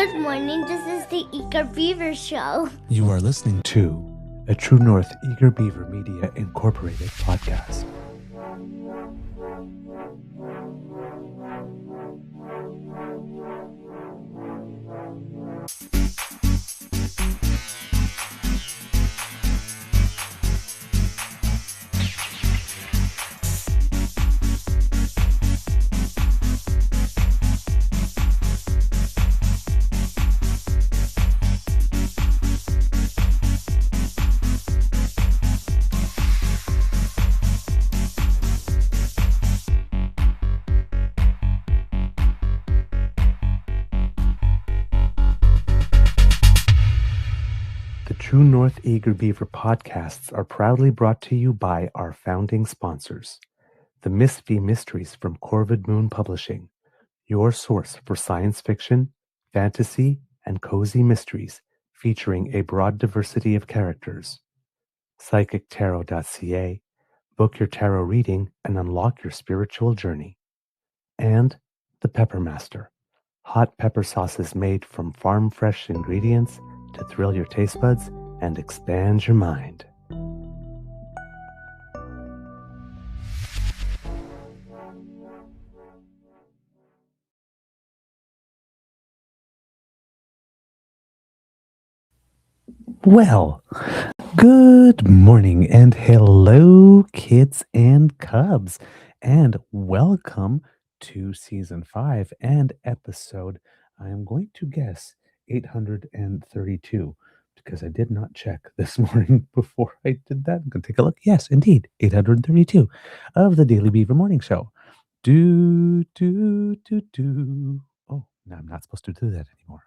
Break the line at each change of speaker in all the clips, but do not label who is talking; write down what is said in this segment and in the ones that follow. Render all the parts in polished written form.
Good morning. This is the Eager Beaver Show.
You are listening to a True North Eager Beaver Media Incorporated podcast. True North Eager Beaver podcasts are proudly brought to you by our founding sponsors, the Miss V Mysteries from Corvid Moon Publishing, your source for science fiction, fantasy, and cozy mysteries featuring a broad diversity of characters. PsychicTarot.ca, book your tarot reading and unlock your spiritual journey. And the Pepper Master, hot pepper sauces made from farm-fresh ingredients to thrill your taste buds and expand your mind. Well, good morning and hello, kids and cubs, and welcome to Season 5 and episode, I am going to guess, 832. Because I did not check this morning before I did that. I'm going to take a look. Yes, indeed, 832 of the Daily Beaver Morning Show. Do. Oh, no, I'm not supposed to do that anymore.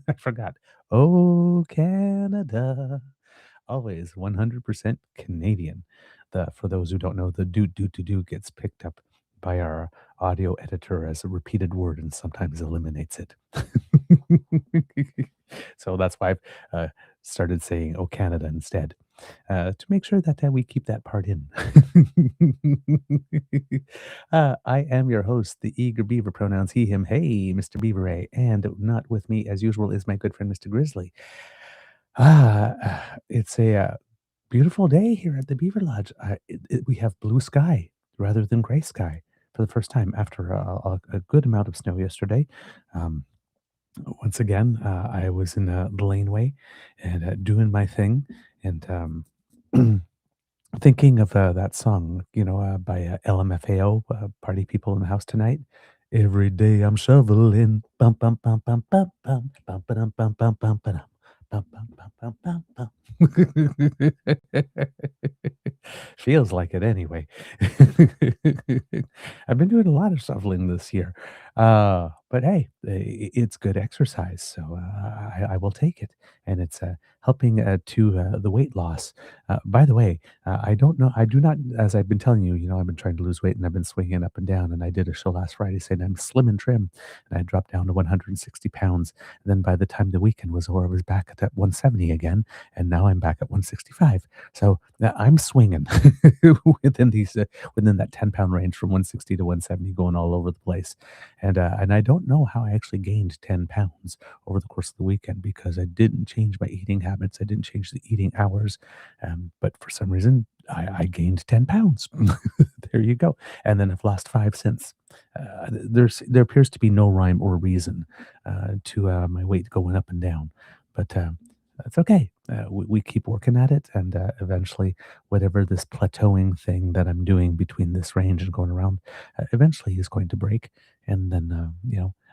I forgot. Oh, Canada. Always 100% Canadian. For those who don't know, the do gets picked up by our audio editor as a repeated word and sometimes eliminates it. So that's why I've started saying, oh, Canada instead, to make sure that we keep that part in. I am your host, the Eager Beaver, pronouns he, him, hey, Mr. Beaver A, and not with me, as usual, is my good friend, Mr. Grizzly. It's a beautiful day here at the Beaver Lodge. We have blue sky rather than gray sky for the first time after a good amount of snow yesterday. Once again, I was in the laneway and doing my thing and thinking of that song, by LMFAO, Party People in the House Tonight. Every day I'm shoveling. Bum, bum, bum, bum, bum, bum, bum, ba-dum, bum, bum, bum, ba-dum. Bum, bum, bum, bum, bum, bum. Feels like it anyway. I've been doing a lot of shoveling this year. But hey, it's good exercise, so I will take it. And it's helping to the weight loss. By the way, I don't know, I do not, as I've been telling you, I've been trying to lose weight and I've been swinging up and down. And I did a show last Friday saying I'm slim and trim. And I dropped down to 160 pounds. And then by the time the weekend was over, I was back at that 170 again. And now I'm back at 165. So I'm swinging within within that 10-pound range from 160 to 170, going all over the place. And I don't know how I actually gained 10 pounds over the course of the weekend because I didn't change my eating habits. I didn't change the eating hours. But for some reason, I gained 10 pounds. There you go. And then I've lost 5 since. There appears to be no rhyme or reason to my weight going up and down. But it's okay. We keep working at it, and eventually, whatever this plateauing thing that I'm doing between this range and going around, eventually is going to break, and then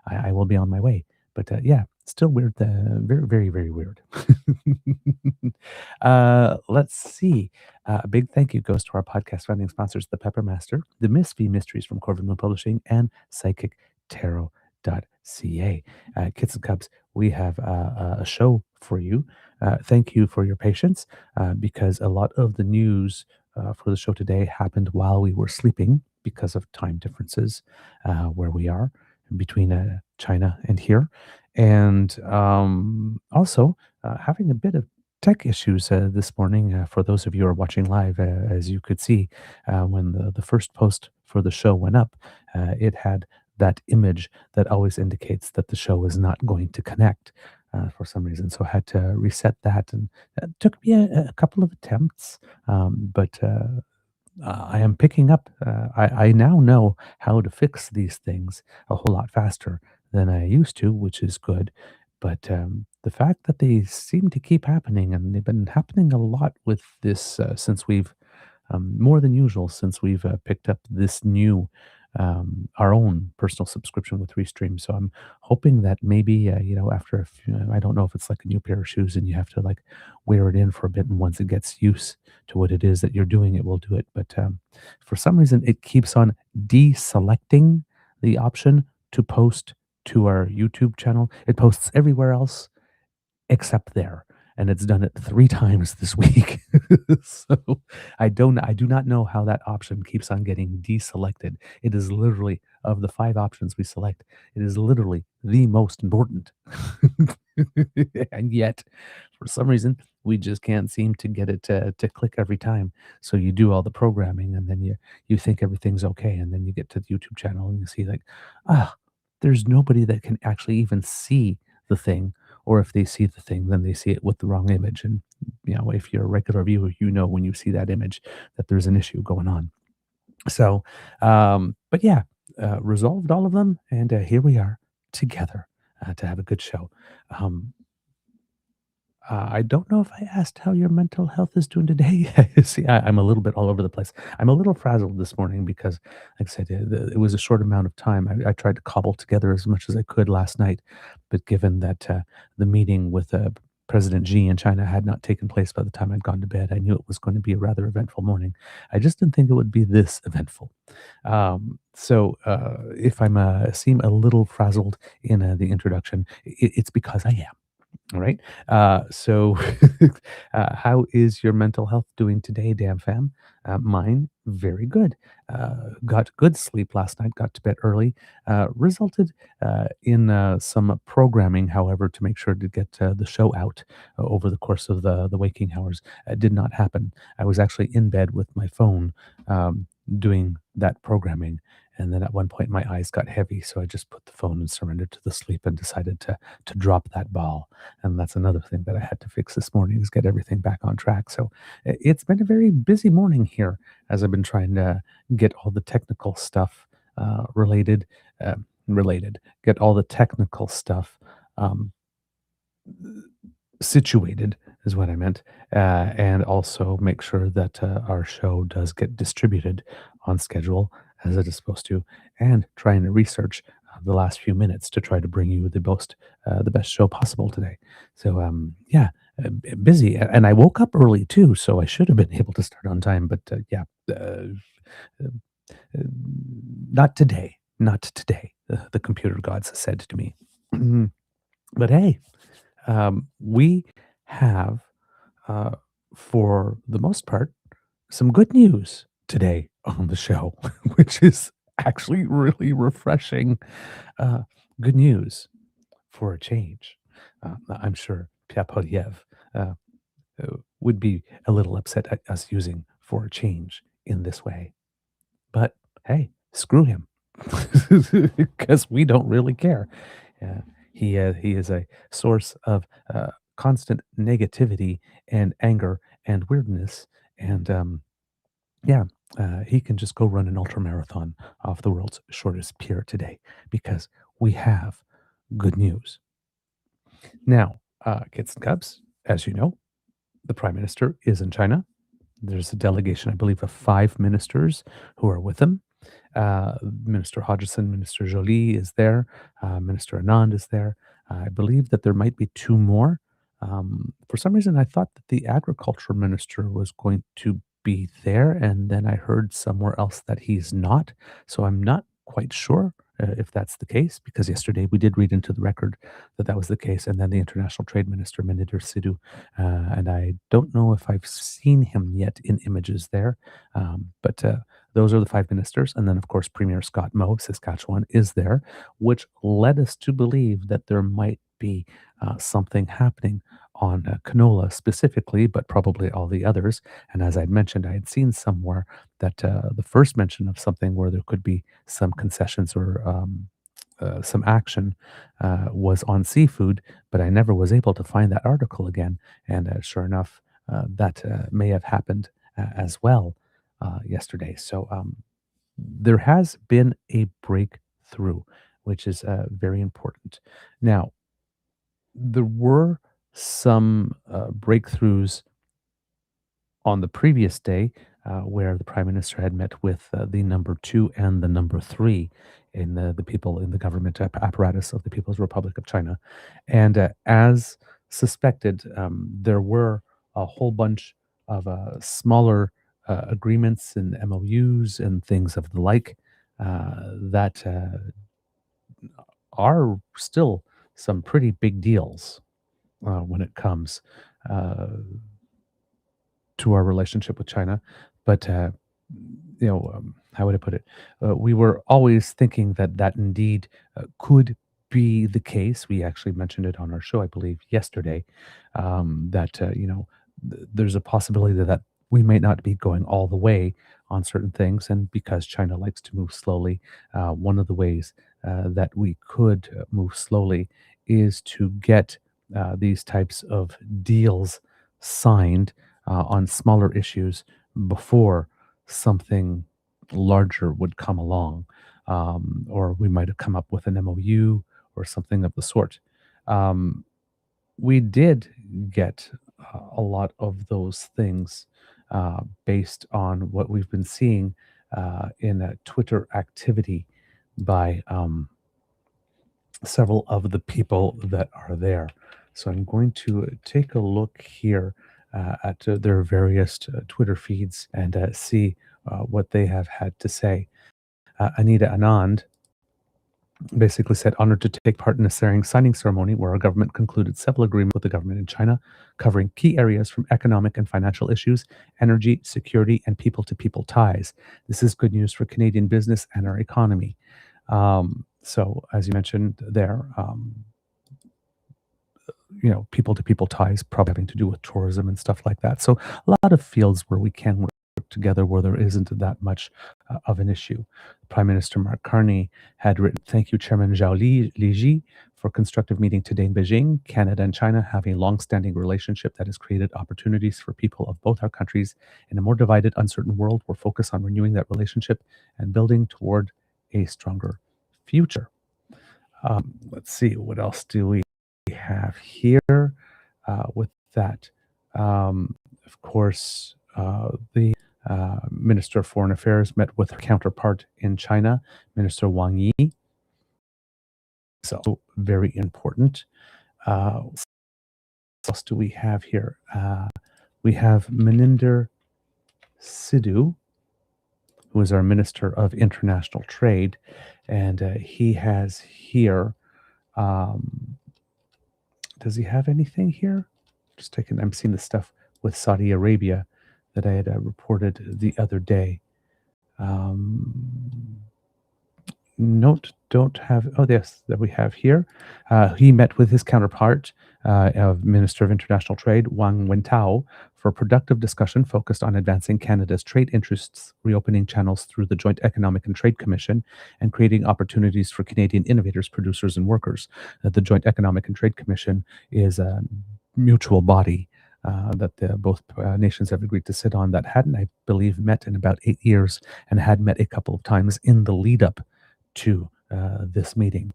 I will be on my way. But yeah, still weird. Very, very, very weird. Let's see. A big thank you goes to our podcast founding sponsors, the Pepper Master, the Miss V Mysteries from Corvid Moon Publishing, and PsychicTarot.ca. Kids and Cubs, we have a show for you. Thank you for your patience because a lot of the news for the show today happened while we were sleeping because of time differences where we are between China and here. And also having a bit of tech issues this morning for those of you who are watching live. As you could see, when the first post for the show went up, it had that image that always indicates that the show is not going to connect for some reason. So I had to reset that, and it took me a couple of attempts, but I am picking up. I now know how to fix these things a whole lot faster than I used to, which is good. But the fact that they seem to keep happening, and they've been happening a lot with this since we've more than usual since we've picked up this new our own personal subscription with Restream. So I'm hoping that maybe after a few, I don't know if it's like a new pair of shoes and you have to like wear it in for a bit, and once it gets used to what it is that you're doing, it will do it. But for some reason, it keeps on deselecting the option to post to our YouTube channel. It posts everywhere else except there, and it's done it 3 times this week. So, I do not know how that option keeps on getting deselected. It is literally, of the 5 options we select, it is literally the most important. And yet, for some reason, we just can't seem to get it to click every time. So you do all the programming, and then you think everything's okay, and then you get to the YouTube channel and you see like, ah, there's nobody that can actually even see the thing, or if they see the thing, then they see it with the wrong image. And if you're a regular viewer, you know when you see that image that there's an issue going on. So, but yeah, resolved all of them, and here we are together to have a good show. Um, I don't know if I asked how your mental health is doing today. See, I'm a little bit all over the place. I'm a little frazzled this morning because, like I said, it was a short amount of time. I tried to cobble together as much as I could last night, but given that the meeting with President Xi in China had not taken place by the time I'd gone to bed, I knew it was going to be a rather eventful morning. I just didn't think it would be this eventful. So if I'm seem a little frazzled in the introduction, it's because I am. All right. So, how is your mental health doing today, damn fam? Mine, very good. Got good sleep last night, got to bed early. Resulted in some programming, however, to make sure to get the show out over the course of the waking hours. Did not happen. I was actually in bed with my phone doing that programming. And then at one point, my eyes got heavy, so I just put the phone and surrendered to the sleep and decided to drop that ball. And that's another thing that I had to fix this morning, is get everything back on track. So it's been a very busy morning here as I've been trying to get all the technical stuff related, get all the technical stuff um, situated is what I meant, and also make sure that our show does get distributed on schedule as it is supposed to, and trying to research the last few minutes to try to bring you the best show possible today. So yeah, busy, and I woke up early too, so I should have been able to start on time. But yeah, uh, uh, not today, not today. The computer gods said to me. But hey, we have, uh, for the most part, some good news today on the show, which is actually really refreshing. Uh, Good news for a change. I'm sure Pierre Poliev uh, would be a little upset at us using for a change in this way. But hey, screw him, because we don't really care. Uh, he is a source of constant negativity and anger and weirdness, and yeah, he can just go run an ultra marathon off the world's shortest pier today, because we have good news. Now, kids and cubs, as you know, the prime minister is in China. There's a delegation, I believe, of 5 ministers who are with him. Minister Hodgson, Minister Joly is there, Minister Anand is there. I believe that there might be 2 more. For some reason, I thought that the agriculture minister was going to be there, and then I heard somewhere else that he's not. So I'm not quite sure if that's the case, because yesterday we did read into the record that that was the case. And then the international trade minister, Meninder Sidhu, and I don't know if I've seen him yet in images there, but those are the 5 ministers. And then, of course, Premier Scott Moe of Saskatchewan is there, which led us to believe that there might be something happening on canola specifically, but probably all the others. And as I'd mentioned, I had seen somewhere that the first mention of something where there could be some concessions or some action was on seafood, but I never was able to find that article again. And sure enough, that may have happened as well yesterday. So there has been a breakthrough, which is very important. Now, there were some breakthroughs on the previous day, where the prime minister had met with the number two and the number three in the people in the government apparatus of the People's Republic of China. And as suspected, there were a whole bunch of smaller agreements and MOUs and things of the like that are still some pretty big deals when it comes. Uh, to our relationship with China. But, how would I put it? We were always thinking that that indeed could be the case. We actually mentioned it on our show, I believe, yesterday, that, there's a possibility that we might not be going all the way on certain things. And because China likes to move slowly, one of the ways that we could move slowly is to get these types of deals signed on smaller issues before something larger would come along. Or we might have come up with an MOU or something of the sort. Um, we did get a lot of those things based on what we've been seeing in Twitter activity by several of the people that are there. So I'm going to take a look here at their various Twitter feeds and see what they have had to say. Anita Anand basically said, honored to take part in a signing ceremony where our government concluded several agreements with the government in China, covering key areas from economic and financial issues, energy, security, and people to people ties. This is good news for Canadian business and our economy. So, as you mentioned there, people to people ties probably having to do with tourism and stuff like that. So a lot of fields where we can work together where there isn't that much of an issue. Prime Minister Mark Carney had written, thank you, Chairman Zhao Liji, for constructive meeting today in Beijing. Canada and China have a long-standing relationship that has created opportunities for people of both our countries. In a more divided, uncertain world, we're focused on renewing that relationship and building toward a stronger future. Let's see, what else do we have here with that? Of course, the Minister of Foreign Affairs met with her counterpart in China, Minister Wang Yi. So very important. What else do we have here? We have Maninder Sidhu, who is our Minister of International Trade, and he has here. Does he have anything here? Just taking, I'm seeing the stuff with Saudi Arabia that I had reported the other day. Note, don't have, oh, yes, that we have here. He met with his counterpart of Minister of International Trade, Wang Wentao, for a productive discussion focused on advancing Canada's trade interests, reopening channels through the Joint Economic and Trade Commission, and creating opportunities for Canadian innovators, producers, and workers. The Joint Economic and Trade Commission is a mutual body that both nations have agreed to sit on that hadn't, I believe, met in about 8 years and had met a couple of times in the lead up to this meeting.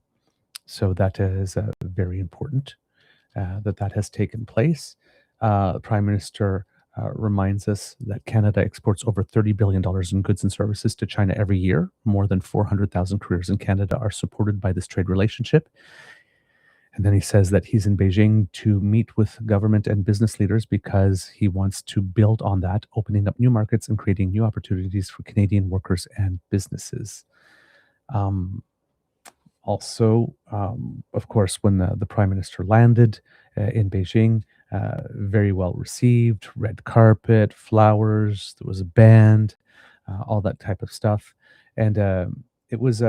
So that is very important that has taken place. The Prime Minister reminds us that Canada exports over $30 billion in goods and services to China every year. More than 400,000 careers in Canada are supported by this trade relationship. And then he says that he's in Beijing to meet with government and business leaders because he wants to build on that, opening up new markets and creating new opportunities for Canadian workers and businesses. Of course, when the Prime Minister landed in Beijing, very well received, red carpet, flowers, there was a band, all that type of stuff. And it was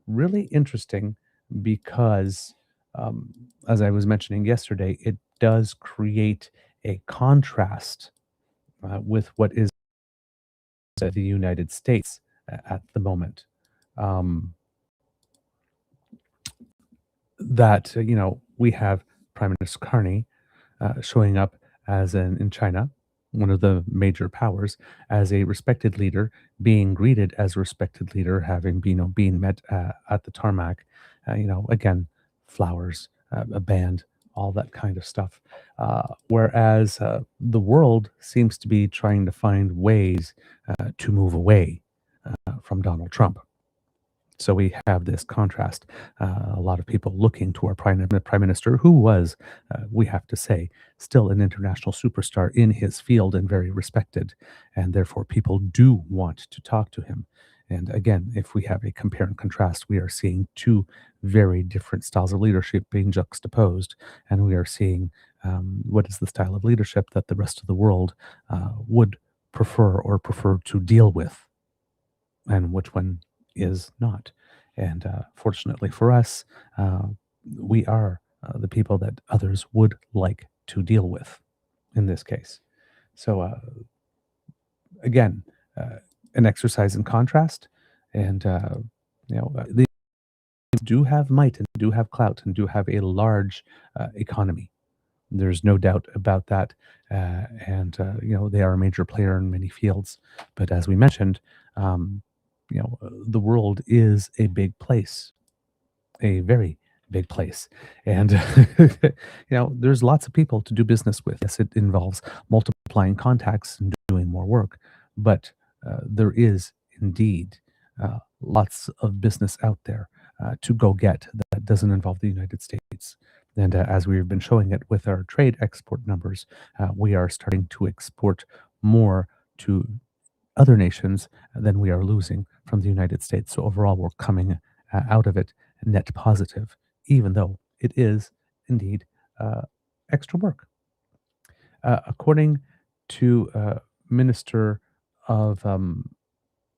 really interesting because um, as I was mentioning yesterday, it does create a contrast with what is the United States at the moment. Um, that we have Prime Minister Carney showing up as in China, one of the major powers, as a respected leader, being greeted as a respected leader, having being met at the tarmac, again, flowers, a band, all that kind of stuff. Whereas the world seems to be trying to find ways to move away from Donald Trump. So we have this contrast. A lot of people looking to our prime minister, who was, we have to say, still an international superstar in his field and very respected, and therefore people do want to talk to him. And again, if we have a compare and contrast, we are seeing two very different styles of leadership being juxtaposed, and we are seeing what is the style of leadership that the rest of the world would prefer to deal with, and which one is not. And fortunately for us, uh, we are the people that others would like to deal with in this case. So, again, uh, an exercise in contrast. And, they do have might and do have clout and do have a large economy. There's no doubt about that. And, they are a major player in many fields. But as we mentioned, the world is a big place, a very big place. And, there's lots of people to do business with. Yes, it involves multiplying contacts and doing more work. But there is indeed lots of business out there to go get that doesn't involve the United States. And as we've been showing it with our trade export numbers, we are starting to export more to other nations than we are losing from the United States. So overall, we're coming out of it net positive, even though it is indeed uh, extra work. According to Minister of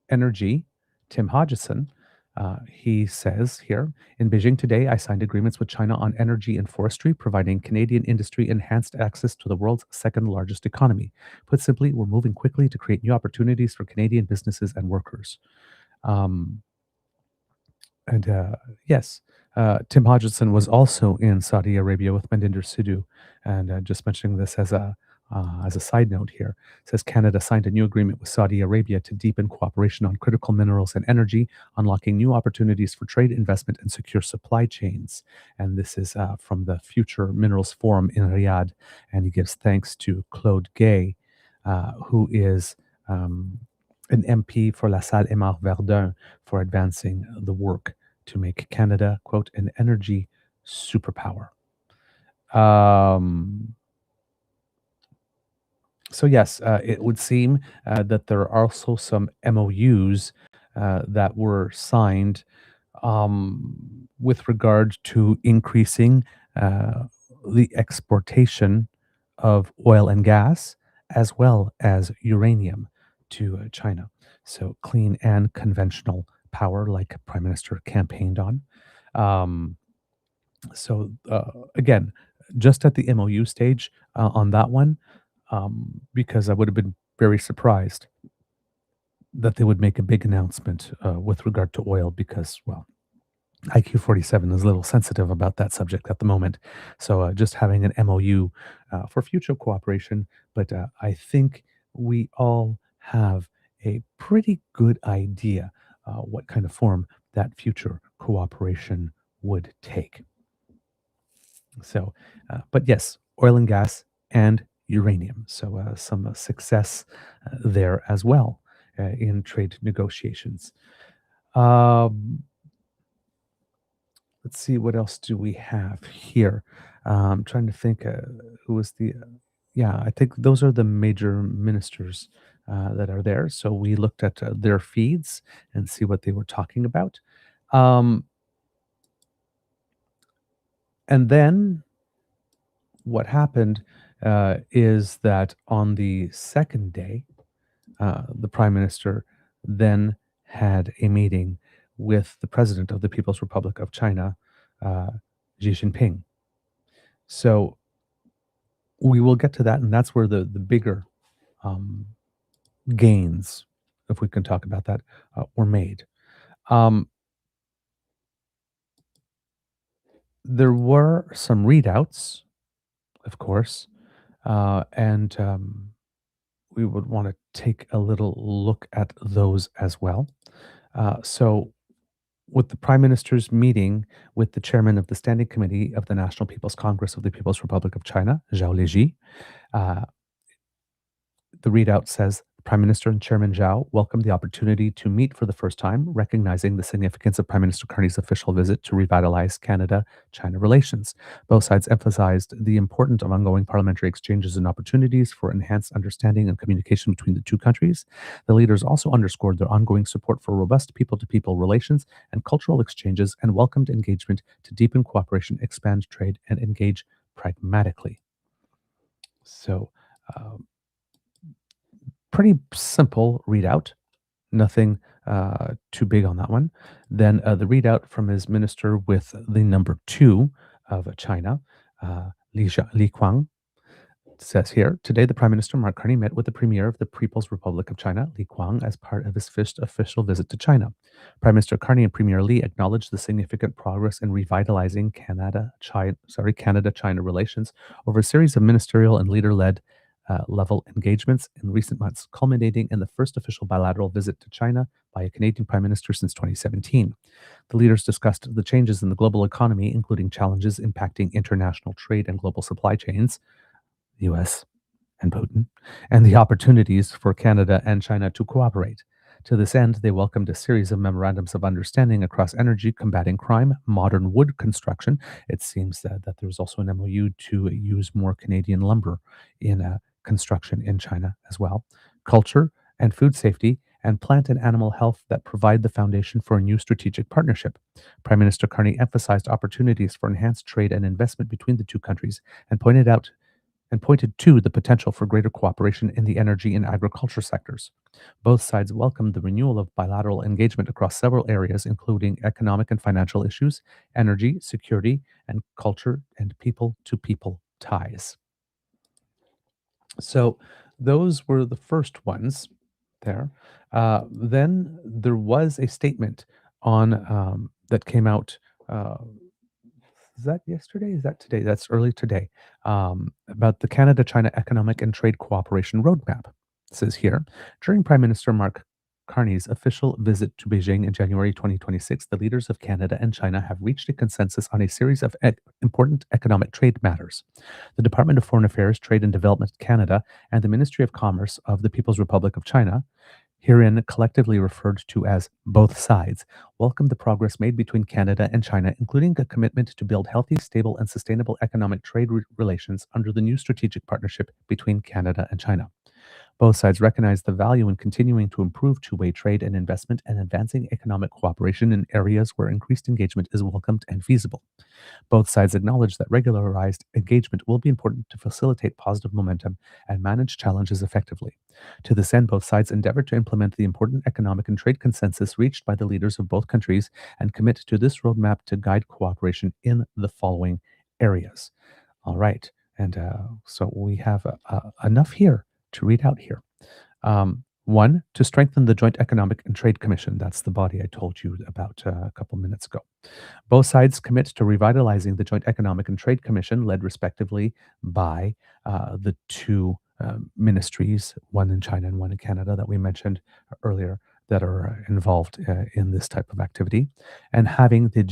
Energy, Tim Hodgson, he says here in Beijing today, I signed agreements with China on energy and forestry, providing Canadian industry enhanced access to the world's second largest economy. Put simply, we're moving quickly to create new opportunities for Canadian businesses and workers. Um, and yes, Tim Hodgson was also in Saudi Arabia with Mandinder Sidhu, and just mentioning this as a side note here, says Canada signed a new agreement with Saudi Arabia to deepen cooperation on critical minerals and energy, unlocking new opportunities for trade, investment, and secure supply chains. And this is from the Future Minerals Forum in Riyadh, and he gives thanks to Claude Gay, who is an MP for La Salle et Mar Verdun, for advancing the work to make Canada, quote, an energy superpower. Um, so yes, it would seem that there are also some MOUs that were signed with regard to increasing the exportation of oil and gas as well as uranium to China. So clean and conventional power, like Prime Minister campaigned on. Um, so again, just at the MOU stage on that one, because I would have been very surprised that they would make a big announcement with regard to oil because, well, IQ 47 is a little sensitive about that subject at the moment. So just having an MOU for future cooperation, but I think we all have a pretty good idea what kind of form that future cooperation would take. So, but yes, oil and gas and uranium. So some success there as well in trade negotiations. Um, let's see, what else do we have here? I'm trying to think who was the. Yeah, I think those are the major ministers that are there. So we looked at their feeds and see what they were talking about. Um, and then what happened is that on the second day, the prime minister then had a meeting with the president of the People's Republic of China, uh, Xi Jinping. So we will get to that, and that's where the bigger um, gains, if we can talk about that, were made. Um, there were some readouts, of course, and we would want to take a little look at those as well. So, with the Prime Minister's meeting with the chairman of the Standing Committee of the National People's Congress of the People's Republic of China, Zhao Leji, uh, the readout says Prime Minister and Chairman Zhao welcomed the opportunity to meet for the first time, recognizing the significance of Prime Minister Carney's official visit to revitalize Canada China relations. Both sides emphasized the importance of ongoing parliamentary exchanges and opportunities for enhanced understanding and communication between the two countries. The leaders also underscored their ongoing support for robust people to people relations and cultural exchanges and welcomed engagement to deepen cooperation, expand trade, and engage pragmatically. So, um, pretty simple readout, nothing too big on that one. Then the readout from his minister with the number two of China, Li Kuang, says here today the Prime Minister Mark Carney met with the Premier of the People's Republic of China, Li Kuang, as part of his first official visit to China. Prime Minister Carney and Premier Li acknowledged the significant progress in revitalizing Canada-China relations over a series of ministerial and leader-led level engagements in recent months, culminating in the first official bilateral visit to China by a Canadian Prime Minister since 2017. The leaders discussed the changes in the global economy, including challenges impacting international trade and global supply chains, the US and Putin, and the opportunities for Canada and China to cooperate. To this end, they welcomed a series of memorandums of understanding across energy, combating crime, modern wood construction. It seems that there's also an MOU to use more Canadian lumber in construction in China as well, culture and food safety, and plant and animal health that provide the foundation for a new strategic partnership. Prime Minister Carney emphasized opportunities for enhanced trade and investment between the two countries and pointed to the potential for greater cooperation in the energy and agriculture sectors. Both sides welcomed the renewal of bilateral engagement across several areas, including economic and financial issues, energy, security, and culture and people to people ties. So, those were the first ones there. Then there was a statement on that came out. Is that yesterday? Is that today? That's early today. About the Canada China Economic and Trade Cooperation Roadmap. It says here during Prime Minister Mark Carney's official visit to Beijing in January 2026, the leaders of Canada and China have reached a consensus on a series of important economic trade matters. The Department of Foreign Affairs, Trade and Development Canada, and the Ministry of Commerce of the People's Republic of China, herein collectively referred to as both sides, welcomed the progress made between Canada and China, including a commitment to build healthy, stable, and sustainable economic trade relations under the new strategic partnership between Canada and China. Both sides recognize the value in continuing to improve two-way trade and investment and advancing economic cooperation in areas where increased engagement is welcomed and feasible. Both sides acknowledge that regularized engagement will be important to facilitate positive momentum and manage challenges effectively. To this end, both sides endeavor to implement the important economic and trade consensus reached by the leaders of both countries and commit to this roadmap to guide cooperation in the following areas. All right. And so we have enough here to read out here. One, to strengthen the Joint Economic and Trade Commission. That's the body I told you about a couple minutes ago. Both sides commit to revitalizing the Joint Economic and Trade Commission, led respectively by the two ministries, one in China and one in Canada, that we mentioned earlier, that are involved in this type of activity, and having the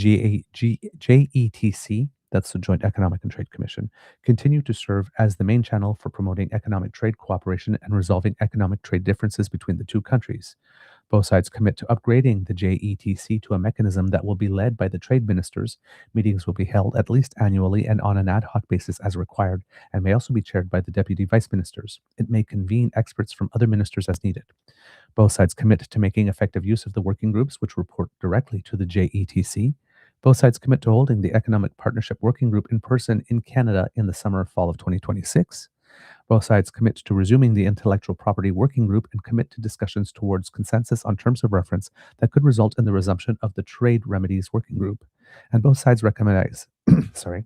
JETC, that's the Joint Economic and Trade Commission, continue to serve as the main channel for promoting economic trade cooperation and resolving economic trade differences between the two countries. Both sides commit to upgrading the JETC to a mechanism that will be led by the trade ministers. Meetings will be held at least annually and on an ad hoc basis as required, and may also be chaired by the deputy vice ministers. It may convene experts from other ministers as needed. Both sides commit to making effective use of the working groups, which report directly to the JETC. Both sides commit to holding the Economic Partnership Working Group in person in Canada in the summer/fall of 2026. Both sides commit to resuming the Intellectual Property Working Group and commit to discussions towards consensus on terms of reference that could result in the resumption of the Trade Remedies Working Group. And both sides recognize Sorry.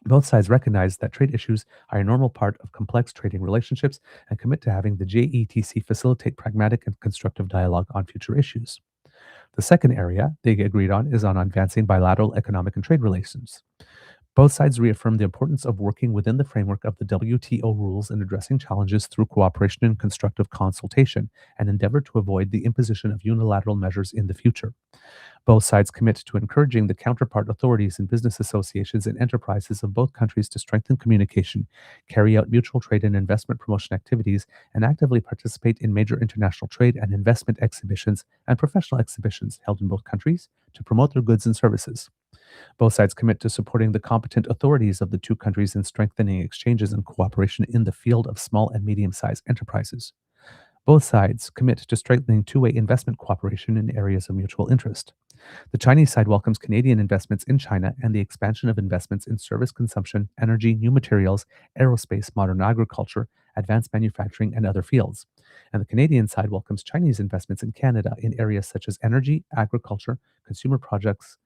Both sides recognize that trade issues are a normal part of complex trading relationships and commit to having the JETC facilitate pragmatic and constructive dialogue on future issues. The second area they agreed on is on advancing bilateral economic and trade relations. Both sides reaffirmed the importance of working within the framework of the WTO rules and addressing challenges through cooperation and constructive consultation, and endeavor to avoid the imposition of unilateral measures in the future. Both sides commit to encouraging the counterpart authorities and business associations and enterprises of both countries to strengthen communication, carry out mutual trade and investment promotion activities, and actively participate in major international trade and investment exhibitions and professional exhibitions held in both countries to promote their goods and services. Both sides commit to supporting the competent authorities of the two countries in strengthening exchanges and cooperation in the field of small and medium sized enterprises. Both sides commit to strengthening two way investment cooperation in areas of mutual interest. The Chinese side welcomes Canadian investments in China and the expansion of investments in service consumption, energy, new materials, aerospace, modern agriculture, advanced manufacturing, and other fields. And the Canadian side welcomes Chinese investments in Canada in areas such as energy, agriculture, consumer products,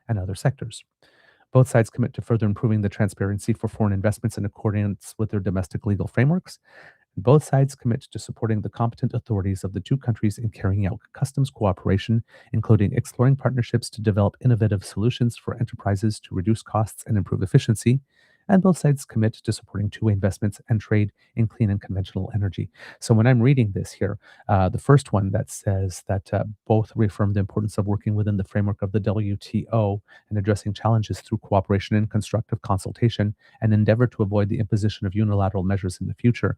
and other sectors. Both sides commit to further improving the transparency for foreign investments in accordance with their domestic legal frameworks. Both sides commit to supporting the competent authorities of the two countries in carrying out customs cooperation, including exploring partnerships to develop innovative solutions for enterprises to reduce costs and improve efficiency. And both sides commit to supporting two way investments and trade in clean and conventional energy. So, when I'm reading this here, the first one that says that both reaffirm the importance of working within the framework of the WTO and addressing challenges through cooperation and constructive consultation, and endeavor to avoid the imposition of unilateral measures in the future.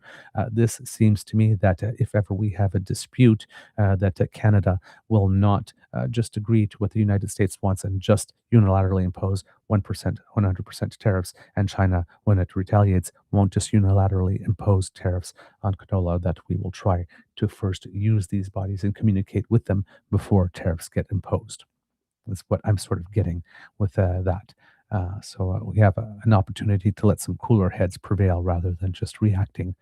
This seems to me that if ever we have a dispute, that Canada will not just agree to what the United States wants and just unilaterally impose 1%, 100% tariffs, and China, when it retaliates, won't just unilaterally impose tariffs on canola, that we will try to first use these bodies and communicate with them before tariffs get imposed. That's what I'm sort of getting with that. So we have an opportunity to let some cooler heads prevail rather than just reacting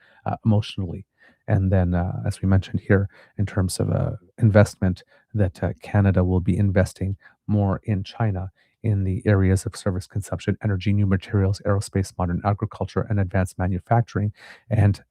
emotionally. And then, as we mentioned here, in terms of investment, that Canada will be investing more in China in the areas of service consumption, energy, new materials, aerospace, modern agriculture, and advanced manufacturing. And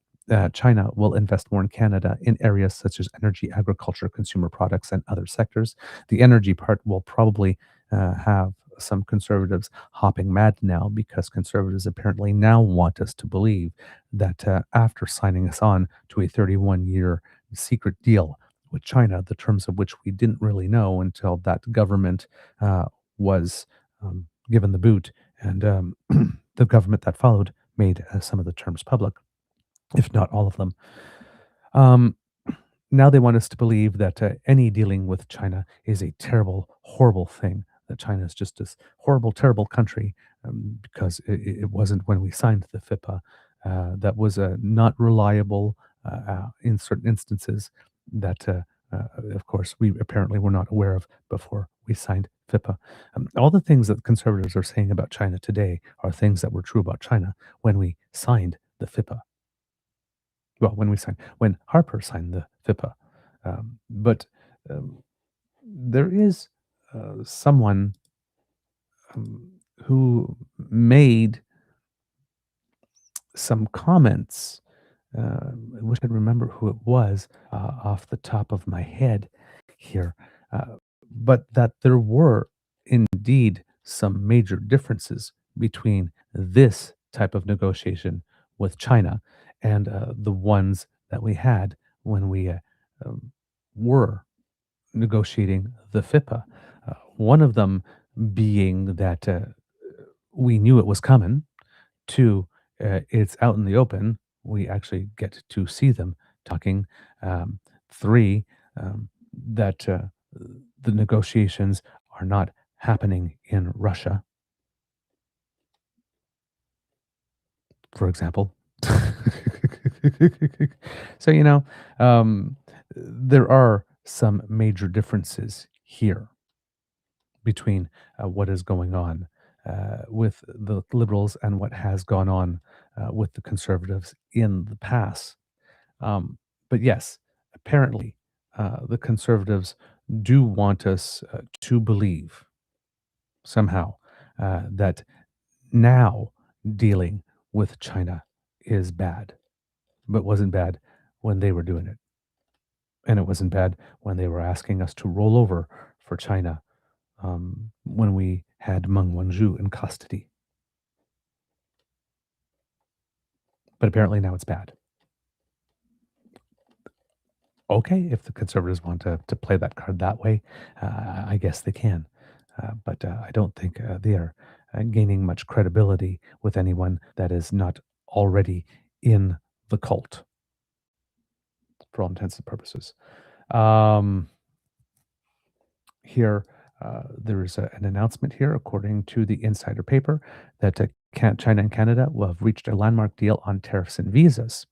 China will invest more in Canada in areas such as energy, agriculture, consumer products, and other sectors. The energy part will probably have some conservatives hopping mad now, because conservatives apparently now want us to believe that after signing us on to a 31-year secret deal with China, the terms of which we didn't really know until that government was given the boot, and the government that followed made some of the terms public, if not all of them. Um, Now they want us to believe that any dealing with China is a terrible, horrible thing. That China is just this horrible, terrible country, because it wasn't when we signed the FIPA. That was not reliable in certain instances that, of course, we apparently were not aware of before we signed FIPA. All the things that conservatives are saying about China today are things that were true about China when we signed the FIPA. Well, when Harper signed the FIPA. But there is someone who made some comments. I wish I'd remember who it was off the top of my head here, but that there were indeed some major differences between this type of negotiation with China and the ones that we had when we um, were negotiating the FIPA. One of them being that we knew it was coming. Two, it's out in the open. We actually get to see them talking. Three, that the negotiations are not happening in Russia, for example. So, there are some major differences here between what is going on with the liberals and what has gone on with the conservatives in the past. But yes, apparently, the conservatives do want us to believe somehow that now dealing with China is bad, but wasn't bad when they were doing it. And it wasn't bad when they were asking us to roll over for China when we had Meng Wanzhou in custody. But apparently now it's bad. Okay, if the conservatives want to play that card that way, I guess they can. But I don't think they are gaining much credibility with anyone that is not already in the cult for all intents and purposes. Um, Here, there's an announcement here, according to the insider paper, that China and Canada will have reached a landmark deal on tariffs and visas.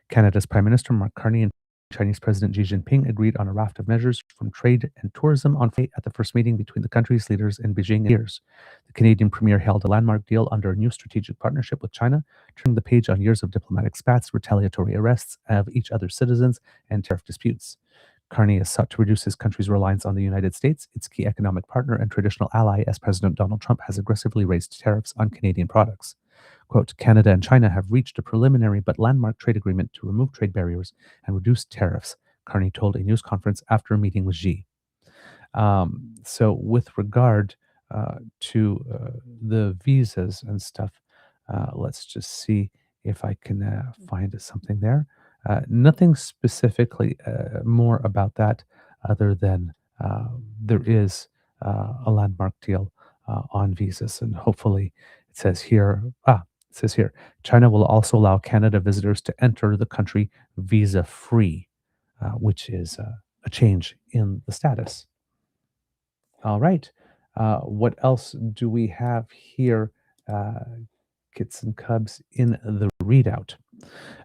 Canada's Prime Minister Mark Carney and Chinese President Xi Jinping agreed on a raft of measures from trade and tourism on Friday at the first meeting between the country's leaders in Beijing in years. The Canadian premier held a landmark deal under a new strategic partnership with China, turning the page on years of diplomatic spats, retaliatory arrests of each other's citizens, and tariff disputes. Carney has sought to reduce his country's reliance on the United States, its key economic partner and traditional ally, as President Donald Trump has aggressively raised tariffs on Canadian products. Quote, Canada and China have reached a preliminary but landmark trade agreement to remove trade barriers and reduce tariffs, Carney told a news conference after a meeting with Xi. So, with regard to the visas and stuff, let's just see if I can find something there. Nothing specifically more about that other than there is a landmark deal on visas, and hopefully it says here, China will also allow Canada visitors to enter the country visa free, which is a change in the status. All right. What else do we have here, uh, kits and cubs, in the readout?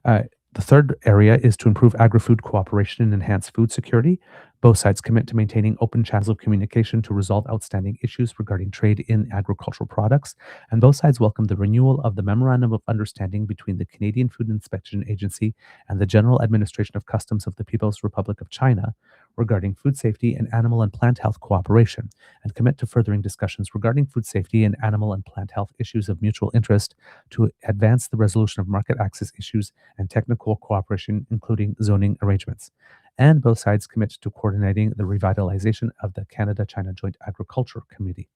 Uh, the third area is to improve agri-food cooperation and enhance food security. Both sides commit to maintaining open channels of communication to resolve outstanding issues regarding trade in agricultural products. And both sides welcome the renewal of the Memorandum of Understanding between the Canadian Food Inspection Agency and the General Administration of Customs of the People's Republic of China regarding food safety and animal and plant health cooperation, and commit to furthering discussions regarding food safety and animal and plant health issues of mutual interest to advance the resolution of market access issues and technical cooperation, including zoning arrangements. And both sides commit to coordinating the revitalization of the Canada China Joint Agriculture Committee.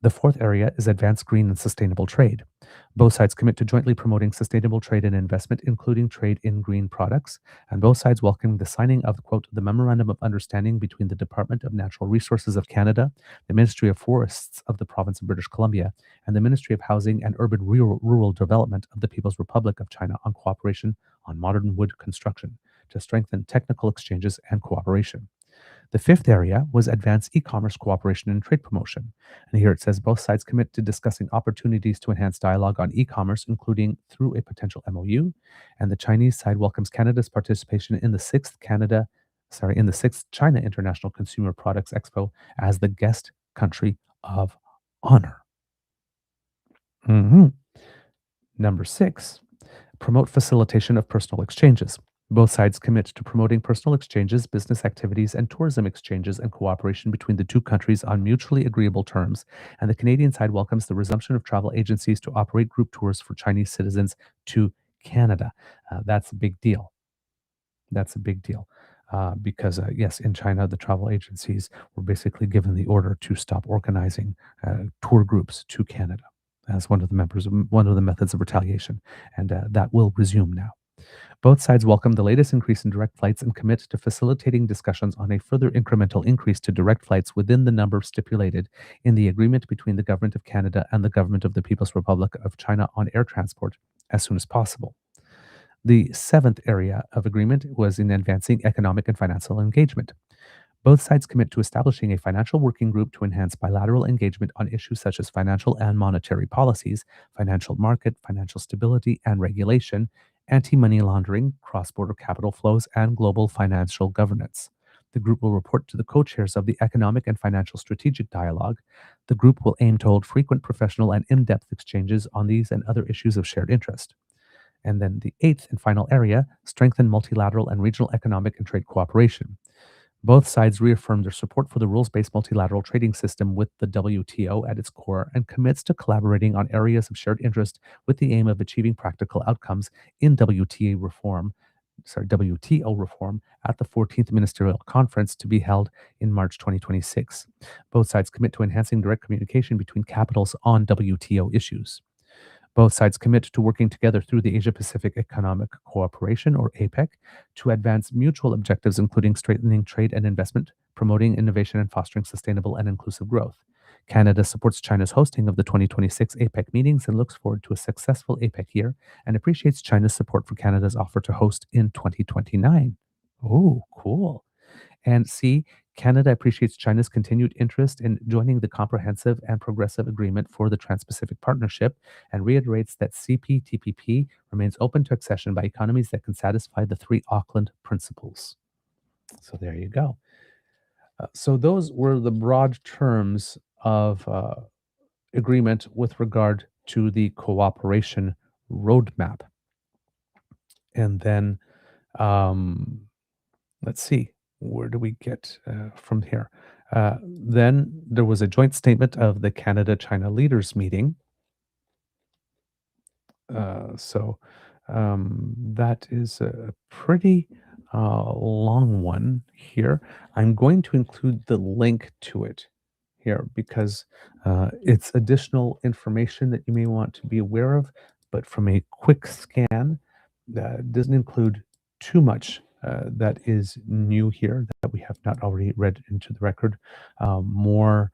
The fourth area is advanced green and sustainable trade. Both sides commit to jointly promoting sustainable trade and investment, including trade in green products, and both sides welcome the signing of, quote, the Memorandum of Understanding between the Department of Natural Resources of Canada, the Ministry of Forests of the Province of British Columbia, and the Ministry of Housing and Urban Rural Development of the People's Republic of China on cooperation on modern wood construction to strengthen technical exchanges and cooperation. The fifth area was advanced e-commerce cooperation and trade promotion. And here it says both sides commit to discussing opportunities to enhance dialogue on e-commerce, including through a potential MOU. And the Chinese side welcomes Canada's participation in the sixth China International Consumer Products Expo as the guest country of honor. Mhm. Number 6, promote facilitation of personal exchanges. Both sides commit to promoting personal exchanges, business activities, and tourism exchanges and cooperation between the two countries on mutually agreeable terms. And the Canadian side welcomes the resumption of travel agencies to operate group tours for Chinese citizens to Canada. That's a big deal. That's a big deal. Because yes, in China, the travel agencies were basically given the order to stop organizing tour groups to Canada as one of the methods of retaliation, and that will resume now. Both sides welcome the latest increase in direct flights and commit to facilitating discussions on a further incremental increase to direct flights within the number stipulated in the agreement between the Government of Canada and the Government of the People's Republic of China on air transport as soon as possible. The seventh area of agreement was in advancing economic and financial engagement. Both sides commit to establishing a financial working group to enhance bilateral engagement on issues such as financial and monetary policies, financial market, financial stability and regulation, anti money laundering, cross border capital flows, and global financial governance. The group will report to the co chairs of the Economic and Financial Strategic Dialogue. The group will aim to hold frequent professional and in depth exchanges on these and other issues of shared interest. And then the eighth and final area, strengthen multilateral and regional economic and trade cooperation. Both sides reaffirmed their support for the rules based multilateral trading system with the WTO at its core and commits to collaborating on areas of shared interest with the aim of achieving practical outcomes in WTO reform at the 14th Ministerial Conference to be held in March 2026. Both sides commit to enhancing direct communication between capitals on WTO issues. Both sides commit to working together through the Asia Pacific Economic Cooperation, or APEC, to advance mutual objectives, including strengthening trade and investment, promoting innovation, and fostering sustainable and inclusive growth. Canada supports China's hosting of the 2026 APEC meetings and looks forward to a successful APEC year and appreciates China's support for Canada's offer to host in 2029. Oh, cool. And C, Canada appreciates China's continued interest in joining the Comprehensive and Progressive Agreement for the Trans Pacific Partnership and reiterates that CPTPP remains open to accession by economies that can satisfy the three Auckland principles. So there you go. So those were the broad terms of agreement with regard to the cooperation roadmap. And then let's see, where do we get from here? Then there was a joint statement of the Canada China leaders meeting. That is a pretty long one here. I'm going to include the link to it here because it's additional information that you may want to be aware of, but from a quick scan, doesn't include too much that is new here that we have not already read into the record. More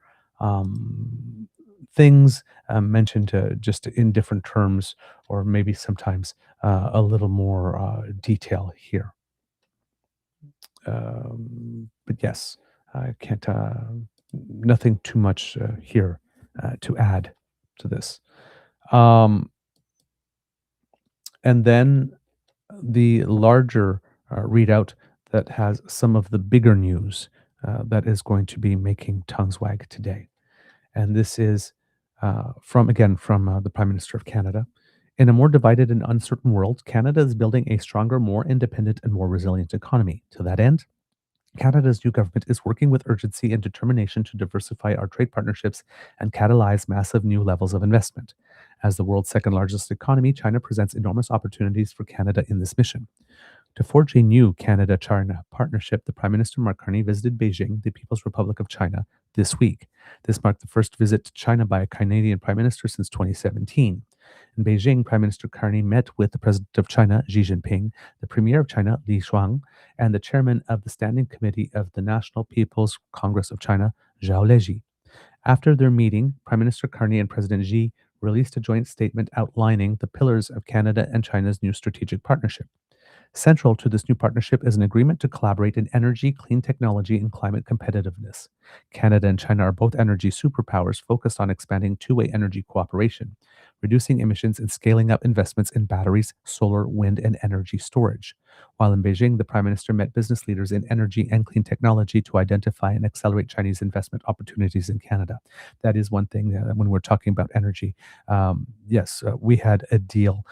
things mentioned just in different terms, or maybe sometimes a little more detail here. But yes, I can't, nothing too much here to add to this. And then the larger readout that has some of the bigger news that is going to be making tongues wag today. And this is from the Prime Minister of Canada. In a more divided and uncertain world, Canada is building a stronger, more independent, and more resilient economy. To that end, Canada's new government is working with urgency and determination to diversify our trade partnerships and catalyze massive new levels of investment. As the world's second largest economy, China presents enormous opportunities for Canada in this mission. To forge a new Canada-China partnership, the Prime Minister Mark Carney visited Beijing, the People's Republic of China, this week. This marked the first visit to China by a Canadian Prime Minister since 2017. In Beijing, Prime Minister Carney met with the President of China, Xi Jinping, the Premier of China, Li Shuang, and the Chairman of the Standing Committee of the National People's Congress of China, Zhao Leji. After their meeting, Prime Minister Carney and President Xi released a joint statement outlining the pillars of Canada and China's new strategic partnership. Central to this new partnership is an agreement to collaborate in energy, clean technology, and climate competitiveness. Canada and China are both energy superpowers focused on expanding two-way energy cooperation, reducing emissions, and scaling up investments in batteries, solar, wind, and energy storage. While in Beijing, the Prime Minister met business leaders in energy and clean technology to identify and accelerate Chinese investment opportunities in Canada. That is one thing when we're talking about energy. Yes, we had a deal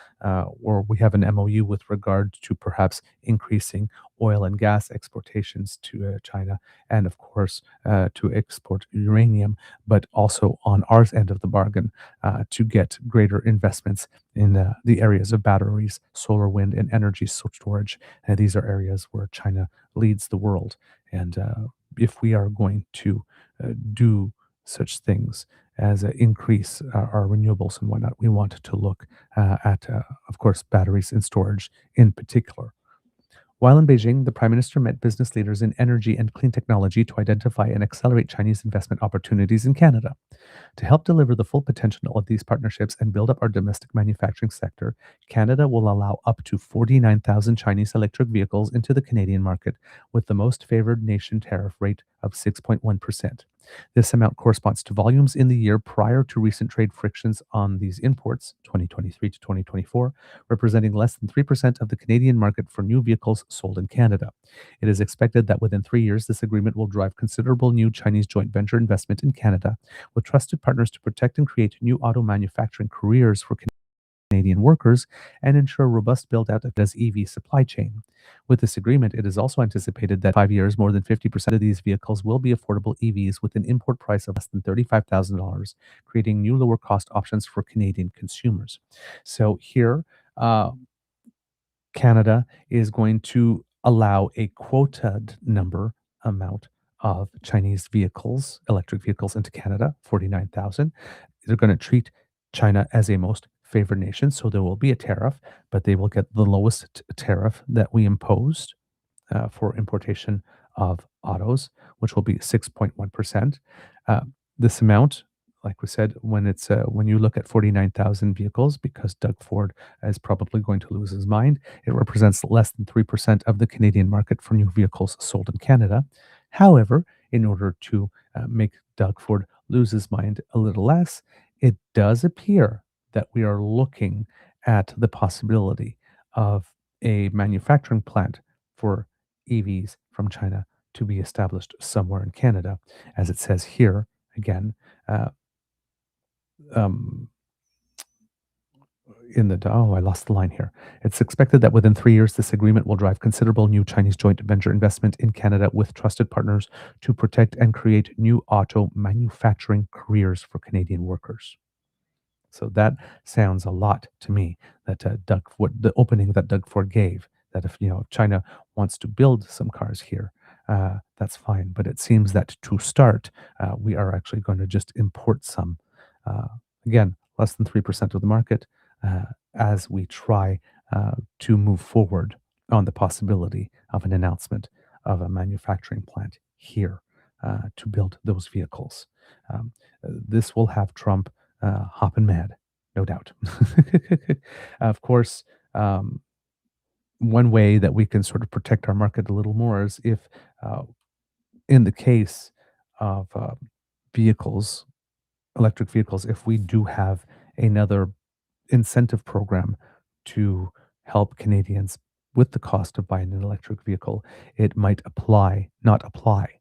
or we have an MOU with regard to perhaps increasing oil and gas exportations to China, and of course to export uranium, but also on our end of the bargain to get greater investments in the areas of batteries, solar, wind, and energy storage. And these are areas where China leads the world. And if we are going to do such things as increase our renewables and whatnot, we want to look at, of course, batteries and storage in particular. While in Beijing, the Prime Minister met business leaders in energy and clean technology to identify and accelerate Chinese investment opportunities in Canada. To help deliver the full potential of these partnerships and build up our domestic manufacturing sector, Canada will allow up to 49,000 Chinese electric vehicles into the Canadian market with the most favored nation tariff rate of 6.1%. This amount corresponds to volumes in the year prior to recent trade frictions on these imports, 2023 to 2024, representing less than 3% of the Canadian market for new vehicles sold in Canada. It is expected that within 3 years, this agreement will drive considerable new Chinese joint venture investment in Canada, with trusted partners to protect and create new auto manufacturing careers for Canadian workers and ensure a robust build out of its EV supply chain. With this agreement, it is also anticipated that 5 years, more than 50% of these vehicles will be affordable EVs with an import price of less than $35,000, creating new lower cost options for Canadian consumers. So here, uh, Canada is going to allow a quoted number amount of Chinese vehicles, electric vehicles into Canada, 49,000. They're going to treat China as a most favored nation, so there will be a tariff, but they will get the lowest tariff that we imposed for importation of autos, which will be 6.1%. Uh, this amount, like we said, when you look at 49,000 vehicles, because Doug Ford is probably going to lose his mind, it represents less than 3% of the Canadian market for new vehicles sold in Canada. However, in order to make Doug Ford lose his mind a little less, it does appear that we are looking at the possibility of a manufacturing plant for EVs from China to be established somewhere in Canada. As it says here, again, uh, um, I lost the line here. It's expected that within 3 years, this agreement will drive considerable new Chinese joint venture investment in Canada with trusted partners to protect and create new auto manufacturing careers for Canadian workers. So that sounds a lot to me that the opening that Doug Ford gave, that if China wants to build some cars here, that's fine. But it seems that to start, we are actually going to just import some. Uh, Again, less than 3% of the market uh, as we try to move forward on the possibility of an announcement of a manufacturing plant here to build those vehicles. This will have Trump hopping mad, no doubt. Of course, um, one way that we can sort of protect our market a little more is if, in the case of vehicles, electric vehicles, if we do have another incentive program to help Canadians with the cost of buying an electric vehicle, it might not apply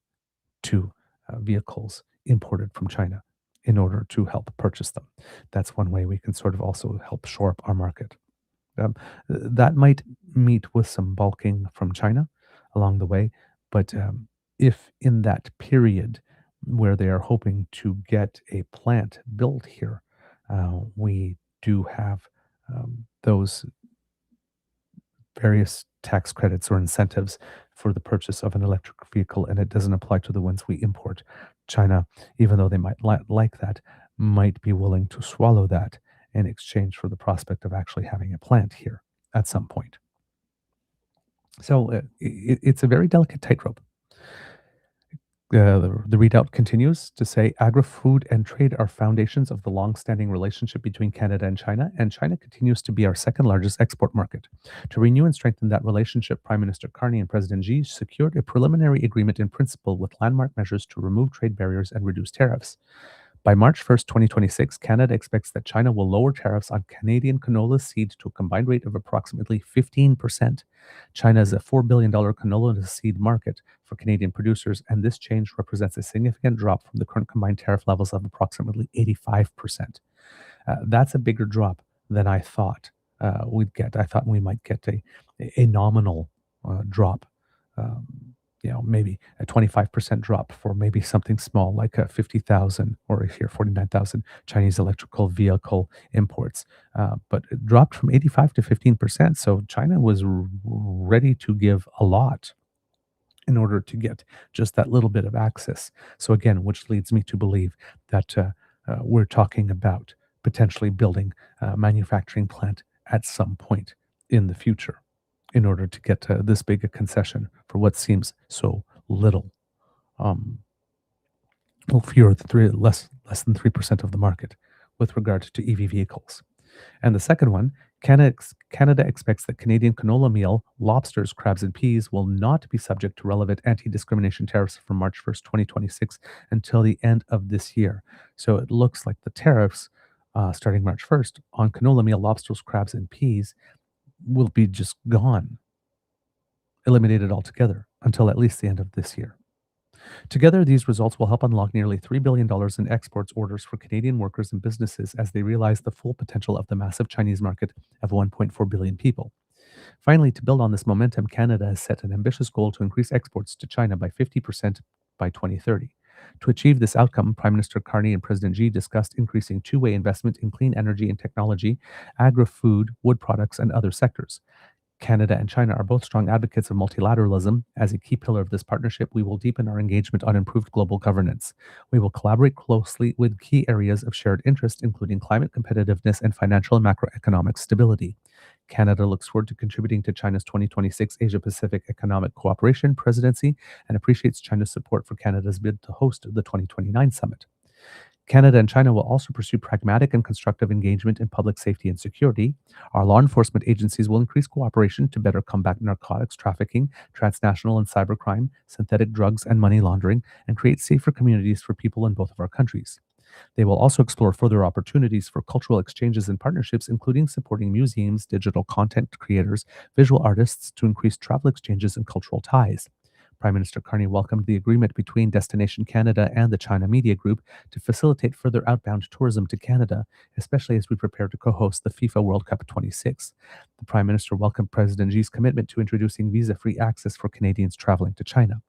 to vehicles imported from China in order to help purchase them. That's one way we can sort of also help shore up our market. Um, that might meet with some bulking from China along the way, but if in that period where they are hoping to get a plant built here, we do have those various tax credits or incentives for the purchase of an electric vehicle, and it doesn't apply to the ones we import. China, even though they might like that, might be willing to swallow that in exchange for the prospect of actually having a plant here at some point. So it's a very delicate tightrope. The readout continues to say agri-food and trade are foundations of the long-standing relationship between Canada and China continues to be our second largest export market. To renew and strengthen that relationship, Prime Minister Carney and President Xi secured a preliminary agreement in principle with landmark measures to remove trade barriers and reduce tariffs. By March 1st, 2026, Canada expects that China will lower tariffs on Canadian canola seed to a combined rate of approximately 15%. China is a $4 billion canola seed market for Canadian producers, and this change represents a significant drop from the current combined tariff levels of approximately 85%. That's a bigger drop than I thought we'd get. I thought we might get a nominal drop, um, maybe a 25% drop for maybe something small like a 50,000 or here 49,000 Chinese electrical vehicle imports. But it dropped from 85 to 15%. So China was ready to give a lot in order to get just that little bit of access. So again, which leads me to believe that we're talking about potentially building a manufacturing plant at some point in the future in order to get this big a concession for what seems so little. Um, well, fewer than less than 3% of the market with regard to EV vehicles. And the second one, Canada expects that Canadian canola meal, lobsters, crabs, and peas will not be subject to relevant anti-discrimination tariffs from March 1st, 2026 until the end of this year. So it looks like the tariffs starting March 1st on canola meal, lobsters, crabs, and peas will be just gone, eliminated altogether until at least the end of this year. Together, these results will help unlock nearly $3 billion in exports orders for Canadian workers and businesses as they realize the full potential of the massive Chinese market of 1.4 billion people. Finally, to build on this momentum, Canada has set an ambitious goal to increase exports to China by 50% by 2030. To achieve this outcome, Prime Minister Carney and President Xi discussed increasing two-way investment in clean energy and technology, agri-food, wood products, and other sectors. Canada and China are both strong advocates of multilateralism. As a key pillar of this partnership, we will deepen our engagement on improved global governance. We will collaborate closely with key areas of shared interest, including climate competitiveness and financial and macroeconomic stability. Canada looks forward to contributing to China's 2026 Asia Pacific Economic Cooperation Presidency and appreciates China's support for Canada's bid to host the 2029 summit. Canada and China will also pursue pragmatic and constructive engagement in public safety and security. Our law enforcement agencies will increase cooperation to better combat narcotics trafficking, transnational and cybercrime, synthetic drugs, and money laundering, and create safer communities for people in both of our countries. They will also explore further opportunities for cultural exchanges and partnerships, including supporting museums, digital content creators, visual artists to increase travel exchanges and cultural ties. Prime Minister Carney welcomed the agreement between Destination Canada and the China Media Group to facilitate further outbound tourism to Canada, especially as we prepare to co-host the FIFA World Cup 26. The Prime Minister welcomed President Xi's commitment to introducing visa-free access for Canadians traveling to China.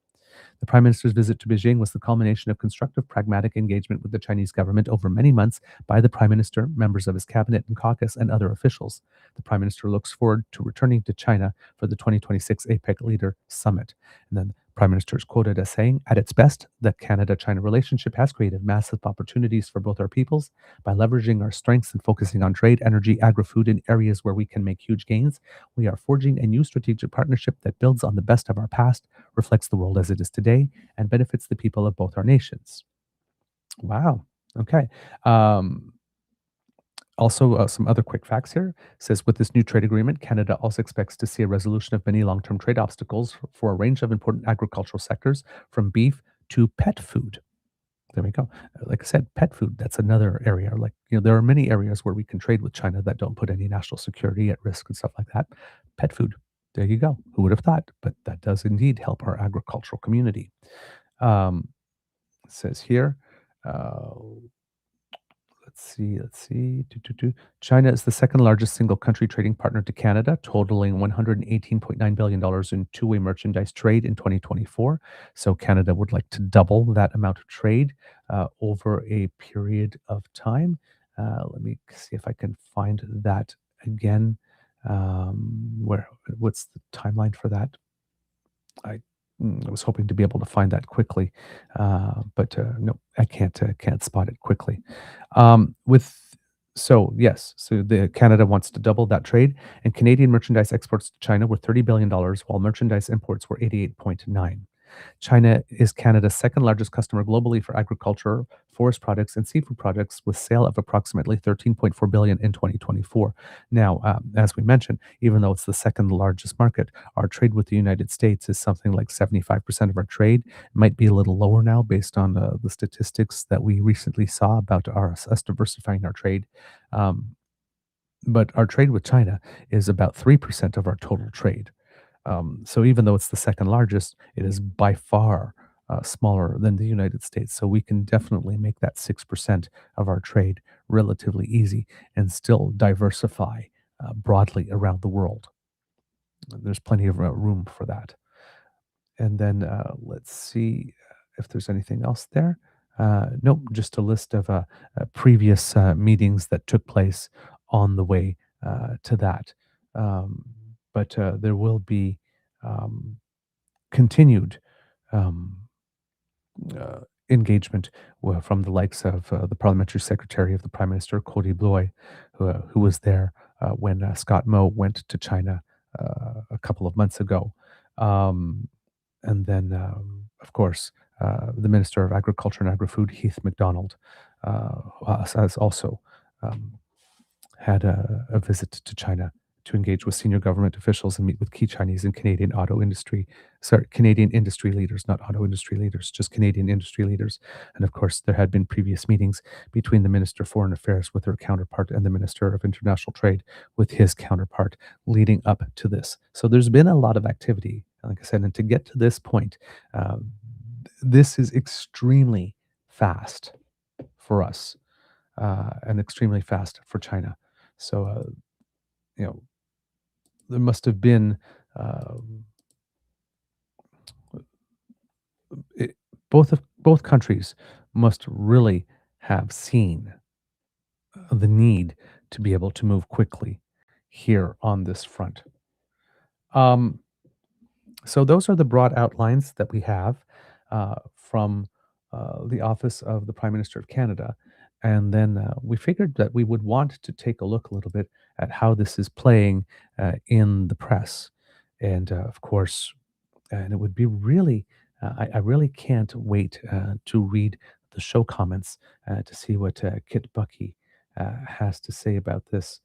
The Prime Minister's visit to Beijing was the culmination of constructive, pragmatic engagement with the Chinese government over many months by the Prime Minister, members of his cabinet and caucus, and other officials. The Prime Minister looks forward to returning to China for the 2026 APEC Leader Summit. And then the Prime Minister is quoted as saying, "At its best, the Canada-China relationship has created massive opportunities for both our peoples. By leveraging our strengths and focusing on trade, energy, agri-food in areas where we can make huge gains, we are forging a new strategic partnership that builds on the best of our past, reflects the world as it is today, and benefits the people of both our nations." Wow. Okay. Also, some other quick facts here. Says with this new trade agreement, Canada also expects to see a resolution of many long-term trade obstacles for a range of important agricultural sectors, from beef to pet food. There we go. Like I said, pet food, that's another area. Like, there are many areas where we can trade with China that don't put any national security at risk and stuff like that. Pet food. There you go. Who would have thought? But that does indeed help our agricultural community. Um, it says here, uh, let's see. China is the second largest single country trading partner to Canada, totaling $118.9 billion in two-way merchandise trade in 2024. So Canada would like to double that amount of trade over a period of time. Let me see if I can find that again. What's the timeline for that? I I was hoping to be able to find that quickly, but no, I can't spot it quickly. With so yes, so the Canada wants to double that trade, and Canadian merchandise exports to China were $30 billion, while merchandise imports were 88.9. China is Canada's second largest customer globally for agriculture, forest products, and seafood products, with sale of approximately 13.4 billion in 2024. Now, as we mentioned, even though it's the second largest market, our trade with the United States is something like 75% of our trade. It might be a little lower now based on the statistics that we recently saw about us diversifying our trade. Um, but our trade with China is about 3% of our total trade. So even though it's the second largest, it is by far smaller than the United States. So we can definitely make that 6% of our trade relatively easy and still diversify broadly around the world. There's plenty of room for that. And then let's see if there's anything else there. Nope, just a list of previous meetings that took place on the way to that. Um, but there will be um, continued um, engagement from the likes of the parliamentary secretary of the Prime Minister, Cody Bloy, who was there when Scott Moe went to China a couple of months ago. Um, and then, of course, the Minister of Agriculture and Agri-Food, Heath MacDonald, has also um, had a visit to China to engage with senior government officials and meet with key Chinese and Canadian industry leaders, not auto industry leaders, just Canadian industry leaders. And of course, there had been previous meetings between the Minister of Foreign Affairs with her counterpart and the Minister of International Trade with his counterpart leading up to this. So there's been a lot of activity, like I said, and to get to this point, this is extremely fast for us, and extremely fast for China. So, you know, there must have been um, it, both countries must really have seen the need to be able to move quickly here on this front. Um, so those are the broad outlines that we have from the office of the Prime Minister of Canada. And then we figured that we would want to take a look a little bit at how this is playing in the press. And of course, and it would be really, I really can't wait to read the show comments to see what Kit Bucky has to say about this,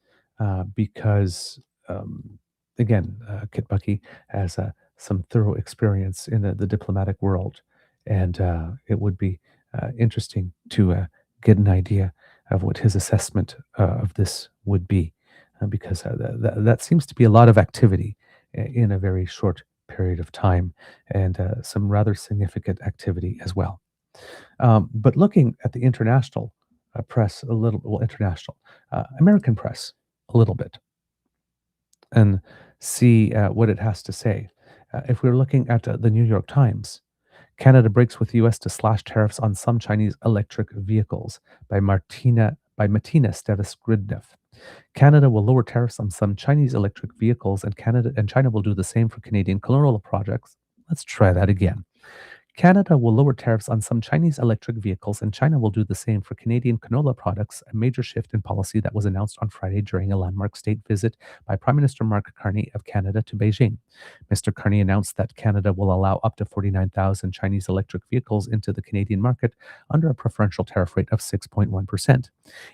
because again, Kit Bucky has some thorough experience in the diplomatic world, and it would be interesting to get an idea of what his assessment of this would be, because that seems to be a lot of activity in a very short period of time, and some rather significant activity as well. But looking at the international press a little, well, international, American press a little bit, and see what it has to say. If we're looking at the New York Times, Canada breaks with U.S. to slash tariffs on some Chinese electric vehicles by Martina Stevis-Gridneff. Canada will lower tariffs on some Chinese electric vehicles, and Canada and China will do the same for Canadian canola projects. Let's try that again. Canada will lower tariffs on some Chinese electric vehicles, and China will do the same for Canadian canola products, a major shift in policy that was announced on Friday during a landmark state visit by Prime Minister Mark Carney of Canada to Beijing. Mr. Carney announced that Canada will allow up to 49,000 Chinese electric vehicles into the Canadian market under a preferential tariff rate of 6.1%.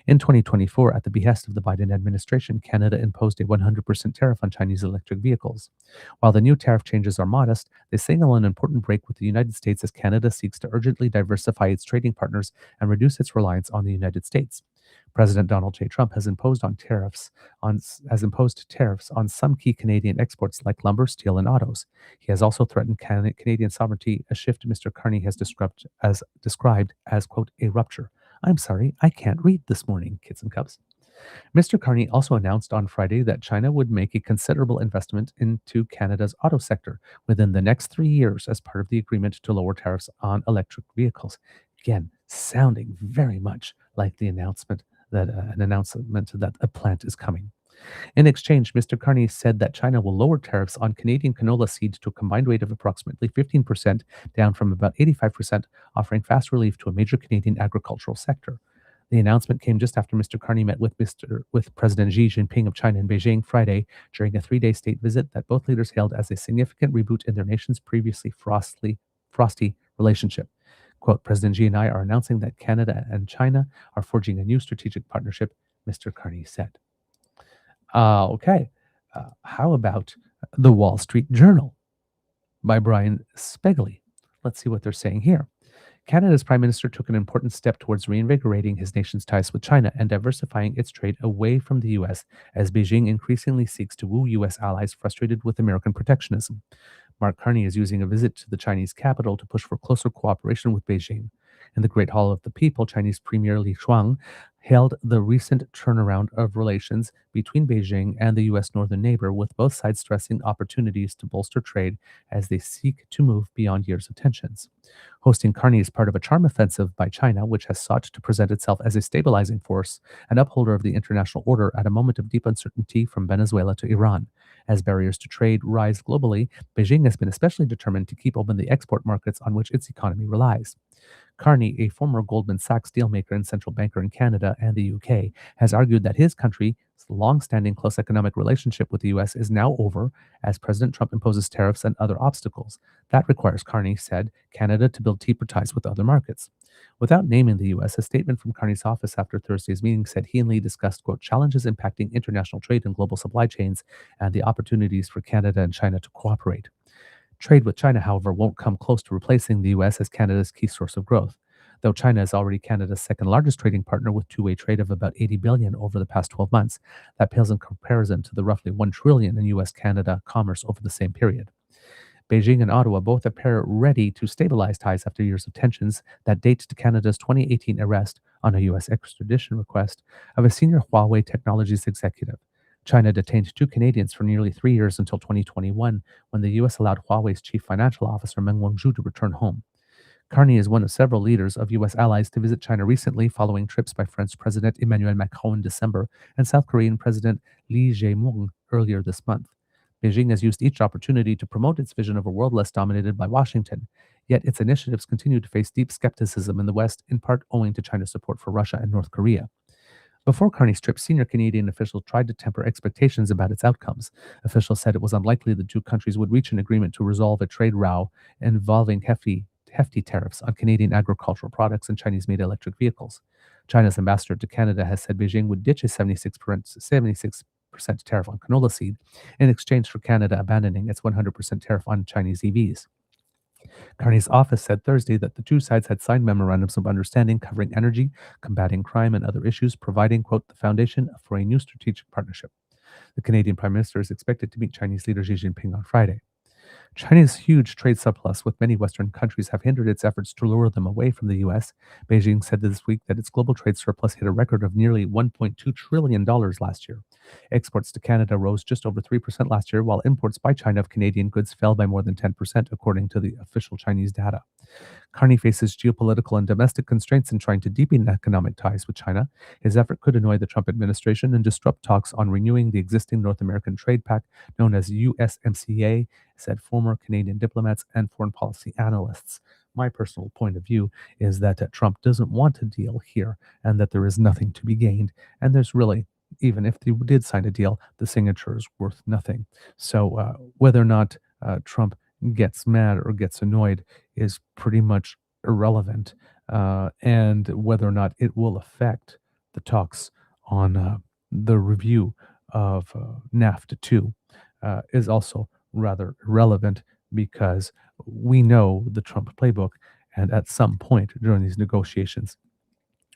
In 2024, at the behest of the Biden administration, Canada imposed a 100% tariff on Chinese electric vehicles. While the new tariff changes are modest, they signal an important break with the United States as Canada seeks to urgently diversify its trading partners and reduce its reliance on the United States. President Donald J. Trump has imposed tariffs on some key Canadian exports like lumber, steel, and autos. He has also threatened Canadian sovereignty, a shift Mr. Carney has described as quote a rupture. I'm sorry, I can't read this morning, kids and cubs. Mr. Carney also announced on Friday that China would make a considerable investment into Canada's auto sector within the next 3 years as part of the agreement to lower tariffs on electric vehicles. Again, sounding very much like the announcement that a plant is coming. In exchange, Mr. Carney said that China will lower tariffs on Canadian canola seed to a combined rate of approximately 15%, down from about 85%, offering fast relief to a major Canadian agricultural sector. The announcement came just after Mr. Carney met with President Xi Jinping of China in Beijing Friday during a 3-day state visit that both leaders hailed as a significant reboot in their nation's previously frosty relationship. Quote, President Xi and I are announcing that Canada and China are forging a new strategic partnership, Mr. Carney said. Okay. How about the Wall Street Journal by Brian Spegley? Let's see what they're saying here. Canada's Prime Minister took an important step towards reinvigorating his nation's ties with China and diversifying its trade away from the U.S. as Beijing increasingly seeks to woo U.S. allies frustrated with American protectionism. Mark Carney is using a visit to the Chinese capital to push for closer cooperation with Beijing. In the Great Hall of the People, Chinese Premier Li Shuang hailed the recent turnaround of relations between Beijing and the U.S. northern neighbor, with both sides stressing opportunities to bolster trade as they seek to move beyond years of tensions. Hosting Carney is part of a charm offensive by China, which has sought to present itself as a stabilizing force, an upholder of the international order at a moment of deep uncertainty from Venezuela to Iran. As barriers to trade rise globally, Beijing has been especially determined to keep open the export markets on which its economy relies. Carney, a former Goldman Sachs dealmaker and central banker in Canada and the UK, has argued that his country's long-standing close economic relationship with the U.S. is now over as President Trump imposes tariffs and other obstacles. That requires, Carney said, Canada to build deeper ties with other markets. Without naming the U.S., a statement from Carney's office after Thursday's meeting said he and Lee discussed, quote, challenges impacting international trade and global supply chains and the opportunities for Canada and China to cooperate. Trade with China, however, won't come close to replacing the U.S. as Canada's key source of growth. Though China is already Canada's second largest trading partner with two-way trade of about $80 billion over the past 12 months, that pales in comparison to the roughly $1 trillion in U.S.-Canada commerce over the same period. Beijing and Ottawa both appear ready to stabilize ties after years of tensions that date to Canada's 2018 arrest on a U.S. extradition request of a senior Huawei Technologies executive. China detained two Canadians for nearly 3 years until 2021, when the U.S. allowed Huawei's chief financial officer Meng Wanzhou to return home. Carney is one of several leaders of U.S. allies to visit China recently, following trips by French President Emmanuel Macron in December and South Korean President Lee Jae-myung earlier this month. Beijing has used each opportunity to promote its vision of a world less dominated by Washington, yet its initiatives continue to face deep skepticism in the West, in part owing to China's support for Russia and North Korea. Before Carney's trip, senior Canadian officials tried to temper expectations about its outcomes. Officials said it was unlikely the two countries would reach an agreement to resolve a trade row involving hefty tariffs on Canadian agricultural products and Chinese-made electric vehicles. China's ambassador to Canada has said Beijing would ditch a 76% tariff on canola seed in exchange for Canada abandoning its 100% tariff on Chinese EVs. Carney's office said Thursday that the two sides had signed memorandums of understanding covering energy, combating crime, and other issues, providing, quote, the foundation for a new strategic partnership. The Canadian Prime Minister is expected to meet Chinese leader Xi Jinping on Friday. China's huge trade surplus with many Western countries have hindered its efforts to lure them away from the U.S. Beijing said this week that its global trade surplus hit a record of nearly $1.2 trillion last year. Exports to Canada rose just over 3% last year, while imports by China of Canadian goods fell by more than 10%, according to the official Chinese data. Carney faces geopolitical and domestic constraints in trying to deepen economic ties with China. His effort could annoy the Trump administration and disrupt talks on renewing the existing North American trade pact known as USMCA, said former Canadian diplomats and foreign policy analysts. My personal point of view is that Trump doesn't want a deal here and that there is nothing to be gained. And there's really, even if they did sign a deal, the signature is worth nothing. So whether or not Trump gets mad or gets annoyed is pretty much irrelevant, and whether or not it will affect the talks on the review of NAFTA 2 is also rather irrelevant, because we know the Trump playbook, and at some point during these negotiations,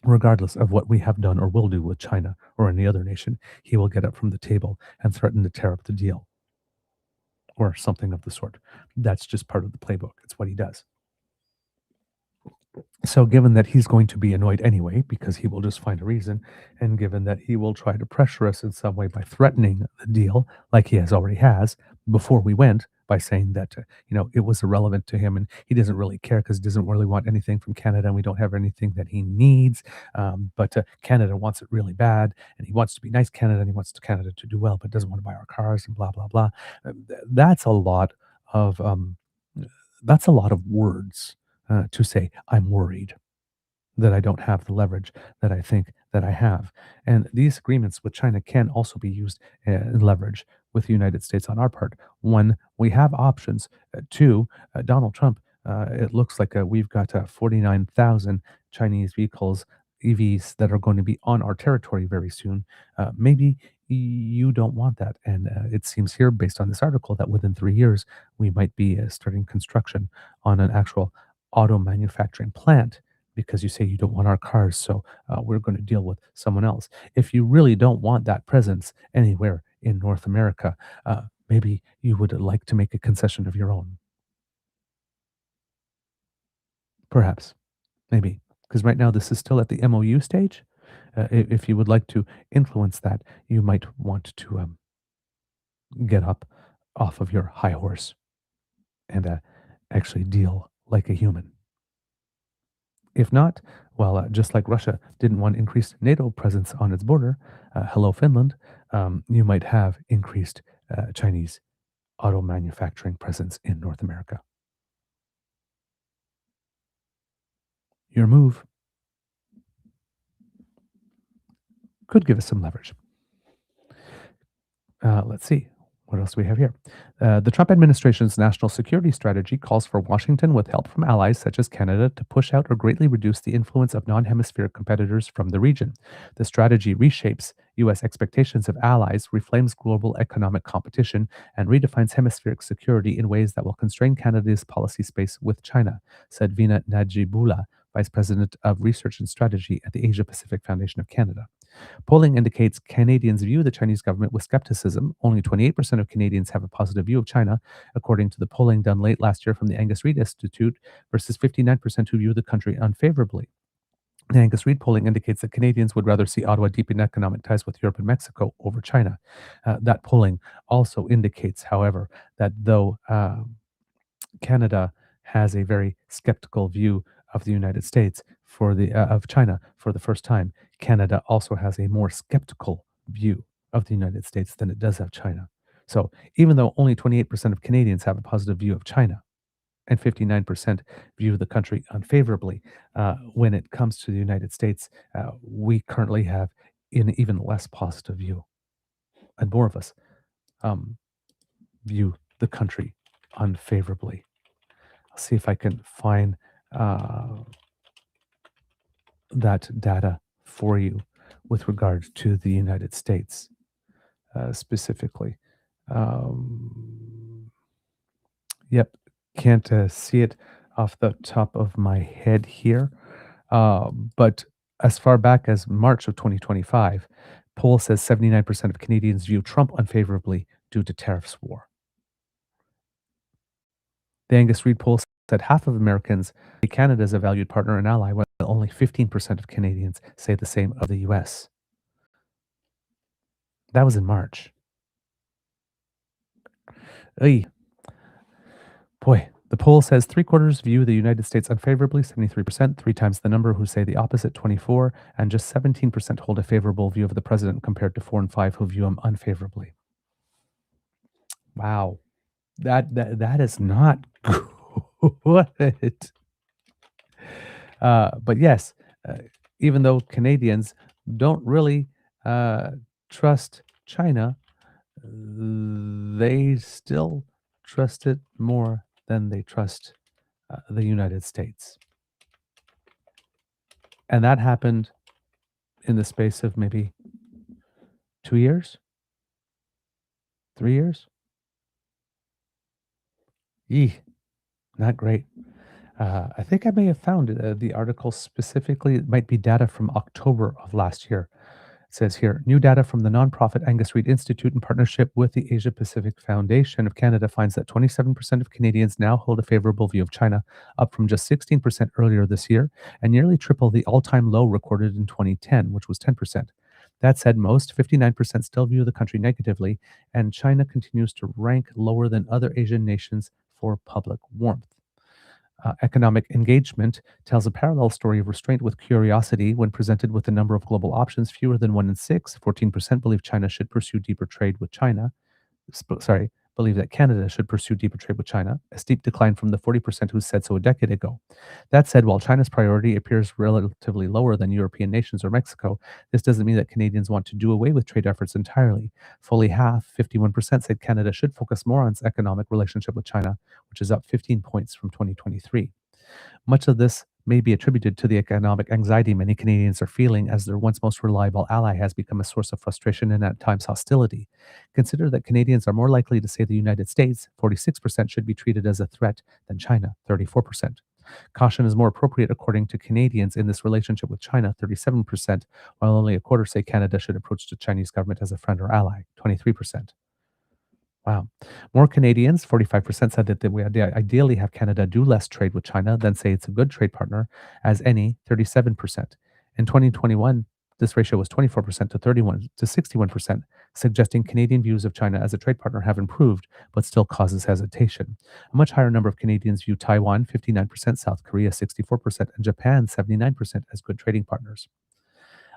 regardless of what we have done or will do with China or any other nation, he will get up from the table and threaten to tear up the deal or something of the sort. That's just part of the playbook. It's what he does. So, given that he's going to be annoyed anyway, because he will just find a reason, and given that he will try to pressure us in some way by threatening the deal, like he already has, before we went, by saying that it was irrelevant to him and he doesn't really care because he doesn't really want anything from Canada and we don't have anything that he needs, but Canada wants it really bad and he wants to be nice Canada and he wants Canada to do well, but doesn't want to buy our cars and blah blah blah. That's a lot of words to say, I'm worried that I don't have the leverage that I think that I have. And these agreements with China can also be used in leverage with the United States on our part. One, we have options. Two, Donald Trump, it looks like we've got 49,000 Chinese vehicles, EVs, that are going to be on our territory very soon. Maybe you don't want that. And it seems here, based on this article, that within 3 years, we might be starting construction on an actual auto manufacturing plant, because you say you don't want our cars, so we're going to deal with someone else. If you really don't want that presence anywhere in North America, maybe you would like to make a concession of your own. Perhaps, maybe, because right now this is still at the MOU stage. If you would like to influence that, you might want to get up off of your high horse and actually deal like a human. If not, well, just like Russia didn't want increased NATO presence on its border, hello, Finland, you might have increased Chinese auto manufacturing presence in North America. Your move could give us some leverage. Let's see. What else do we have here? The Trump administration's national security strategy calls for Washington, with help from allies such as Canada, to push out or greatly reduce the influence of non-hemispheric competitors from the region. The strategy reshapes U.S. expectations of allies, reframes global economic competition, and redefines hemispheric security in ways that will constrain Canada's policy space with China, said Veena Najibullah, Vice President of Research and Strategy at the Asia Pacific Foundation of Canada. Polling indicates Canadians view the Chinese government with skepticism. Only 28% of Canadians have a positive view of China, according to the polling done late last year from the Angus Reid Institute, versus 59% who view the country unfavorably. The Angus Reid polling indicates that Canadians would rather see Ottawa deepen economic ties with Europe and Mexico over China. That polling also indicates, however, that though Canada has a very skeptical view of the United States for the of China for the first time, Canada also has a more skeptical view of the United States than it does of China. So even though only 28% of Canadians have a positive view of China and 59% view the country unfavorably, when it comes to the United States, we currently have an even less positive view, and more of us um, view the country unfavorably. I'll see if I can find uh, that data for you with regard to the United States specifically. Um, yep, can't see it off the top of my head here. But as far back as March of 2025, poll says 79% of Canadians view Trump unfavorably due to tariffs war. The Angus Reid poll said half of Americans see Canada as a valued partner and ally, while only 15% of Canadians say the same of the US. That was in March. Oy. Boy, the poll says three quarters view the United States unfavorably, 73%, three times the number who say the opposite, 24, and just 17% hold a favorable view of the president compared to 4 and 5 who view him unfavorably. Wow. That is not good. But yes, uh, even though Canadians don't really trust China, they still trust it more than they trust the United States. And that happened in the space of maybe 2 years, 3 years. Yee, not great. I think I may have found the article specifically. It might be data from October of last year. It says here, new data from the nonprofit Angus Reid Institute in partnership with the Asia Pacific Foundation of Canada finds that 27% of Canadians now hold a favorable view of China, up from just 16% earlier this year, and nearly triple the all-time low recorded in 2010, which was 10%. That said, most, 59%, still view the country negatively, and China continues to rank lower than other Asian nations for public warmth. Economic engagement tells a parallel story of restraint with curiosity. When presented with a number of global options, fewer than 1 in 6, 14% believe China should pursue deeper trade with China. Believe that Canada should pursue deeper trade with China, a steep decline from the 40% who said so a decade ago. That said, while China's priority appears relatively lower than European nations or Mexico, this doesn't mean that Canadians want to do away with trade efforts entirely. Fully half, 51%, said Canada should focus more on its economic relationship with China, which is up 15 points from 2023. Much of this may be attributed to the economic anxiety many Canadians are feeling as their once most reliable ally has become a source of frustration and at times hostility. Consider that Canadians are more likely to say the United States, 46%, should be treated as a threat than China, 34%. Caution is more appropriate according to Canadians in this relationship with China, 37%, while only a quarter say Canada should approach the Chinese government as a friend or ally, 23%. Wow. More Canadians, 45%, said that they would ideally have Canada do less trade with China than say it's a good trade partner, as any, 37%. In 2021, this ratio was 24% to 31 to 61%, suggesting Canadian views of China as a trade partner have improved, but still causes hesitation. A much higher number of Canadians view Taiwan, 59%, South Korea, 64%, and Japan, 79%, as good trading partners.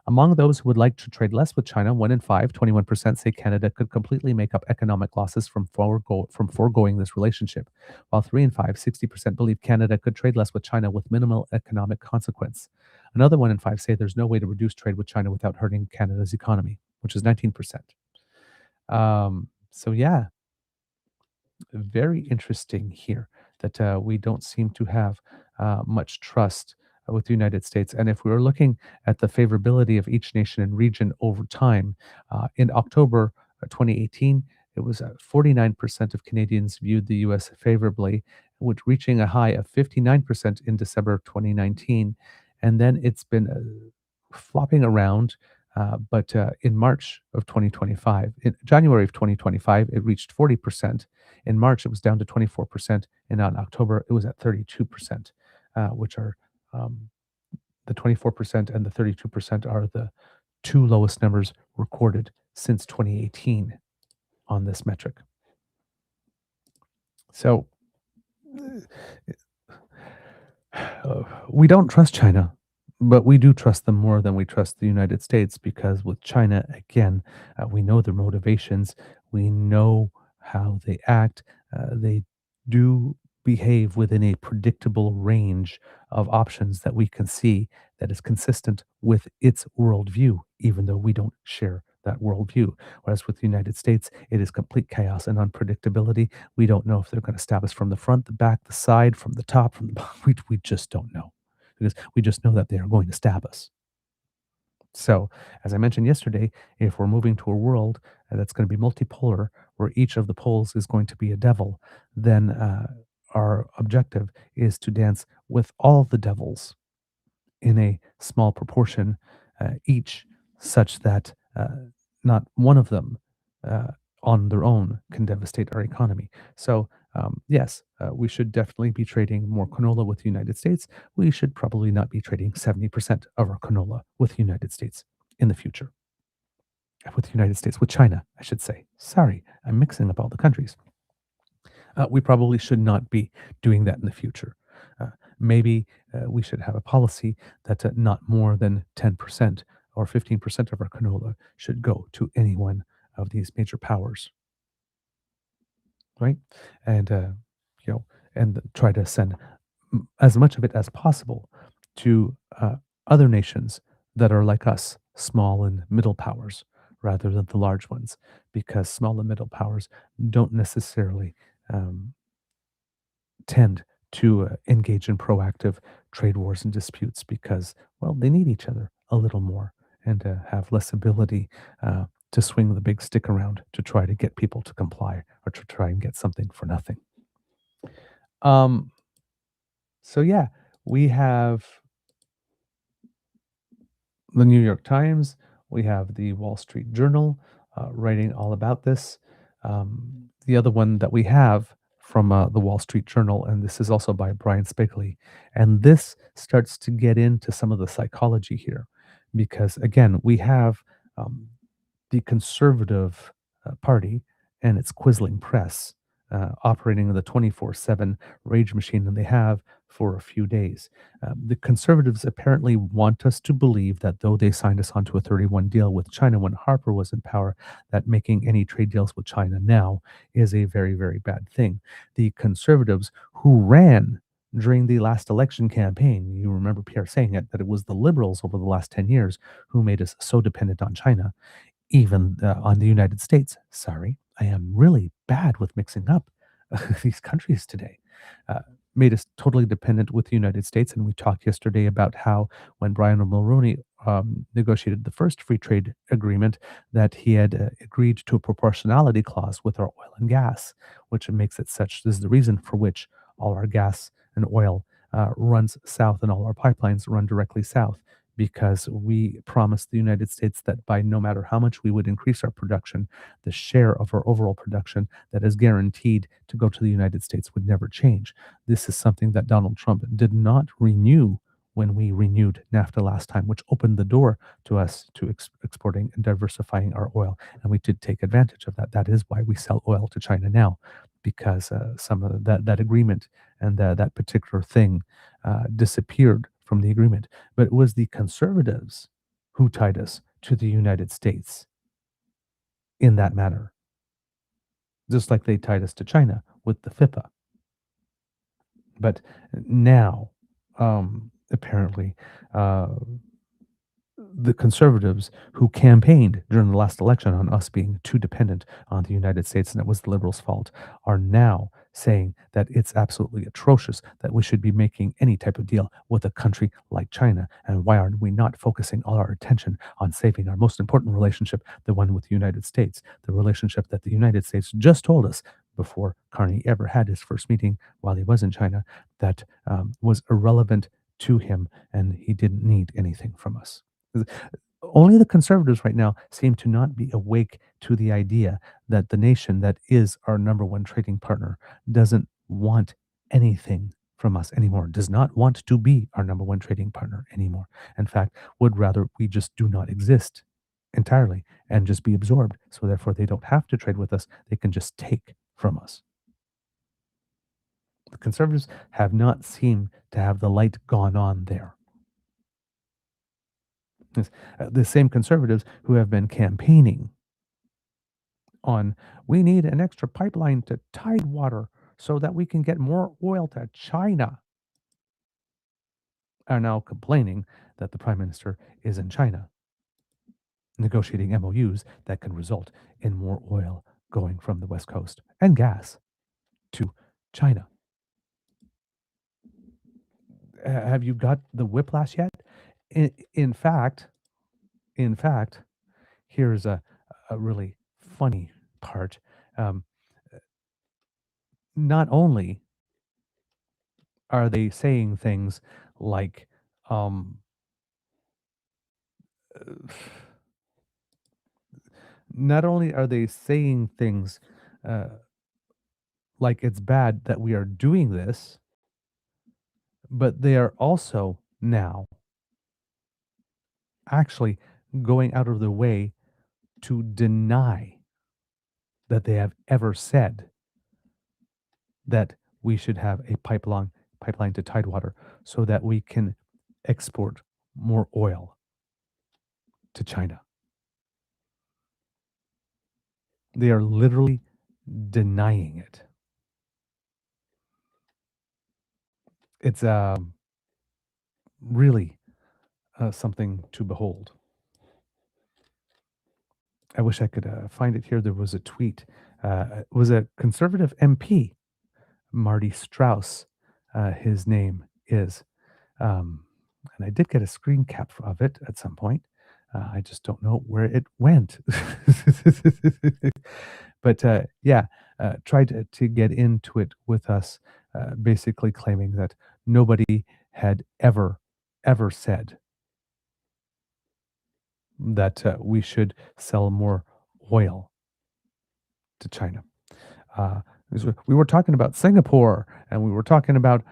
Among those who would like to trade less with China, 1 in 5, 21%, say Canada could completely make up economic losses from foregoing this relationship, while 3 in 5, 60%, believe Canada could trade less with China with minimal economic consequence. Another 1 in 5 say there's no way to reduce trade with China without hurting Canada's economy, which is 19%. So yeah, very interesting here that we don't seem to have much trust with the United States. And if we were looking at the favorability of each nation and region over time, in October 2018, it was 49% of Canadians viewed the US favorably, which reaching a high of 59% in December of 2019. And then it's been flopping around But in March of 2025, in January of 2025, it reached 40%. In March, it was down to 24%. And in October, it was at 32%, which are um, the 24% and the 32% are the two lowest numbers recorded since 2018 on this metric. So we don't trust China, but we do trust them more than we trust the United States because with China, again, we know their motivations, we know how they act. They do behave within a predictable range of options that we can see that is consistent with its worldview, even though we don't share that worldview. Whereas with the United States, it is complete chaos and unpredictability. We don't know if they're going to stab us from the front, the back, the side, from the top, from the bottom. We just don't know because we just know that they are going to stab us. So, as I mentioned yesterday, if we're moving to a world that's going to be multipolar, where each of the poles is going to be a devil, then our objective is to dance with all the devils in a small proportion each, such that not one of them uh, on their own can devastate our economy. So, yes, we should definitely be trading more canola with the United States. We should probably not be trading 70% of our canola with the United States in the future. With the United States, with China, I should say. Sorry, I'm mixing up all the countries. We probably should not be doing that in the future. Uh, Maybe we should have a policy that not more than 10% or 15% of our canola should go to any one of these major powers, right? And you know, and try to send as much of it as possible to other nations that are like us, small and middle powers, rather than the large ones, because small and middle powers don't necessarily um, tend to engage in proactive trade wars and disputes because, well, they need each other a little more and have less ability to swing the big stick around to try to get people to comply or to try and get something for nothing. Um, so, yeah, we have the New York Times, we have the Wall Street Journal writing all about this. The other one that we have from the Wall Street Journal, and this is also by Brian Spiegel, and this starts to get into some of the psychology here, because again, we have um, the conservative party and its Quisling Press operating the 24/7 rage machine, and they have for a few days. The conservatives apparently want us to believe that though they signed us onto a 31 deal with China when Harper was in power, that making any trade deals with China now is a very, very bad thing. The conservatives who ran during the last election campaign, you remember Pierre saying it, that it was the liberals over the last 10 years who made us so dependent on China, even on the United States. Sorry, I am really bad with mixing up these countries today. Uh, Made us totally dependent with the United States. And we talked yesterday about how when Brian Mulroney negotiated the first free trade agreement, that he had agreed to a proportionality clause with our oil and gas, which makes it such. This is the reason for which all our gas and oil runs south and all our pipelines run directly south, because we promised the United States that by no matter how much we would increase our production, the share of our overall production that is guaranteed to go to the United States would never change. This is something that Donald Trump did not renew when we renewed NAFTA last time, which opened the door to us to exporting and diversifying our oil. And we did take advantage of that. That is why we sell oil to China now, because some of that agreement and that particular thing disappeared from the agreement. But it was the conservatives who tied us to the United States in that manner, just like they tied us to China with the FIPA. But now, apparently, the conservatives who campaigned during the last election on us being too dependent on the United States and it was the liberals' fault are now saying that it's absolutely atrocious that we should be making any type of deal with a country like China. And why are we not focusing all our attention on saving our most important relationship, the one with the United States, the relationship that the United States just told us before Carney ever had his first meeting while he was in China, that was irrelevant to him and he didn't need anything from us. Only the conservatives right now seem to not be awake to the idea that the nation that is our number one trading partner doesn't want anything from us anymore, does not want to be our number one trading partner anymore. In fact, would rather we just do not exist entirely and just be absorbed. So therefore, they don't have to trade with us. They can just take from us. The conservatives have not seemed to have the light gone on there. The same conservatives who have been campaigning on we need an extra pipeline to Tidewater so that we can get more oil to China are now complaining that the prime minister is in China negotiating MOUs that can result in more oil going from the West Coast and gas to China. Have you got the whiplash yet? In fact, in fact, here's a really funny part. Um, Not only are they saying things like, um, not only are they saying things uh, like it's bad that we are doing this, but they are also now actually going out of their way to deny that they have ever said that we should have a pipeline to Tidewater so that we can export more oil to China. They are literally denying it. It's really something to behold. I wish I could find it here. There was a tweet. It was a conservative MP, Marty Strauss, his name is. And I did get a screen cap of it at some point. I just don't know where it went. But yeah, tried to get into it with us, basically claiming that nobody had ever said that we should sell more oil to China. Uh, we were talking about Singapore, and we were talking about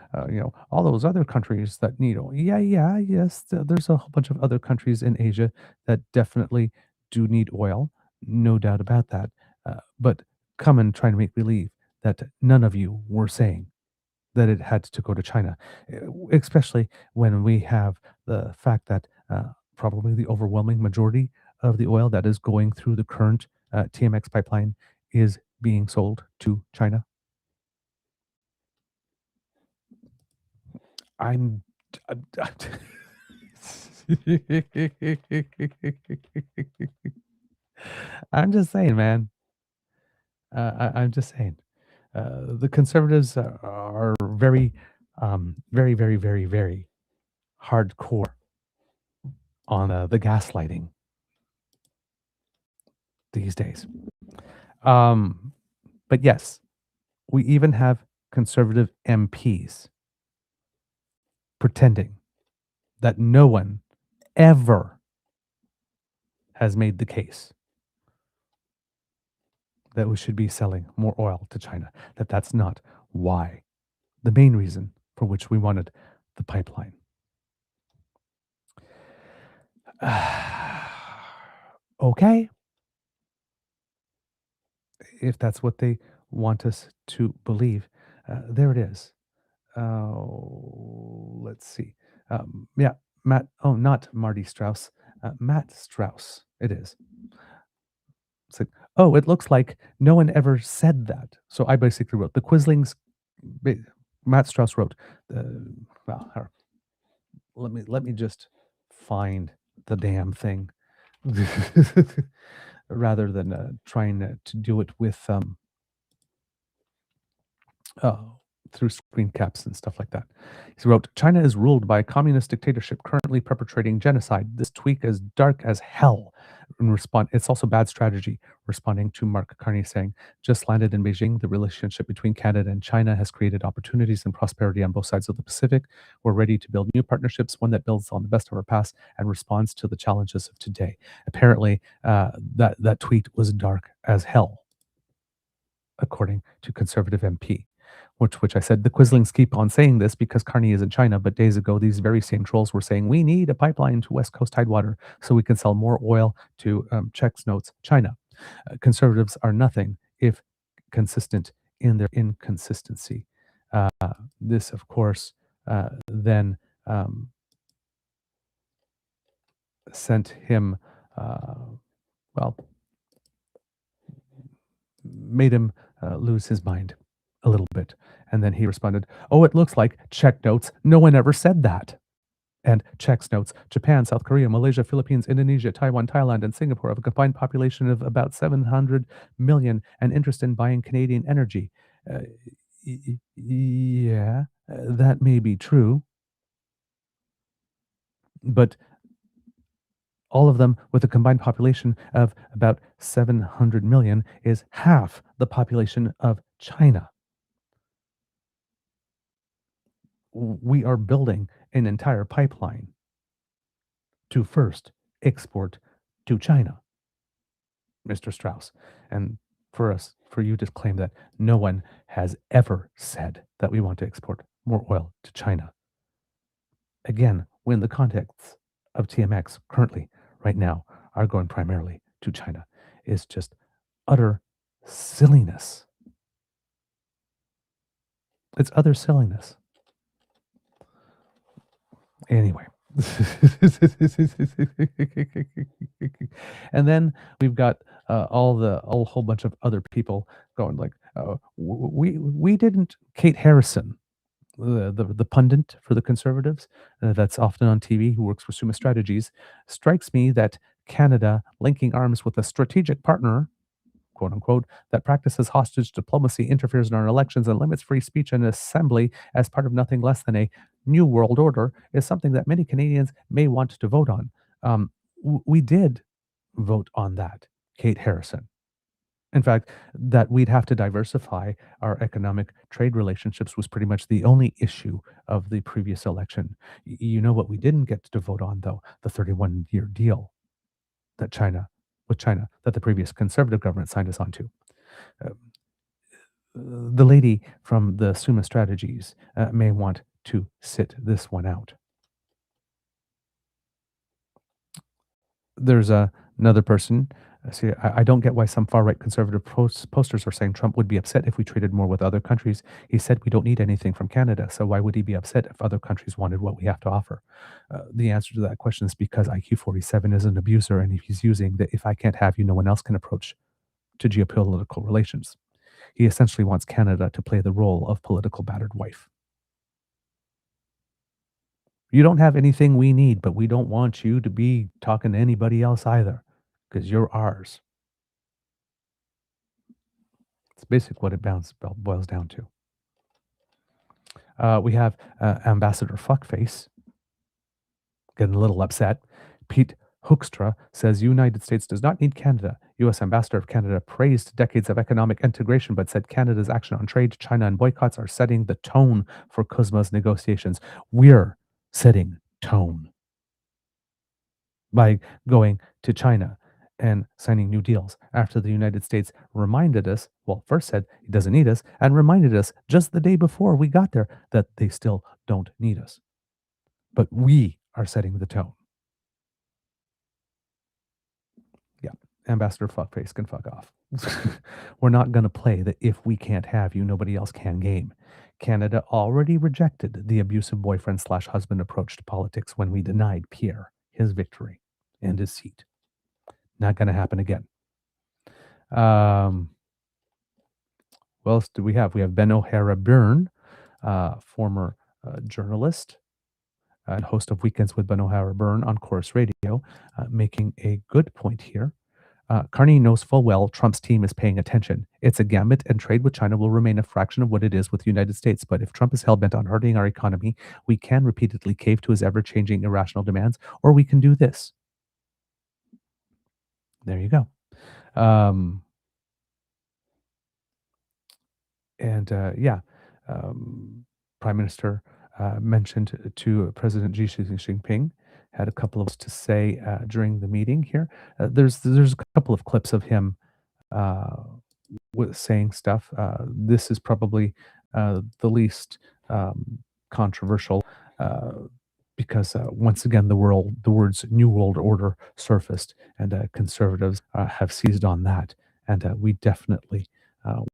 all those other countries that need oil. Yes. There's a whole bunch of other countries in Asia that definitely do need oil, no doubt about that. But come and try to make believe that none of you were saying that it had to go to China, especially when we have the fact that probably the overwhelming majority of the oil that is going through the current TMX pipeline is being sold to China. I'm, I'm I'm just saying, man. I'm just saying. The conservatives are very, very hardcore on the gaslighting these days. Um, but yes, we even have conservative MPs pretending that no one ever has made the case that we should be selling more oil to China, that that's not why, the main reason for which we wanted the pipeline. Okay, if that's what they want us to believe, there it is. Let's see. Yeah, Matt. Oh, not Marty Strauss. Matt Strauss. It is. It's like, oh, it looks like no one ever said that. So I basically wrote the Quislings. Matt Strauss wrote. Well, let me just find the damn thing, rather than trying to do it with oh, through screen caps and stuff like that. He wrote, China is ruled by a communist dictatorship currently perpetrating genocide. This tweet is dark as hell. In response, it's also bad strategy, responding to Mark Carney saying, just landed in Beijing, the relationship between Canada and China has created opportunities and prosperity on both sides of the Pacific. We're ready to build new partnerships, one that builds on the best of our past and responds to the challenges of today. Apparently, that tweet was dark as hell, according to Conservative MP. Which I said, the Quislings keep on saying this because Carney is in China, but days ago, these very same trolls were saying, we need a pipeline to West Coast Tidewater so we can sell more oil to checks notes China. Conservatives are nothing if consistent in their inconsistency. This, of course, then sent him, well, made him lose his mind a little bit. And then he responded, oh, it looks like check notes. No one ever said that. And checks notes, Japan, South Korea, Malaysia, Philippines, Indonesia, Taiwan, Thailand, and Singapore have a combined population of about 700 million and interest in buying Canadian energy. Yeah, that may be true. But all of them with a combined population of about 700 million is half the population of China. We are building an entire pipeline to first export to China, Mr. Strauss. And for you to claim that no one has ever said that we want to export more oil to China. Again, when the contexts of TMX currently, right now, are going primarily to China, is just utter silliness. It's utter silliness. Anyway. And then we've got a whole bunch of other people going like, we didn't. Kate Harrison, the pundit for the Conservatives, that's often on TV, who works for Summa Strategies, strikes me that Canada linking arms with a strategic partner, quote unquote, that practices hostage diplomacy, interferes in our elections, and limits free speech and assembly as part of nothing less than a new world order is something that many Canadians may want to vote on. We did vote on that, Kate Harrison. In fact, that we'd have to diversify our economic trade relationships was pretty much the only issue of the previous election. You know what we didn't get to vote on, though? The 31-year deal that that the previous Conservative government signed us onto. The lady from the Summa Strategies may want to sit this one out. There's another person. See, I don't get why some far-right conservative posters are saying Trump would be upset if we traded more with other countries. He said we don't need anything from Canada, so why would he be upset if other countries wanted what we have to offer? The answer to that question is because IQ47 is an abuser, and he's using the if I can't have you, no one else can approach to geopolitical relations. He essentially wants Canada to play the role of political battered wife. You don't have anything we need, but we don't want you to be talking to anybody else either, because you're ours. It's basically what it boils down to. We have Ambassador Fuckface getting a little upset. Pete Hoekstra says United States does not need Canada. U.S. Ambassador of Canada praised decades of economic integration, but said Canada's action on trade, China, and boycotts are setting the tone for CUSMA's negotiations. We're setting tone by going to China and signing new deals after the United States reminded us, well, first said it doesn't need us, and reminded us just the day before we got there that they still don't need us. But we are setting the tone. Yeah, Ambassador Fuckface can fuck off. We're not going to play the if we can't have you, nobody else can game. Canada already rejected the abusive boyfriend/husband approach to politics when we denied Pierre his victory and his seat. Not going to happen again. What else do we have? We have Ben O'Hara Byrne, former journalist and host of Weekends with Ben O'Hara Byrne on Chorus Radio, making a good point here. Carney knows full well Trump's team is paying attention. It's a gambit, and trade with China will remain a fraction of what it is with the United States. But if Trump is hell bent on hurting our economy, we can repeatedly cave to his ever changing irrational demands, or we can do this. There you go. Um, Prime Minister mentioned to President Xi Jinping, had a couple of to say during the meeting here. There's a couple of clips of him uh, saying stuff. This is probably the least controversial because once again the words New World Order surfaced, and conservatives have seized on that, and we definitely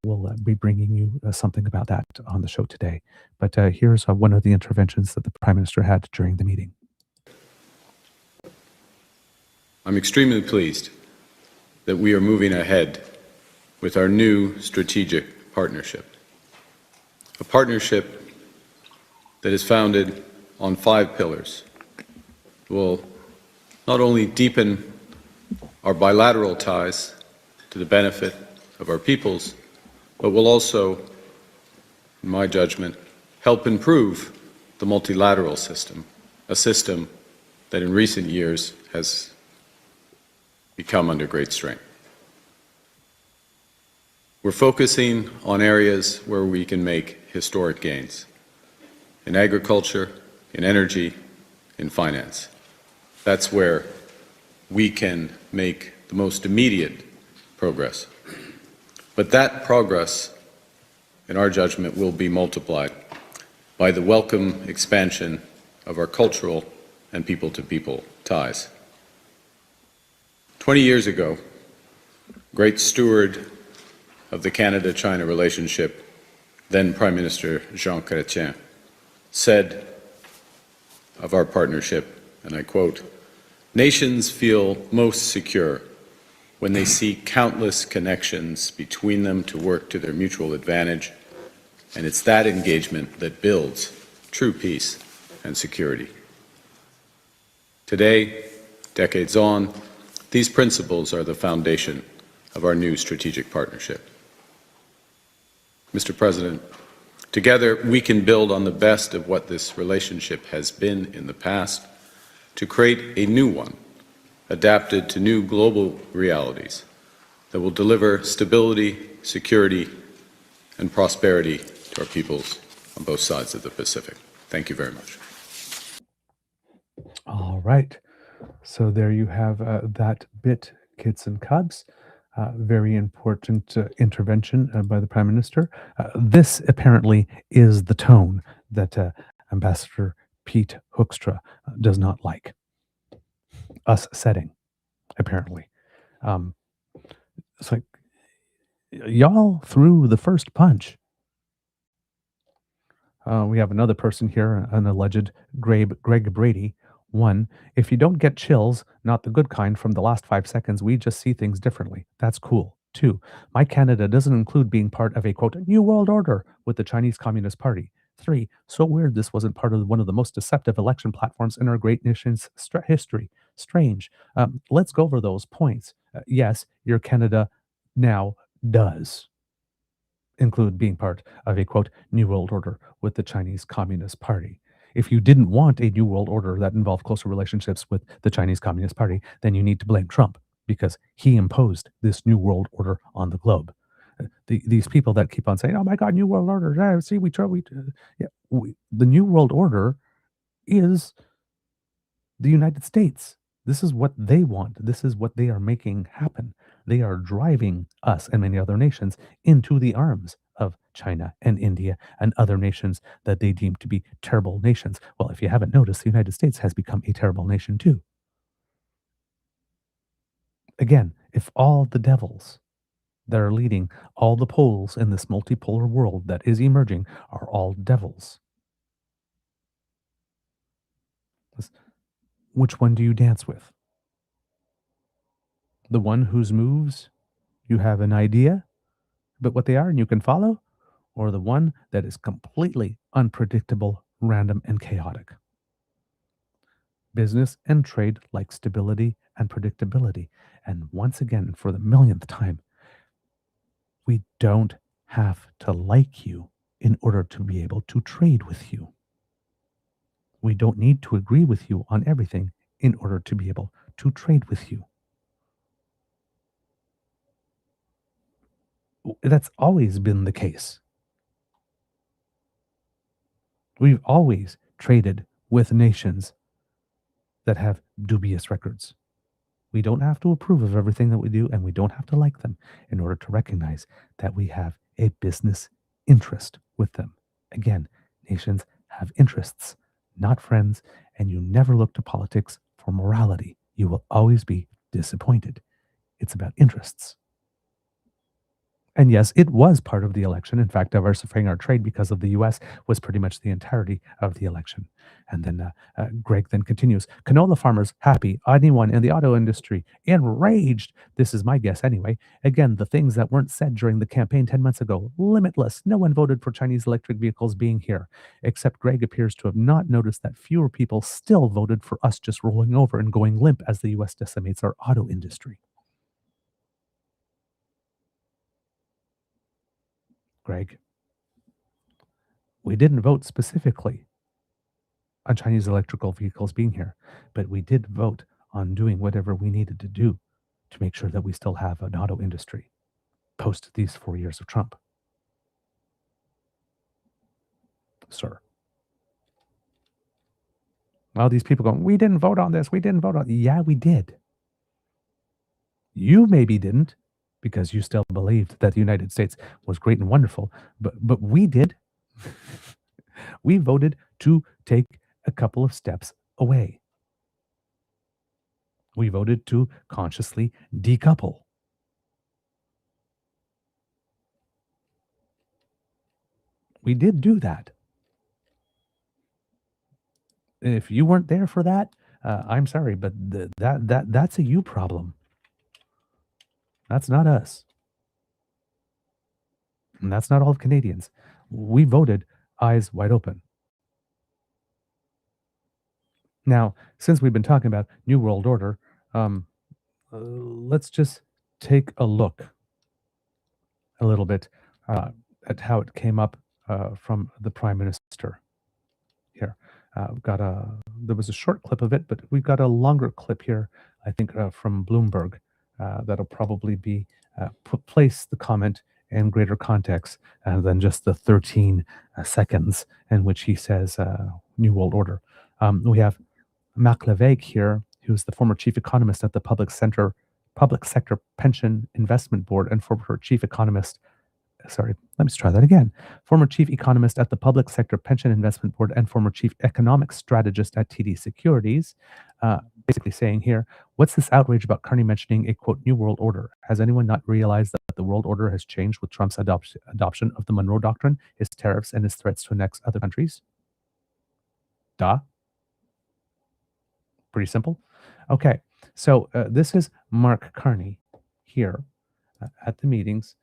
will be bringing you something about that on the show today. But here's one of the interventions that the Prime Minister had during the meeting.
I'm extremely pleased that we are moving ahead with our new strategic partnership, a partnership that is founded on 5 pillars. It will not only deepen our bilateral ties to the benefit of our peoples, but will also, in my judgment, help improve the multilateral system, a system that in recent years has become under great strain. We're focusing on areas where we can make historic gains: in agriculture, in energy, in finance. That's where we can make the most immediate progress. But that progress, in our judgment, will be multiplied by the welcome expansion of our cultural and people-to-people ties. 20 years ago, great steward of the Canada-China relationship, then Prime Minister Jean Chrétien, said of our partnership, and I quote, "Nations feel most secure when they see countless connections between them to work to their mutual advantage, and it's that engagement that builds true peace and security." Today, decades on, these principles are the foundation of our new strategic partnership. Mr. President, together we can build on the best of what this relationship has been in the past to create a new one, adapted to new global realities that will deliver stability, security, and prosperity to our peoples on both sides of the Pacific. Thank you very much.
All right. So there you have that bit, kids and cubs. Very important intervention by the Prime Minister. This apparently is the tone that Ambassador Pete Hoekstra does not like us setting, apparently. Um, it's like, y'all threw the first punch. We have another person here, an alleged Greg Brady. 1, if you don't get chills, not the good kind, from the last 5 seconds, we just see things differently. That's cool. 2, my Canada doesn't include being part of a, quote, New World Order with the Chinese Communist Party. 3, so weird this wasn't part of one of the most deceptive election platforms in our great nation's history. Strange. Let's go over those points. Yes, your Canada now does include being part of a, quote, New World Order with the Chinese Communist Party. If you didn't want a New World Order that involved closer relationships with the Chinese Communist Party, then you need to blame Trump, because he imposed this New World Order on the globe. These people that keep on saying, "Oh my God, New World Order!" See, the New World Order is the United States. This is what they want. This is what they are making happen. They are driving us and many other nations into the arms of China and India and other nations that they deem to be terrible nations. Well, if you haven't noticed, the United States has become a terrible nation too. Again, if all the devils that are leading all the poles in this multipolar world that is emerging are all devils, which one do you dance with? The one whose moves you have an idea about what they are and you can follow, or the one that is completely unpredictable, random, and chaotic? Business and trade like stability and predictability. And once again, for the millionth time, we don't have to like you in order to be able to trade with you. We don't need to agree with you on everything in order to be able to trade with you. That's always been the case. We've always traded with nations that have dubious records. We don't have to approve of everything that we do, and we don't have to like them in order to recognize that we have a business interest with them. Again, nations have interests, not friends, and you never look to politics for morality. You will always be disappointed. It's about interests. And yes, it was part of the election. In fact, diversifying our trade because of the U.S. was pretty much the entirety of the election. And then Greg then continues, canola farmers happy, anyone in the auto industry enraged. This is my guess anyway. Again, the things that weren't said during the campaign 10 months ago, limitless. No one voted for Chinese electric vehicles being here, except Greg appears to have not noticed that fewer people still voted for us just rolling over and going limp as the U.S. decimates our auto industry. Greg, we didn't vote specifically on Chinese electrical vehicles being here, but we did vote on doing whatever we needed to do to make sure that we still have an auto industry post these 4 years of Trump. Sir. Well, these people going, we didn't vote on this, we didn't vote on it. Yeah, we did. You maybe didn't, because you still believed that the United States was great and wonderful, but we did. We voted to take a couple of steps away. We voted to consciously decouple. We did do that. And if you weren't there for that, I'm sorry, but that's a you problem. That's not us. And that's not all of Canadians. We voted eyes wide open. Now, since we've been talking about New World Order, let's just take a look a little bit at how it came up from the Prime Minister here. There was a short clip of it, but we've got a longer clip here, I think, from Bloomberg. That'll probably be place the comment in greater context than just the 13 seconds in which he says New World Order. We have Mark Levesque here, who's the former chief economist at the Public Sector Pension Investment Board and former chief economist. Sorry, let me try that again. Former chief economist at the Public Sector Pension Investment Board and former chief economic strategist at TD Securities. Basically saying here, what's this outrage about Carney mentioning a, quote, New World Order? Has anyone not realized that the world order has changed with Trump's adoption of the Monroe Doctrine, his tariffs, and his threats to annex other countries? Duh. Pretty simple. Okay, so this is Mark Carney here at the meetings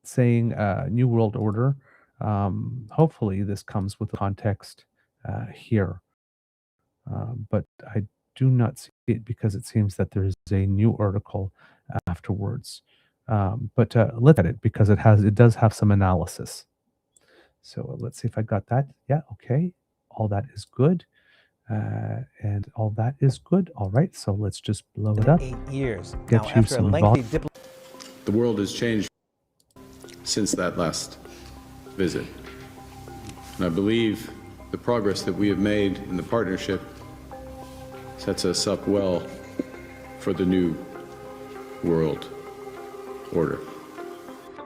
saying New World Order. Hopefully this comes with context here. But I do not see it because it seems that there is a new article afterwards. But look at it because it does have some analysis. So let's see if I got that. Yeah, okay. All that is good. And all that is good. All right, so let's just blow it up. 8 years. Get now, you some
The world has changed since that last visit. And I believe the progress that we have made in the partnership sets us up well for the new world order.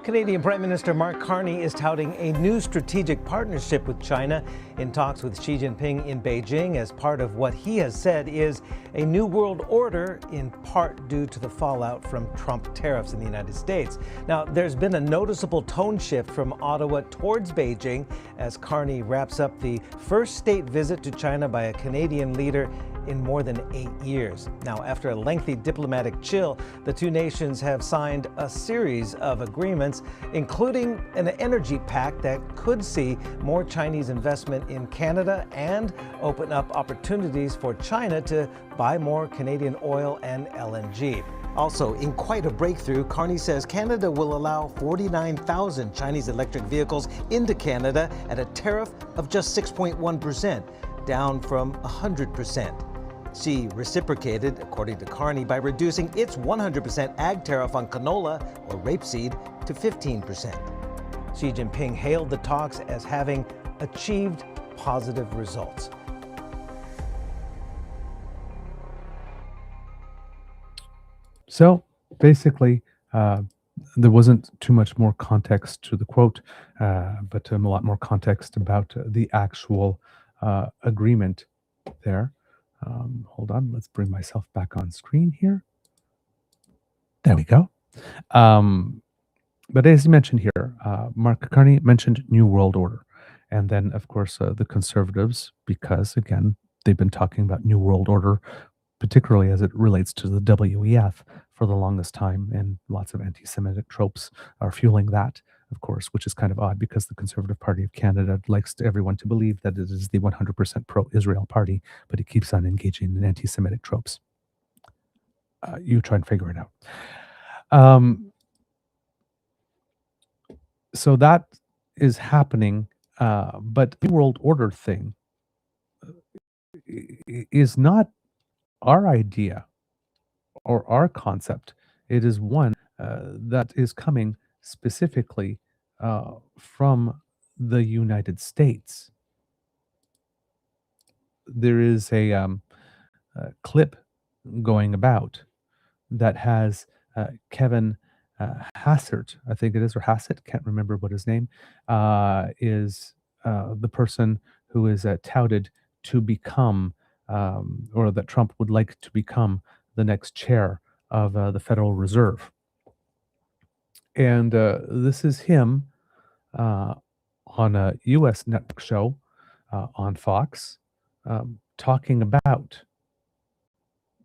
Canadian Prime Minister Mark Carney is touting a new strategic partnership with China in talks with Xi Jinping in Beijing as part of what he has said is a new world order, in part due to the fallout from Trump tariffs in the United States. Now, there's been a noticeable tone shift from Ottawa towards Beijing as Carney wraps up the first state visit to China by a Canadian leader in more than 8 years. Now, after a lengthy diplomatic chill, the two nations have signed a series of agreements, including an energy pact that could see more Chinese investment in Canada and open up opportunities for China to buy more Canadian oil and LNG. Also, in quite a breakthrough, Carney says Canada will allow 49,000 Chinese electric vehicles into Canada at a tariff of just 6.1%, down from 100%. Xi reciprocated, according to Carney, by reducing its 100% ag tariff on canola or rapeseed to 15%. Xi Jinping hailed the talks as having achieved positive results.
So basically, there wasn't too much more context to the quote, but a lot more context about the actual agreement there. Hold on, let's bring myself back on screen here. There we go. But as you mentioned here, Mark Carney mentioned New World Order. And then, of course, the conservatives, because, again, they've been talking about New World Order, particularly as it relates to the WEF for the longest time, and lots of anti-Semitic tropes are fueling that, of course, which is kind of odd because the Conservative Party of Canada likes everyone to believe that it is the 100% pro-Israel party, but it keeps on engaging in anti-Semitic tropes. You try and figure it out. So that is happening, but the New World Order thing is not our idea or our concept. It is one that is coming specifically from the United States. There is a clip going about that has Kevin Hassert, I think it is, or Hassett, can't remember what his name is, the person who is touted to become or that Trump would like to become the next chair of the Federal Reserve. And this is him on a U.S. network show on Fox talking about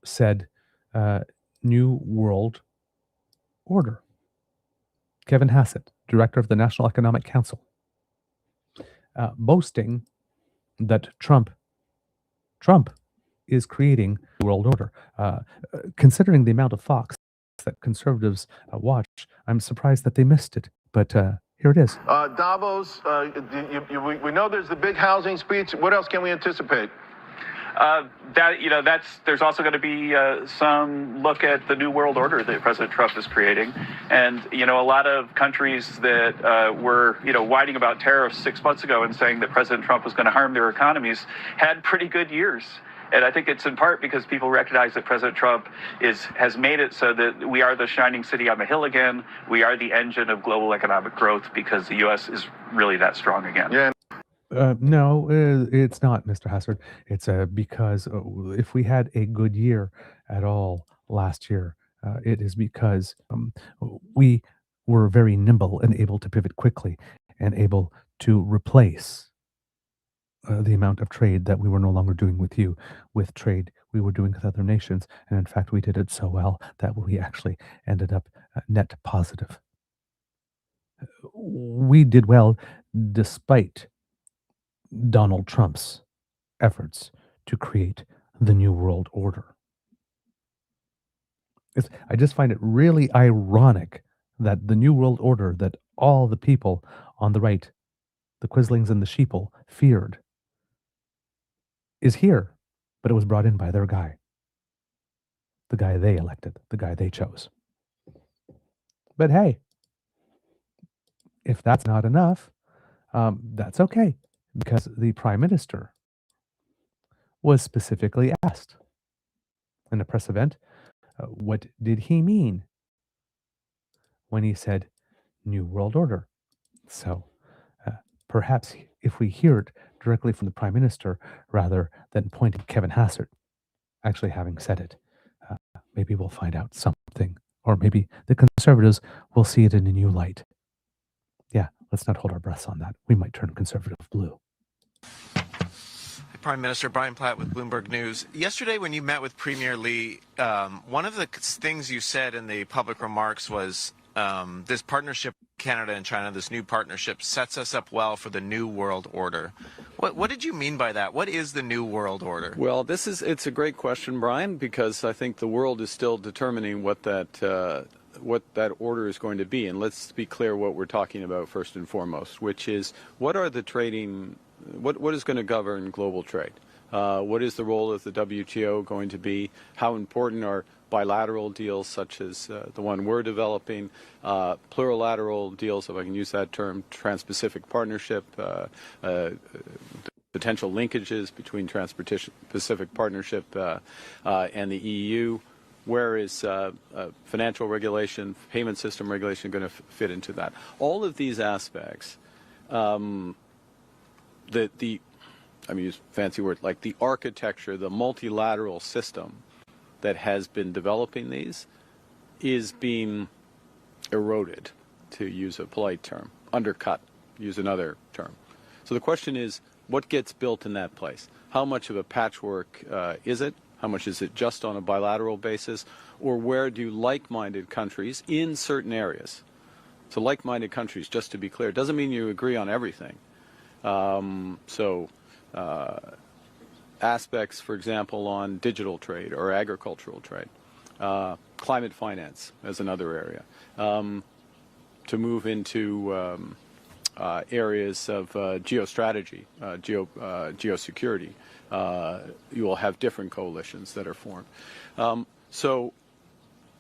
said New World Order. Kevin Hassett, director of the National Economic Council, boasting that Trump is creating a world order. Considering the amount of Fox that conservatives watch, I'm surprised that they missed it. But here it is.
Davos, we know there's the big housing speech. What else can we anticipate?
There's also going to be some look at the new world order that President Trump is creating. And, a lot of countries that were, whining about tariffs 6 months ago and saying that President Trump was going to harm their economies had pretty good years. And I think it's in part because people recognize that President Trump has made it so that we are the shining city on the hill again. We are the engine of global economic growth because the U.S. is really that strong again.
Yeah.
No, it's not, Mr. Hassard. It's because if we had a good year at all last year, it is because we were very nimble and able to pivot quickly and able to replace the amount of trade that we were no longer doing with you with trade we were doing with other nations. And in fact, we did it so well that we actually ended up net positive. We did well despite Donald Trump's efforts to create the New World Order. I just find it really ironic that the New World Order that all the people on the right, the Quislings and the sheeple, feared, is here, but it was brought in by their guy. The guy they elected, the guy they chose. But hey, if that's not enough, that's okay, because the Prime Minister was specifically asked in a press event, what did he mean when he said New World Order? So perhaps if we hear it directly from the Prime Minister rather than pointing to Kevin Hassert actually having said it, maybe we'll find out something, or maybe the Conservatives will see it in a new light. Yeah, let's not hold our breaths on that. We might turn conservative blue.
Prime Minister. Brian Platt with Bloomberg News. Yesterday, when you met with Premier Lee, one of the things you said in the public remarks was this partnership with Canada and China, this new partnership, sets us up well for the new world order. What did you mean by that? What is the new world order?
Well, it's a great question, Brian, because I think the world is still determining what that order is going to be. And let's be clear what we're talking about first and foremost, which is what are the trading, what is going to govern global trade? What is the role of the WTO going to be? How important are bilateral deals such as the one we're developing, plurilateral deals, if I can use that term, Trans-Pacific Partnership, potential linkages between Trans-Pacific Partnership and the EU? Where is financial regulation, payment system regulation going to fit into that? All of these aspects, I use fancy words like the architecture, the multilateral system that has been developing these is being eroded, to use a polite term, undercut, use another term. So the question is, what gets built in that place? How much of a patchwork is it? How much is it just on a bilateral basis? Or where do like-minded countries in certain areas? So like-minded countries, just to be clear, doesn't mean you agree on everything. Aspects, for example, on digital trade or agricultural trade, climate finance as another area, to move into areas of geostrategy, geosecurity. You will have different coalitions that are formed. So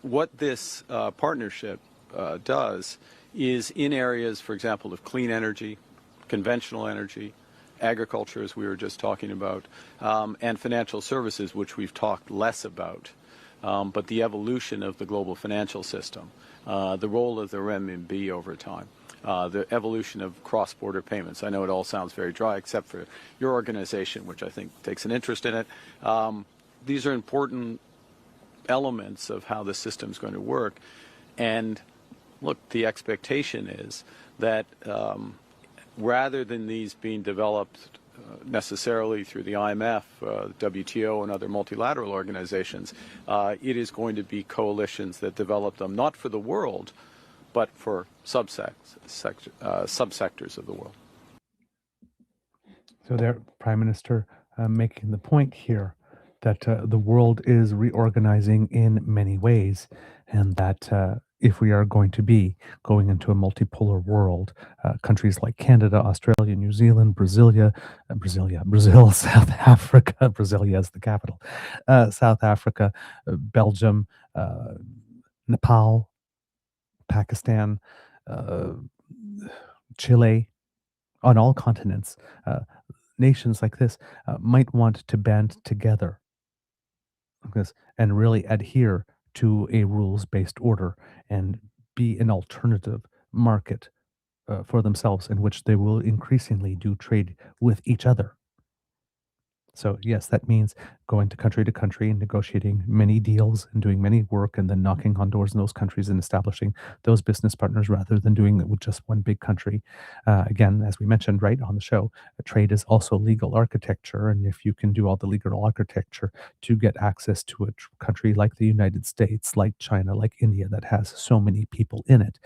what this partnership does is in areas, for example, of clean energy, conventional energy, agriculture, as we were just talking about, and financial services, which we've talked less about, but the evolution of the global financial system, the role of the renminbi over time, the evolution of cross-border payments. I know it all sounds very dry, except for your organization, which I think takes an interest in it. These are important elements of how the system is going to work. And look, the expectation is that rather than these being developed necessarily through the IMF, WTO, and other multilateral organizations, it is going to be coalitions that develop them, not for the world, but for subsectors of the world.
So there, Prime Minister making the point here that the world is reorganizing in many ways, and that if we are going to be going into a multipolar world, countries like Canada, Australia, New Zealand, Brazil, South Africa, Brasilia is the capital, South Africa, Belgium, Nepal, Pakistan, Chile, on all continents, nations like this might want to band together and really adhere to a rules-based order and be an alternative market for themselves in which they will increasingly do trade with each other. So yes, that means going to country and negotiating many deals and doing many work and then knocking on doors in those countries and establishing those business partners rather than doing it with just one big country. Again, as we mentioned right on the show, trade is also legal architecture. And if you can do all the legal architecture to get access to a country like the United States, like China, like India, that has so many people in it,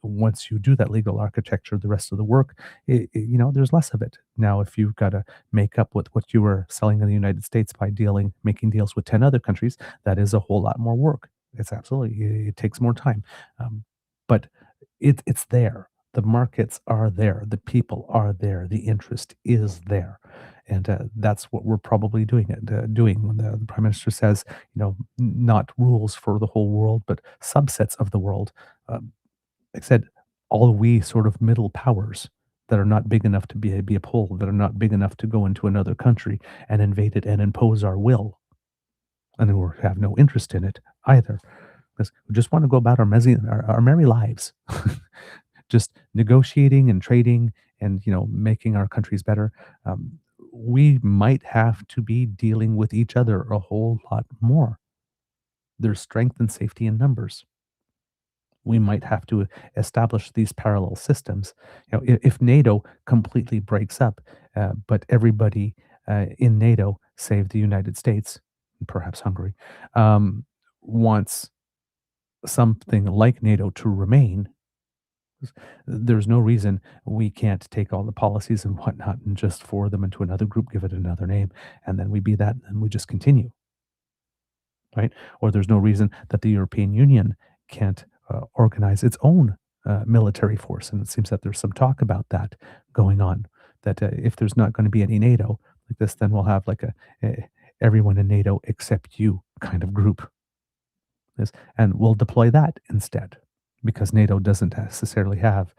once you do that legal architecture, the rest of the work, there's less of it. Now, if you've got to make up with what you were selling in the United States by making deals with 10 other countries, that is a whole lot more work. It's absolutely, it takes more time. But it's there. The markets are there. The people are there. The interest is there. And that's what we're probably doing when the Prime Minister says, not rules for the whole world, but subsets of the world. Like I said, all we sort of middle powers that are not big enough to be a pole, that are not big enough to go into another country and invade it and impose our will, and we have no interest in it either, because we just want to go about our merry lives, just negotiating and trading and making our countries better. We might have to be dealing with each other a whole lot more. There's strength and safety in numbers. We might have to establish these parallel systems. If NATO completely breaks up, but everybody in NATO, save the United States, and perhaps Hungary, um, wants something like NATO to remain, there's no reason we can't take all the policies and whatnot and just forward them into another group, give it another name, and then we be that, and we just continue, right? Or there's no reason that the European Union can't organize its own military force, and it seems that there's some talk about that going on. That if there's not going to be any NATO like this, then we'll have like a everyone in NATO except you kind of group, and we'll deploy that instead because NATO doesn't necessarily have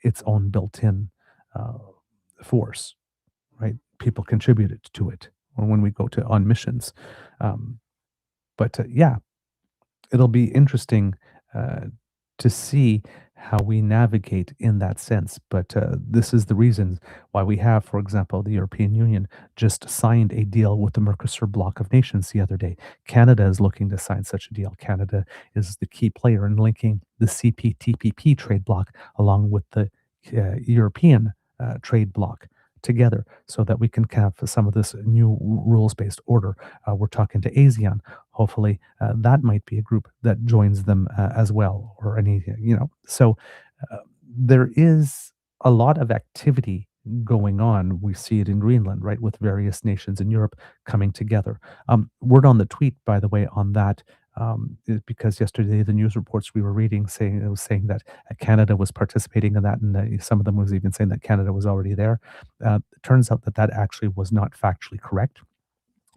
its own built-in uh, force, right? People contributed to it when we go to on missions. Um, but yeah, it'll be interesting uh, to see how we navigate in that sense. But this is the reason why we have, for example, the European Union just signed a deal with the Mercosur bloc of nations the other day. Canada is looking to sign such a deal. Canada is the key player in linking the CPTPP trade bloc along with the European trade bloc together so that we can have some of this new rules-based order. We're talking to ASEAN. Hopefully, that might be a group that joins them as well, or any, So there is a lot of activity going on. We see it in Greenland, right, with various nations in Europe coming together. Word on the tweet, by the way, on that. Is because yesterday the news reports we were reading saying that Canada was participating in that, and some of them was even saying that Canada was already there. It turns out that that actually was not factually correct.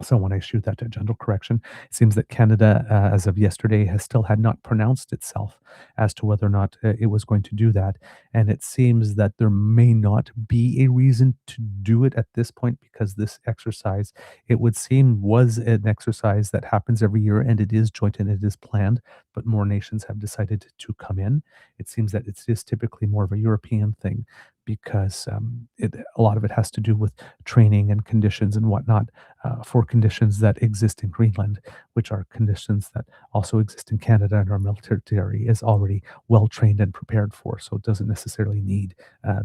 So when I shoot that gentle correction, it seems that Canada, as of yesterday, has still had not pronounced itself as to whether or not it was going to do that. And it seems that there may not be a reason to do it at this point because this exercise, it would seem, was an exercise that happens every year and it is joint and it is planned, but more nations have decided to come in. It seems that it is typically more of a European thing because a lot of it has to do with training and conditions and whatnot for conditions that exist in Greenland, which are conditions that also exist in Canada, and our military is already well trained and prepared for, so it doesn't necessarily need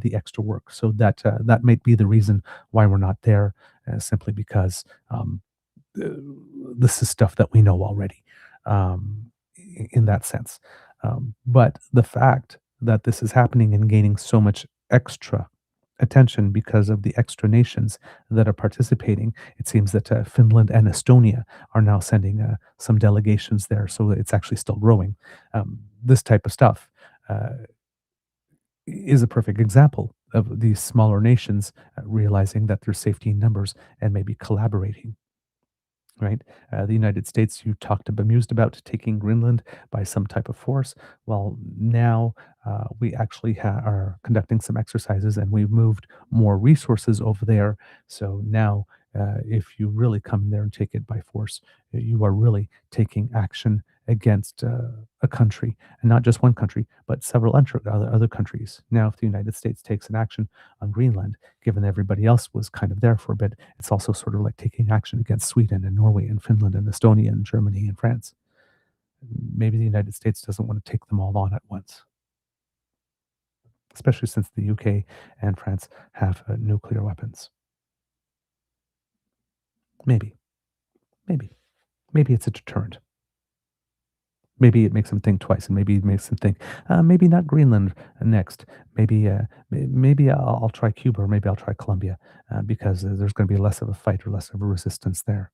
the extra work. So that might be the reason why we're not there, simply because this is stuff that we know already, in that sense. But the fact that this is happening and gaining so much extra attention because of the extra nations that are participating. It seems that Finland and Estonia are now sending some delegations there, so it's actually still growing. This type of stuff is a perfect example of these smaller nations realizing that there's safety in numbers and maybe collaborating. Right, the United States, you talked bemused about taking Greenland by some type of force. Well, now we actually are conducting some exercises, and we've moved more resources over there. So now, if you really come in there and take it by force, you are really taking action against a country, and not just one country, but several other countries. Now, if the United States takes an action on Greenland, given everybody else was kind of there for a bit, it's also sort of like taking action against Sweden and Norway and Finland and Estonia and Germany and France. Maybe the United States doesn't want to take them all on at once, especially since the UK and France have nuclear weapons. Maybe, maybe, maybe it's a deterrent. Maybe it makes them think twice, and maybe it makes them think, maybe not Greenland next. Maybe I'll try Cuba, or maybe I'll try Colombia, because there's going to be less of a fight or less of a resistance there.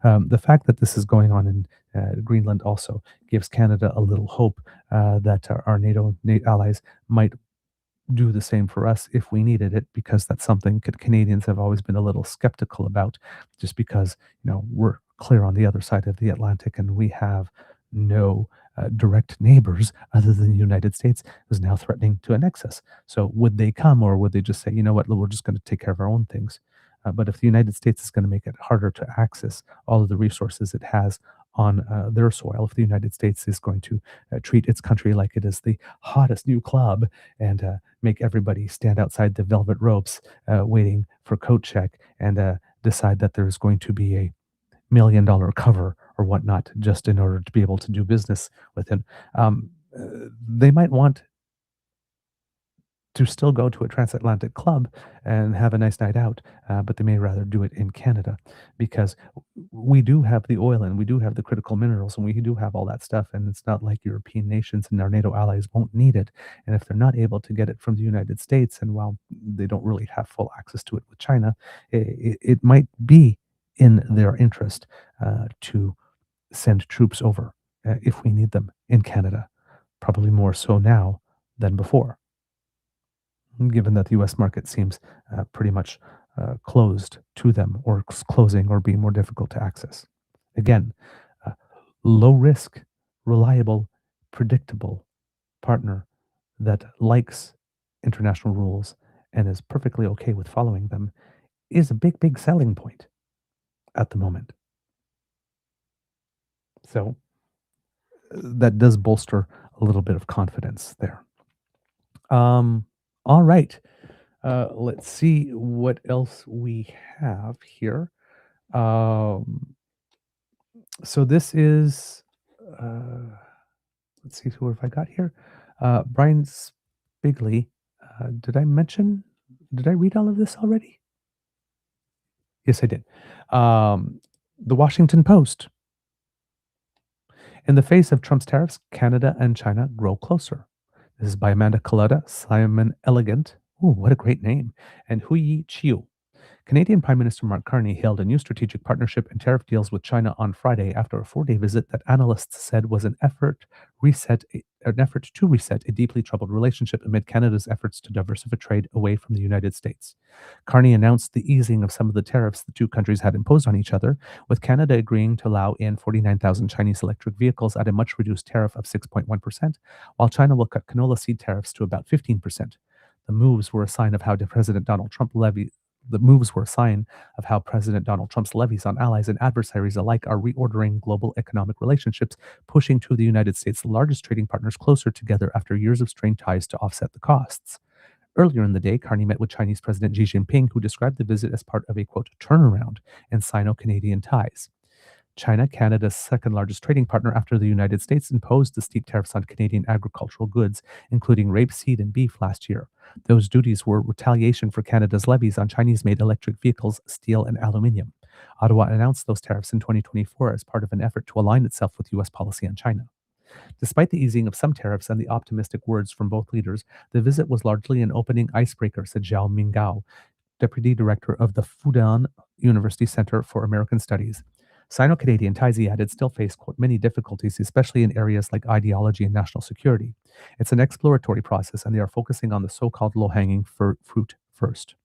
The fact that this is going on in Greenland also gives Canada a little hope that our NATO allies might do the same for us if we needed it, because that's something Canadians have always been a little skeptical about, just because we're clear on the other side of the Atlantic and we have no direct neighbors other than the United States who's now threatening to annex us. So would they come, or would they just say, you know what, we're just going to take care of our own things? But if the United States is going to make it harder to access all of the resources it has on their soil, if the United States is going to treat its country like it is the hottest new club and make everybody stand outside the velvet ropes waiting for coat check and decide that there's going to be a $1 million cover or whatnot just in order to be able to do business with him, they might want to still go to a transatlantic club and have a nice night out, but they may rather do it in Canada because we do have the oil and we do have the critical minerals and we do have all that stuff. And it's not like European nations and our NATO allies won't need it. And if they're not able to get it from the United States, and while they don't really have full access to it with China, it might be in their interest to send troops over if we need them in Canada, probably more so now than before, given that the US market seems pretty much closed to them or closing or being more difficult to access. Again, low risk, reliable, predictable partner that likes international rules and is perfectly okay with following them is a big, big selling point at the moment. So that does bolster a little bit of confidence there. All right. Let's see what else we have here. So this is, let's see who have I got here. Brian Spigley. Did I read all of this already? Yes, I did. The Washington Post. In the face of Trump's tariffs, Canada and China grow closer. This is by Amanda Colletta, Simon Elegant. Ooh, what a great name. And Hui Chiu. Canadian Prime Minister Mark Carney hailed a new strategic partnership and tariff deals with China on Friday after a 4-day visit that analysts said was an effort to reset a deeply troubled relationship amid Canada's efforts to diversify trade away from the United States. Carney announced the easing of some of the tariffs the two countries had imposed on each other, with Canada agreeing to allow in 49,000 Chinese electric vehicles at a much reduced tariff of 6.1%, while China will cut canola seed tariffs to about 15%. The moves were a sign of how President Donald Trump's levies on allies and adversaries alike are reordering global economic relationships, pushing two of the United States' largest trading partners closer together after years of strained ties to offset the costs. Earlier in the day, Carney met with Chinese President Xi Jinping, who described the visit as part of a, quote, turnaround in Sino-Canadian ties. China, Canada's second largest trading partner after the United States, imposed the steep tariffs on Canadian agricultural goods, including rapeseed and beef last year. Those duties were retaliation for Canada's levies on Chinese-made electric vehicles, steel, and aluminium. Ottawa announced those tariffs in 2024 as part of an effort to align itself with U.S. policy on China. Despite the easing of some tariffs and the optimistic words from both leaders, the visit was largely an opening icebreaker, said Zhao Minggao, deputy director of the Fudan University Center for American Studies. Sino-Canadian ties, he added, still face, quote, many difficulties, especially in areas like ideology and national security. It's an exploratory process, and they are focusing on the so-called low-hanging fruit first.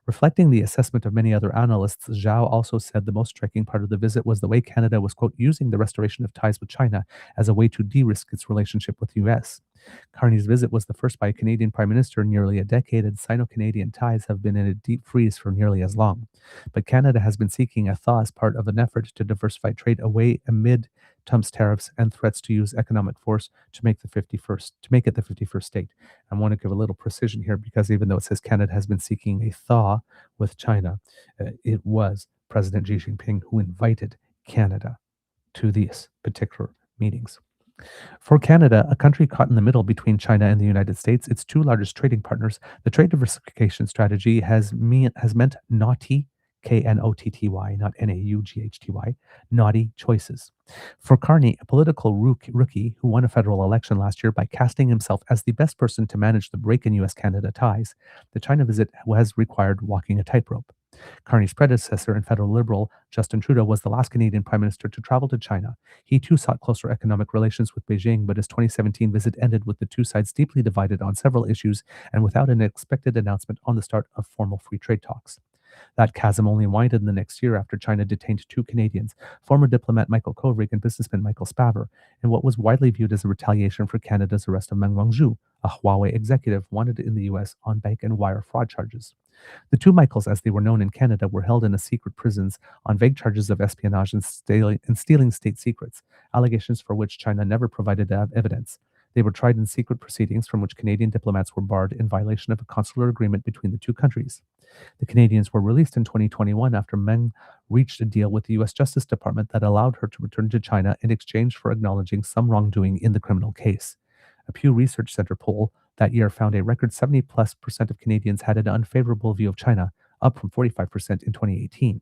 Reflecting the assessment of many other analysts, Zhao also said the most striking part of the visit was the way Canada was, quote, using the restoration of ties with China as a way to de-risk its relationship with the U.S. Carney's visit was the first by a Canadian Prime Minister in nearly a decade, and Sino-Canadian ties have been in a deep freeze for nearly as long. But Canada has been seeking a thaw as part of an effort to diversify trade away amid Trump's tariffs and threats to use economic force to make it the 51st state. I want to give a little precision here because even though it says Canada has been seeking a thaw with China, it was President Xi Jinping who invited Canada to these particular meetings. For Canada, a country caught in the middle between China and the United States, its two largest trading partners, the trade diversification strategy has meant naughty, Knotty, not Naughty, naughty choices. For Carney, a political rookie who won a federal election last year by casting himself as the best person to manage the break in U.S.-Canada ties, the China visit has required walking a tightrope. Carney's predecessor and federal Liberal, Justin Trudeau, was the last Canadian Prime Minister to travel to China. He too sought closer economic relations with Beijing, but his 2017 visit ended with the two sides deeply divided on several issues and without an expected announcement on the start of formal free trade talks. That chasm only widened in the next year after China detained two Canadians, former diplomat Michael Kovrig and businessman Michael Spavor, in what was widely viewed as a retaliation for Canada's arrest of Meng Wanzhou, a Huawei executive wanted in the U.S. on bank and wire fraud charges. The two Michaels, as they were known in Canada, were held in secret prisons on vague charges of espionage and stealing state secrets, allegations for which China never provided evidence. They were tried in secret proceedings from which Canadian diplomats were barred in violation of a consular agreement between the two countries. The Canadians were released in 2021 after Meng reached a deal with the U.S. Justice Department that allowed her to return to China in exchange for acknowledging some wrongdoing in the criminal case. A Pew Research Center poll that year found a record 70+% of Canadians had an unfavorable view of China, up from 45% in 2018.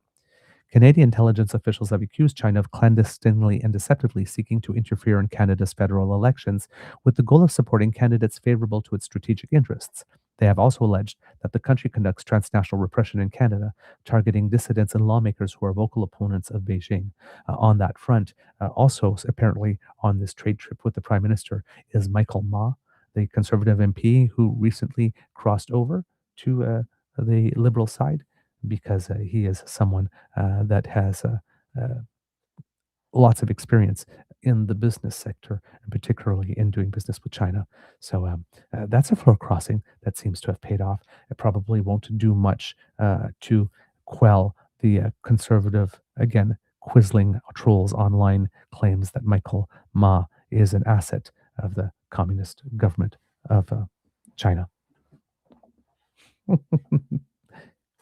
Canadian intelligence officials have accused China of clandestinely and deceptively seeking to interfere in Canada's federal elections with the goal of supporting candidates favorable to its strategic interests. They have also alleged that the country conducts transnational repression in Canada, targeting dissidents and lawmakers who are vocal opponents of Beijing. On that front, also apparently on this trade trip with the Prime Minister is Michael Ma, the Conservative MP who recently crossed over to the Liberal side because he is someone that has lots of experience in the business sector, and particularly in doing business with China. So that's a floor crossing that seems to have paid off. It probably won't do much to quell the conservative, again, Quisling trolls online claims that Michael Ma is an asset of the communist government of China.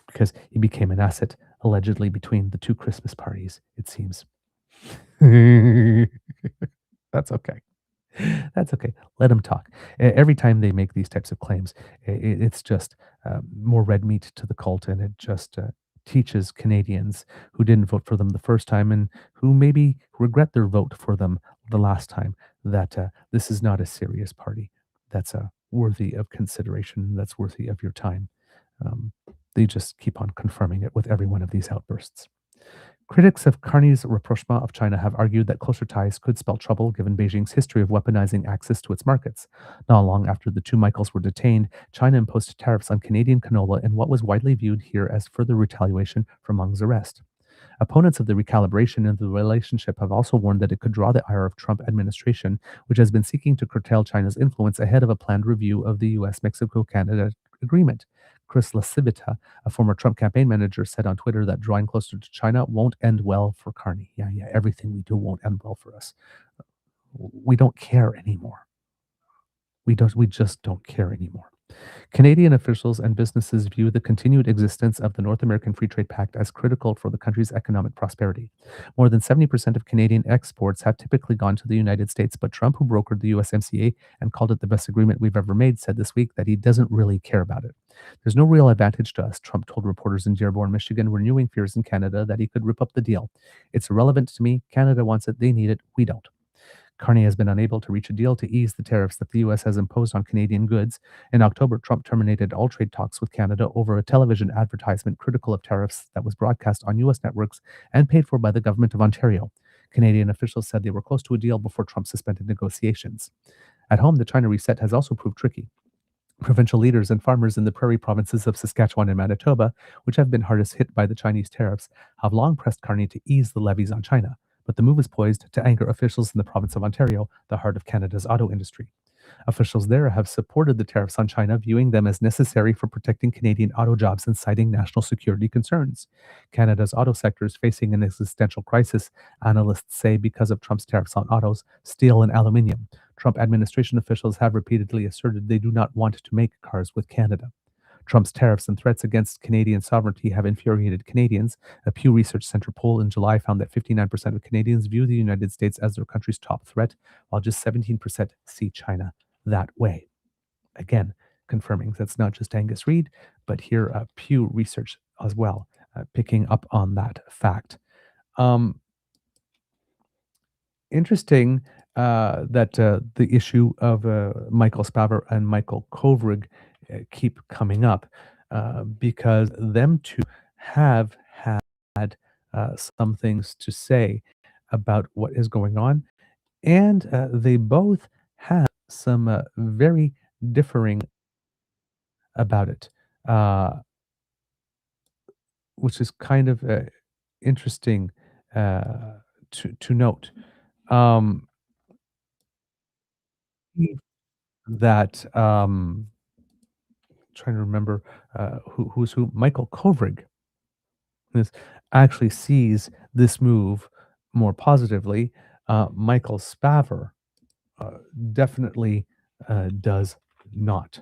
Because he became an asset allegedly between the two Christmas parties, it seems. That's okay. That's okay. Let them talk. Every time they make these types of claims, it's just more red meat to the cult, and it just teaches Canadians who didn't vote for them the first time and who maybe regret their vote for them the last time that this is not a serious party that's worthy of consideration, that's worthy of your time. They just keep on confirming it with every one of these outbursts. Critics of Carney's rapprochement of China have argued that closer ties could spell trouble given Beijing's history of weaponizing access to its markets. Not long after the two Michaels were detained, China imposed tariffs on Canadian canola in what was widely viewed here as further retaliation for Meng's arrest. Opponents of the recalibration in the relationship have also warned that it could draw the ire of Trump administration, which has been seeking to curtail China's influence ahead of a planned review of the US-Mexico-Canada agreement. Chris LaCivita, a former Trump campaign manager, said on Twitter that drawing closer to China won't end well for Carney. Yeah, everything we do won't end well for us. We don't care anymore. We just don't care anymore. Canadian officials and businesses view the continued existence of the North American Free Trade Pact as critical for the country's economic prosperity. More than 70% of Canadian exports have typically gone to the United States, but Trump, who brokered the USMCA and called it the best agreement we've ever made, said this week that he doesn't really care about it. There's no real advantage to us, Trump told reporters in Dearborn, Michigan, renewing fears in Canada that he could rip up the deal. It's irrelevant to me. Canada wants it. They need it. We don't. Carney has been unable to reach a deal to ease the tariffs that the U.S. has imposed on Canadian goods. In October, Trump terminated all trade talks with Canada over a television advertisement critical of tariffs that was broadcast on U.S. networks and paid for by the government of Ontario. Canadian officials said they were close to a deal before Trump suspended negotiations. At home, the China reset has also proved tricky. Provincial leaders and farmers in the prairie provinces of Saskatchewan and Manitoba, which have been hardest hit by the Chinese tariffs, have long pressed Carney to ease the levies on China. But the move is poised to anger officials in the province of Ontario, the heart of Canada's auto industry. Officials there have supported the tariffs on China, viewing them as necessary for protecting Canadian auto jobs and citing national security concerns. Canada's auto sector is facing an existential crisis, analysts say, because of Trump's tariffs on autos, steel, and aluminium. Trump administration officials have repeatedly asserted they do not want to make cars with Canada. Trump's tariffs and threats against Canadian sovereignty have infuriated Canadians. A Pew Research Center poll in July found that 59% of Canadians view the United States as their country's top threat, while just 17% see China that way. Again, confirming that's not just Angus Reid, but here Pew Research as well, picking up on that fact. Interesting that the issue of Michael Spavor and Michael Kovrig keep coming up because them two have had some things to say about what is going on, and they both have some very differing about it, which is kind of interesting to note. That trying to remember who's who. Michael Kovrig actually sees this move more positively. Michael Spavor definitely does not.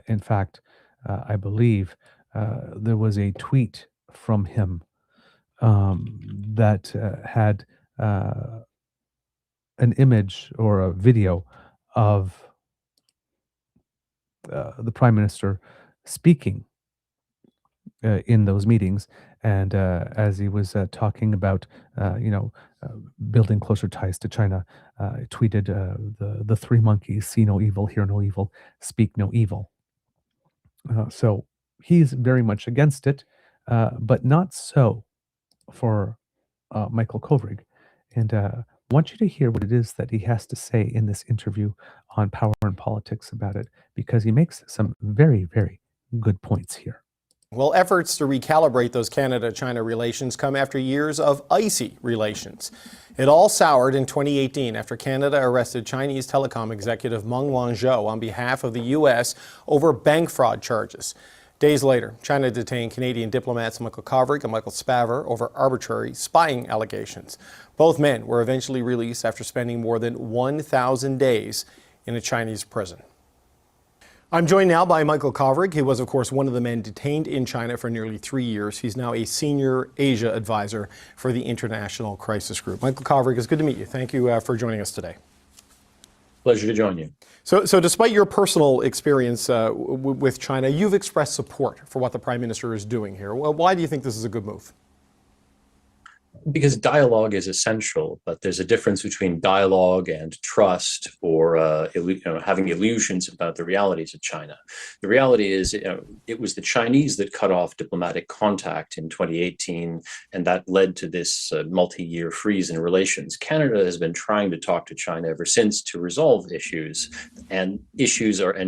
In fact, I believe there was a tweet from him that had an image or a video of the Prime Minister speaking in those meetings. And as he was talking about, building closer ties to China, tweeted the three monkeys: see no evil, hear no evil, speak no evil. So he's very much against it, but not so for Michael Kovrig. And I want you to hear what it is that he has to say in this interview on Power and Politics about it, because he makes some very, very good points here.
Well, efforts to recalibrate those Canada-China relations come after years of icy relations. It all soured in 2018 after Canada arrested Chinese telecom executive Meng Wanzhou on behalf of the U.S. over bank fraud charges. Days later, China detained Canadian diplomats Michael Kovrig and Michael Spavor over arbitrary spying allegations. Both men were eventually released after spending more than 1,000 days in a Chinese prison. I'm joined now by Michael Kovrig. He was, of course, one of the men detained in China for nearly 3 years. He's now a senior Asia advisor for the International Crisis Group. Michael Kovrig, it's good to meet you. Thank you for joining us today.
Pleasure to join you.
So despite your personal experience with China, you've expressed support for what the Prime Minister is doing here. Well, why do you think this is a good move?
Because dialogue is essential, but there's a difference between dialogue and trust, or having illusions about the realities of China. The reality is, it was the Chinese that cut off diplomatic contact in 2018, and that led to this multi-year freeze in relations. Canada has been trying to talk to China ever since to resolve issues, and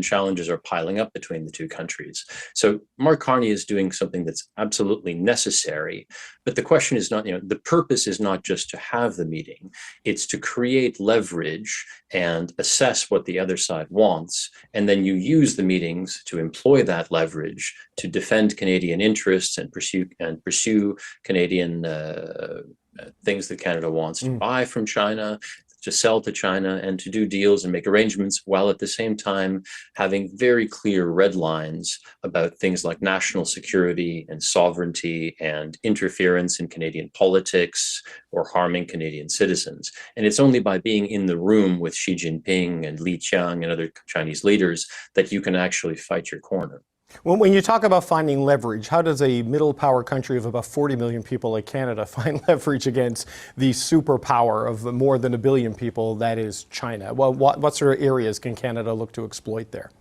challenges are piling up between the two countries. So Mark Carney is doing something that's absolutely necessary, but the question is not, the purpose is not just to have the meeting, it's to create leverage and assess what the other side wants, and then you use the meetings to employ that leverage to defend Canadian interests and pursue Canadian things that Canada wants to buy from China, to sell to China, and to do deals and make arrangements, while at the same time having very clear red lines about things like national security and sovereignty and interference in Canadian politics or harming Canadian citizens. And it's only by being in the room with Xi Jinping and Li Qiang and other Chinese leaders that you can actually fight your corner.
When you talk about finding leverage, how does a middle power country of about 40 million people like Canada find leverage against the superpower of more than 1 billion people that is China? Well, what sort of areas can Canada look to exploit there?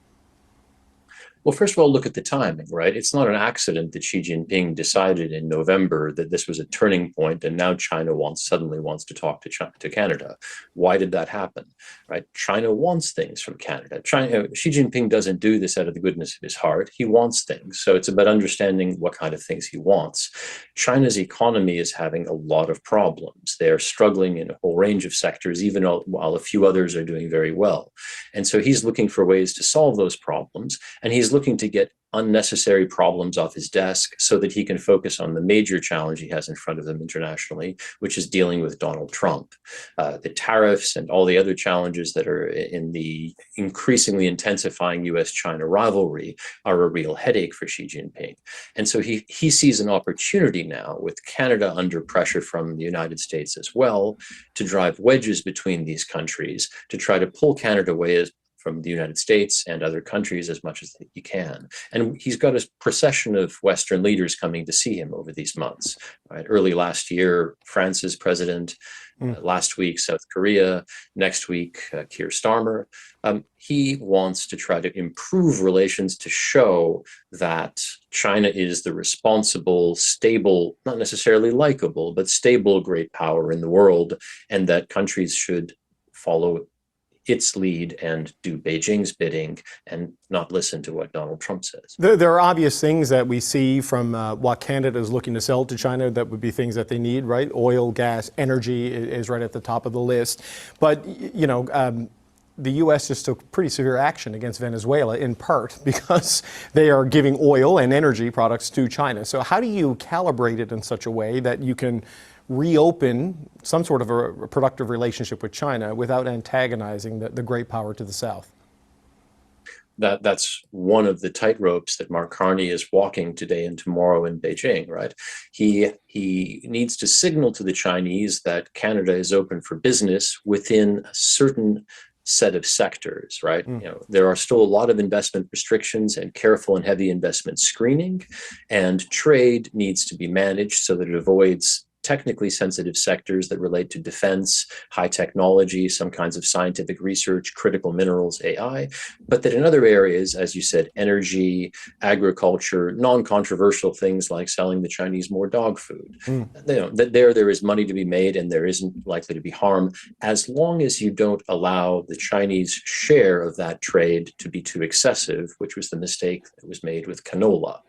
Well, first of all, look at the timing, right? It's not an accident that Xi Jinping decided in November that this was a turning point, and now China suddenly wants to talk to Canada. Why did that happen, right? China wants things from Canada. Xi Jinping doesn't do this out of the goodness of his heart. He wants things. So it's about understanding what kind of things he wants. China's economy is having a lot of problems. They're struggling in a whole range of sectors, even while a few others are doing very well. And so he's looking for ways to solve those problems, and he's looking to get unnecessary problems off his desk so that he can focus on the major challenge he has in front of him internationally, which is dealing with Donald Trump. The tariffs and all the other challenges that are in the increasingly intensifying US-China rivalry are a real headache for Xi Jinping. And so he sees an opportunity now, with Canada under pressure from the United States as well, to drive wedges between these countries, to try to pull Canada away from the United States and other countries as much as he can. And he's got a procession of Western leaders coming to see him over these months. Right? Early last year, France's president, last week, South Korea, next week, Keir Starmer. He wants to try to improve relations to show that China is the responsible, stable, not necessarily likable, but stable great power in the world, and that countries should follow its lead and do Beijing's bidding and not listen to what Donald Trump says.
There are obvious things that we see from what Canada is looking to sell to China that would be things that they need, right? Oil, gas, energy is right at the top of the list. But, the U.S. just took pretty severe action against Venezuela, in part because they are giving oil and energy products to China. So how do you calibrate it in such a way that you can reopen some sort of a productive relationship with China without antagonizing the great power to the south?
That's one of the tightropes that Mark Carney is walking today and tomorrow in Beijing, right? He needs to signal to the Chinese that Canada is open for business within a certain set of sectors, right? There are still a lot of investment restrictions and careful and heavy investment screening, and trade needs to be managed so that it avoids technically sensitive sectors that relate to defense, high technology, some kinds of scientific research, critical minerals, AI, but that in other areas, as you said, energy, agriculture, non-controversial things like selling the Chinese more dog food, that there is money to be made and there isn't likely to be harm, as long as you don't allow the Chinese share of that trade to be too excessive, which was the mistake that was made with canola.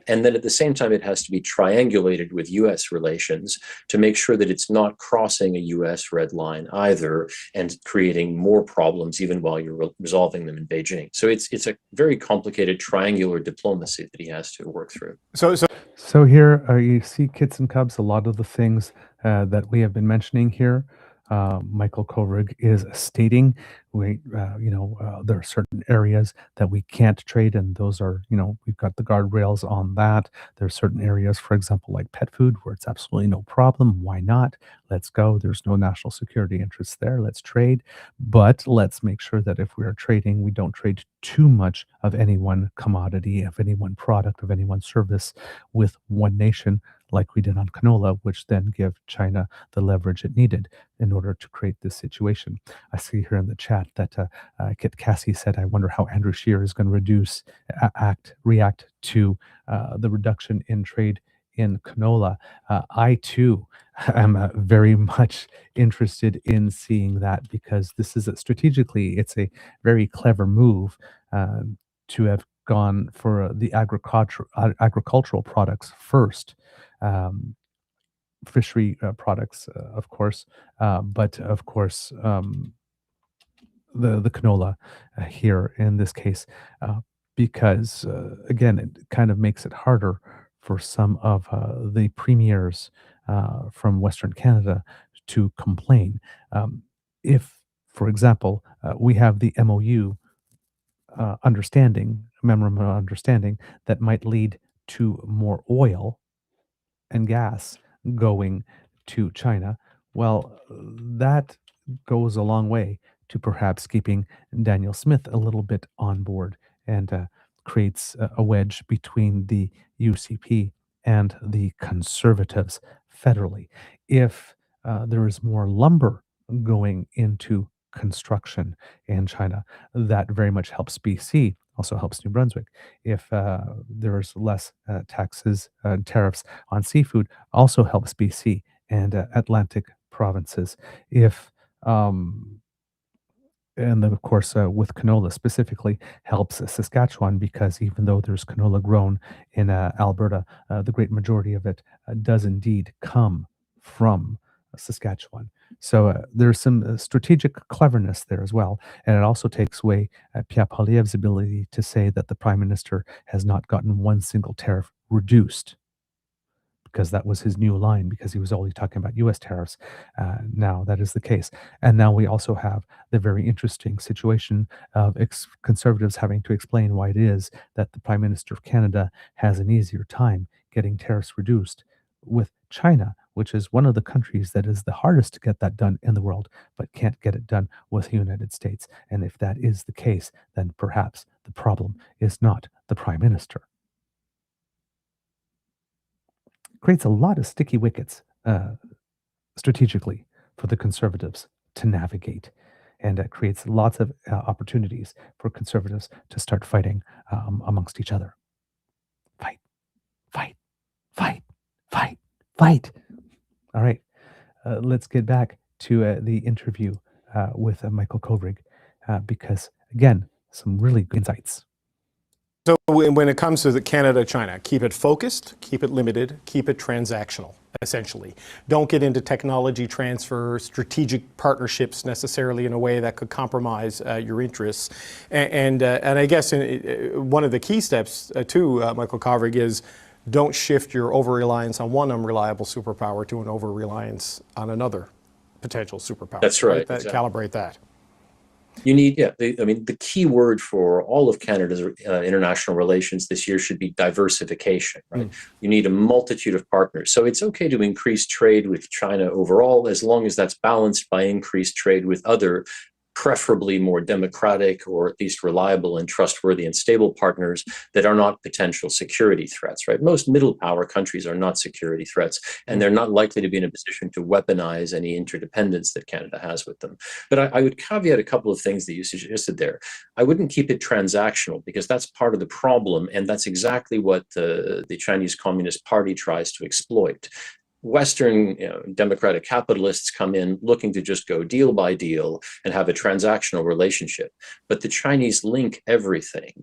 And then at the same time, it has to be triangulated with U.S. relations to make sure that it's not crossing a U.S. red line either and creating more problems even while you're resolving them in Beijing. So it's a very complicated triangular diplomacy that he has to work through.
So here you see, kits and cubs, a lot of the things that we have been mentioning here. Michael Kovrig is stating there are certain areas that we can't trade, and those are, we've got the guardrails on that. There are certain areas, for example, like pet food, where it's absolutely no problem. Why not? Let's go. There's no national security interests there. Let's trade. But let's make sure that if we are trading, we don't trade too much of any one commodity, of any one product, of any one service with one nation, like we did on canola, which then give China the leverage it needed in order to create this situation. I see here in the chat that Kit Cassie said, I wonder how Andrew Scheer is going to react to the reduction in trade in canola. I too am very much interested in seeing that, because this is strategically, it's a very clever move to have gone for the agricultural products first. Fishery products, of course, but of course the canola here in this case, because again, it kind of makes it harder for some of the premiers from Western Canada to complain. If, for example, we have the MOU memorandum of understanding that might lead to more oil and gas going to China, well, that goes a long way to perhaps keeping Daniel Smith a little bit on board, and creates a wedge between the UCP and the Conservatives federally. If there is more lumber going into construction in China, that very much helps BC, also helps New Brunswick. If there's less taxes and tariffs on seafood, also helps BC and Atlantic provinces. If and then, of course, with canola specifically, helps Saskatchewan, because even though there's canola grown in Alberta, the great majority of it does indeed come from Saskatchewan. So there's some strategic cleverness there as well. And it also takes away Pierre Poilievre's ability to say that the Prime Minister has not gotten one single tariff reduced, because that was his new line, because he was always talking about U.S. tariffs. Now that is the case. And now we also have the very interesting situation of Conservatives having to explain why it is that the Prime Minister of Canada has an easier time getting tariffs reduced with China, which is one of the countries that is the hardest to get that done in the world, but can't get it done with the United States. And if that is the case, then perhaps the problem is not the Prime Minister. Creates a lot of sticky wickets strategically for the Conservatives to navigate, and creates lots of opportunities for Conservatives to start fighting amongst each other. Fight, fight, fight, fight, fight. All right, let's get back to the interview with Michael Kovrig, because, again, some really good insights.
So when it comes to Canada-China, keep it focused, keep it limited, keep it transactional, essentially. Don't get into technology transfer, strategic partnerships necessarily in a way that could compromise your interests. And I guess one of the key steps to Michael Kovrig is don't shift your over-reliance on one unreliable superpower to an over-reliance on another potential superpower.
That's right. Exactly.
Calibrate that.
You need, the key word for all of Canada's international relations this year should be diversification, right? You need a multitude of partners. So it's okay to increase trade with China overall, as long as that's balanced by increased trade with other preferably more democratic or at least reliable and trustworthy and stable partners that are not potential security threats, right? Most middle power countries are not security threats, and they're not likely to be in a position to weaponize any interdependence that Canada has with them. But I would caveat a couple of things that you suggested there. I wouldn't keep it transactional, because that's part of the problem, and that's exactly what the Chinese Communist Party tries to exploit. Western democratic capitalists come in looking to just go deal by deal and have a transactional relationship. But the Chinese link everything,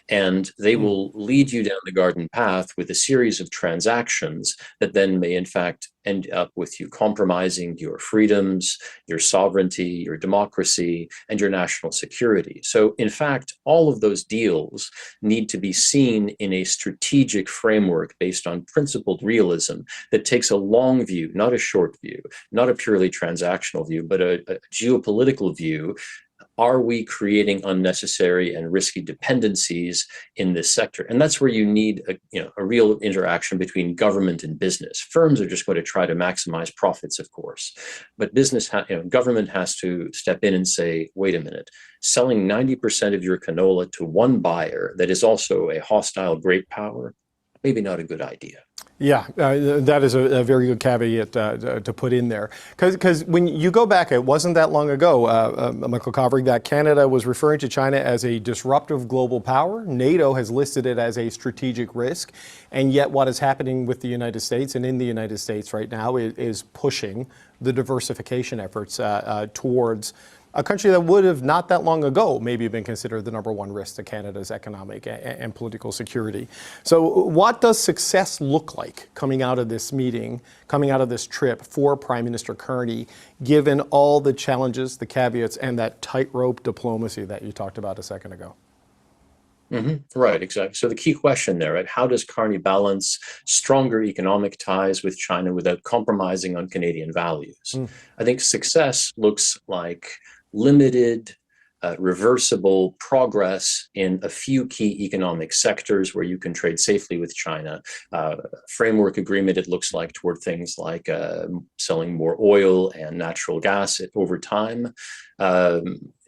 and they will lead you down the garden path with a series of transactions that then may in fact end up with you compromising your freedoms, your sovereignty, your democracy, and your national security. So in fact, all of those deals need to be seen in a strategic framework based on principled realism that takes a long view, not a short view, not a purely transactional view, but a geopolitical view. Are we creating unnecessary and risky dependencies in this sector? And that's where you need a real interaction between government and business. Firms are just going to try to maximize profits, of course, but government has to step in and say, wait a minute, selling 90% of your canola to one buyer that is also a hostile great power, maybe not a good idea.
Yeah, that is a very good caveat to put in there. Because when you go back, it wasn't that long ago, Michael Kovrig, that Canada was referring to China as a disruptive global power. NATO has listed it as a strategic risk. And yet what is happening with the United States and in the United States right now is pushing the diversification efforts towards a country that would have not that long ago maybe been considered the #1 risk to Canada's economic and political security. So what does success look like coming out of this meeting, coming out of this trip for Prime Minister Carney, given all the challenges, the caveats, and that tightrope diplomacy that you talked about a second ago?
Right, exactly. So the key question there, right? How does Carney balance stronger economic ties with China without compromising on Canadian values? I think success looks like limited, reversible progress in a few key economic sectors where you can trade safely with China. Framework agreement, it looks like, toward things like selling more oil and natural gas over time.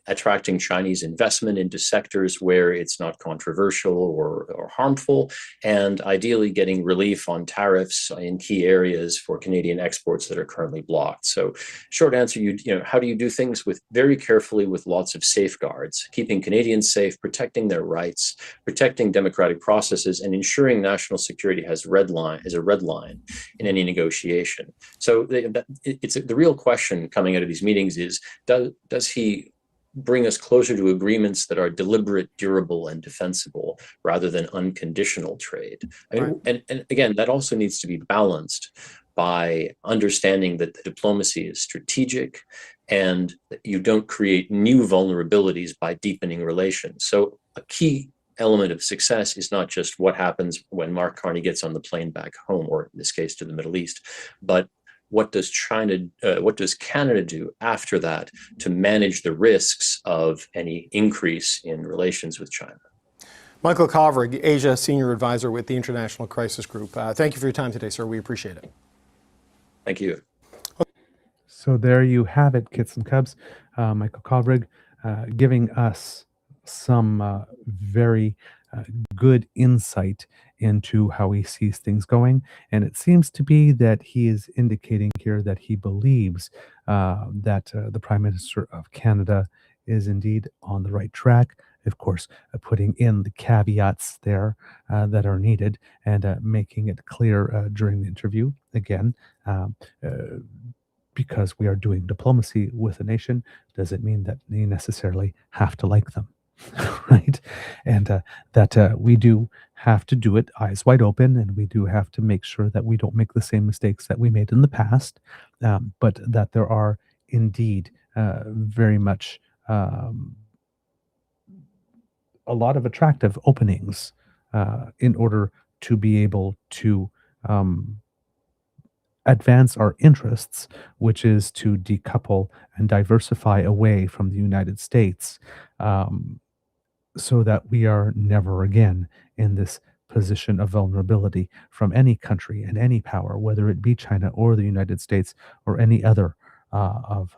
Attracting Chinese investment into sectors where it's not controversial or harmful, and ideally getting relief on tariffs in key areas for Canadian exports that are currently blocked. So short answer, how do you do things very carefully with lots of safeguards, keeping Canadians safe, protecting their rights, protecting democratic processes, and ensuring national security has a red line in any negotiation. So the real question coming out of these meetings is, does he bring us closer to agreements that are deliberate, durable, and defensible rather than unconditional trade? I mean, and again, that also needs to be balanced by understanding that the diplomacy is strategic and that you don't create new vulnerabilities by deepening relations. So a key element of success is not just what happens when Mark Carney gets on the plane back home, or in this case to the Middle East, but what does Canada do after that to manage the risks of any increase in relations with China?
Michael Kovrig, Asia Senior Advisor with the International Crisis Group. Thank you for your time today, sir. We appreciate it.
Thank you.
So there you have it, kits and cubs. Michael Kovrig giving us some very good insight into how he sees things going. And it seems to be that he is indicating here that he believes that the Prime Minister of Canada is indeed on the right track. Of course, putting in the caveats there that are needed, and making it clear during the interview, again, because we are doing diplomacy with a nation, doesn't mean that you necessarily have to like them. Right? And that we do have to do it eyes wide open, and we do have to make sure that we don't make the same mistakes that we made in the past, but that there are indeed very much a lot of attractive openings in order to be able to advance our interests, which is to decouple and diversify away from the United States, so that we are never again in this position of vulnerability from any country and any power, whether it be China or the United States or any other of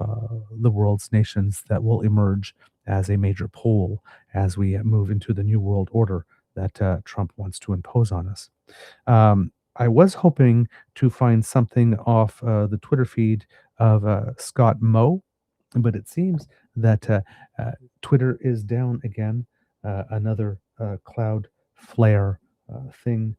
the world's nations that will emerge as a major pole as we move into the new world order that Trump wants to impose on us. I was hoping to find something off the Twitter feed of Scott Moe, but it seems that Twitter is down again. Another cloud flare thing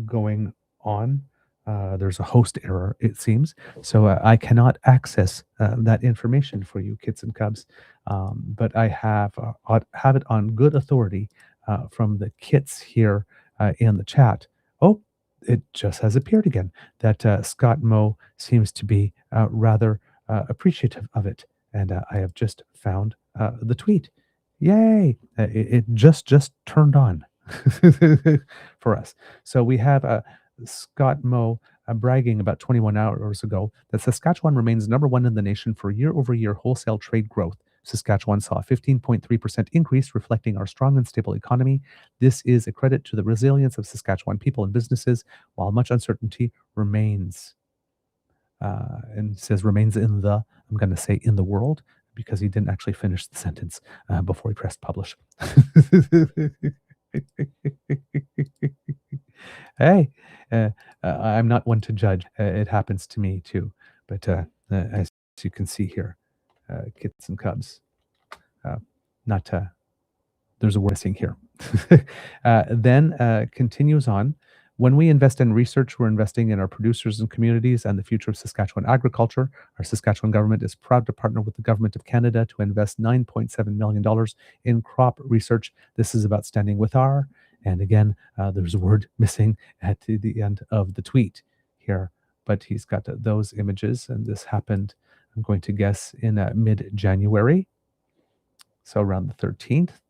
going on. There's a host error, it seems. So I cannot access that information for you, kits and cubs. But I have it on good authority from the kits here in the chat. Oh, it just has appeared again that Scott Moe seems to be rather appreciative of it. And I have just found the tweet. Yay! It just turned on for us. So we have Scott Moe bragging about 21 hours ago that Saskatchewan remains #1 in the nation for year-over-year wholesale trade growth. Saskatchewan saw a 15.3% increase, reflecting our strong and stable economy. This is a credit to the resilience of Saskatchewan people and businesses, while much uncertainty remains. And says remains in the, I'm going to say in the world, because he didn't actually finish the sentence before he pressed publish. Hey, I'm not one to judge. It happens to me too. But as you can see here, kits and cubs, there's a word missing here. Then continues on. When we invest in research, we're investing in our producers and communities and the future of Saskatchewan agriculture. Our Saskatchewan government is proud to partner with the Government of Canada to invest $9.7 million in crop research. This is about standing with our, and again, there's a word missing at the end of the tweet here, but he's got those images, and this happened, I'm going to guess, in mid-January, so around the 13th.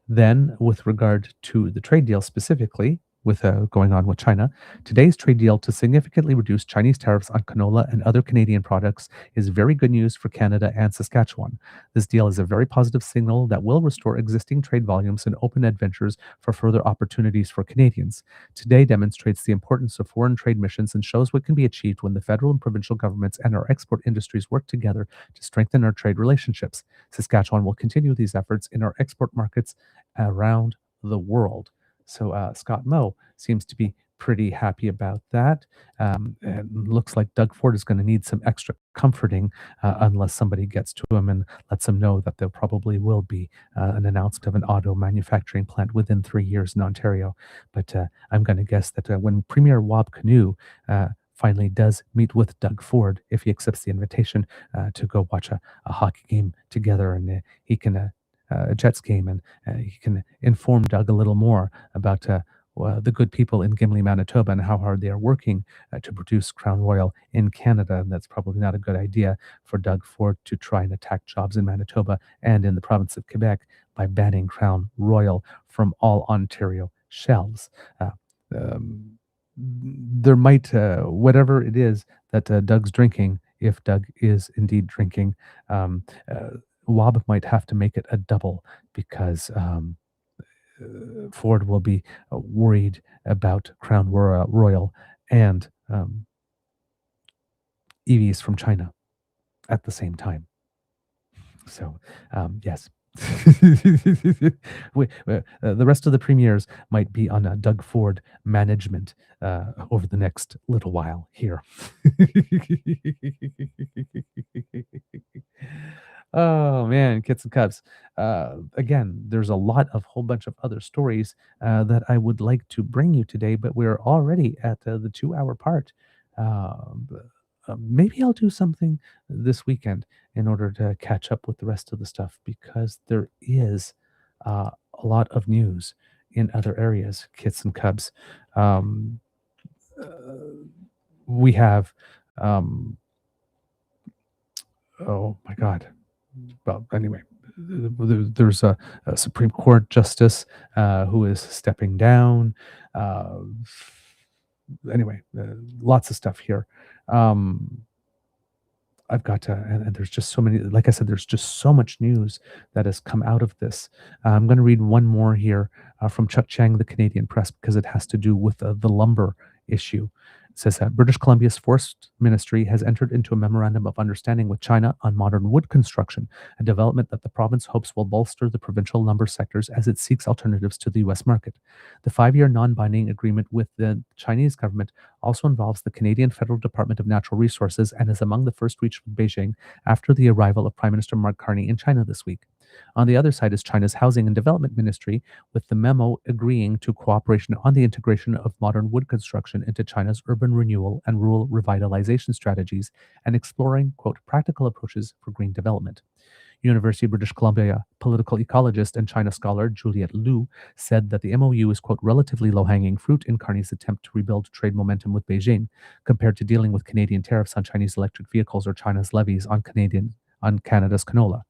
Then, with regard to the trade deal specifically, with going on with China, today's trade deal to significantly reduce Chinese tariffs on canola and other Canadian products is very good news for Canada and Saskatchewan. This deal is a very positive signal that will restore existing trade volumes and open adventures for further opportunities for Canadians. Today demonstrates the importance of foreign trade missions and shows what can be achieved when the federal and provincial governments and our export industries work together to strengthen our trade relationships. Saskatchewan will continue these efforts in our export markets around the world. So Scott Moe seems to be pretty happy about that. And looks like Doug Ford is going to need some extra comforting unless somebody gets to him and lets him know that there probably will be an announcement of an auto manufacturing plant within 3 years in Ontario. But I'm going to guess that when Premier Wab Kinew finally does meet with Doug Ford, if he accepts the invitation to go watch a hockey game together, and he can a Jets game, and he can inform Doug a little more about the good people in Gimli, Manitoba, and how hard they are working to produce Crown Royal in Canada. And that's probably not a good idea for Doug Ford to try and attack jobs in Manitoba and in the province of Quebec by banning Crown Royal from all Ontario shelves. There might, whatever it is that Doug's drinking, if Doug is indeed drinking, Wab might have to make it a double, because Ford will be worried about Crown Royal and EVs from China at the same time. So, yes. The rest of the premiers might be on Doug Ford management over the next little while here. Oh man, kits and cubs. Again, there's a lot of whole bunch of other stories that I would like to bring you today, but we're already at the 2-hour part. Maybe I'll do something this weekend in order to catch up with the rest of the stuff, because there is a lot of news in other areas, kits and cubs. We have, oh my God. Well, anyway, there's a Supreme Court justice who is stepping down. Anyway, lots of stuff here. I've got and there's just so many, like I said, there's just so much news that has come out of this. I'm going to read one more here from Chuck Chang, the Canadian Press, because it has to do with the lumber issue. says that British Columbia's Forest Ministry has entered into a memorandum of understanding with China on modern wood construction, a development that the province hopes will bolster the provincial lumber sectors as it seeks alternatives to the U.S. market. The 5-year non-binding agreement with the Chinese government also involves the Canadian Federal Department of Natural Resources and is among the first reached with Beijing after the arrival of Prime Minister Mark Carney in China this week. On the other side is China's Housing and Development Ministry, with the memo agreeing to cooperation on the integration of modern wood construction into China's urban renewal and rural revitalization strategies and exploring, quote, practical approaches for green development. University of British Columbia political ecologist and China scholar Juliet Liu said that the MOU is, quote, relatively low-hanging fruit in Carney's attempt to rebuild trade momentum with Beijing, compared to dealing with Canadian tariffs on Chinese electric vehicles or China's levies on Canada's canola.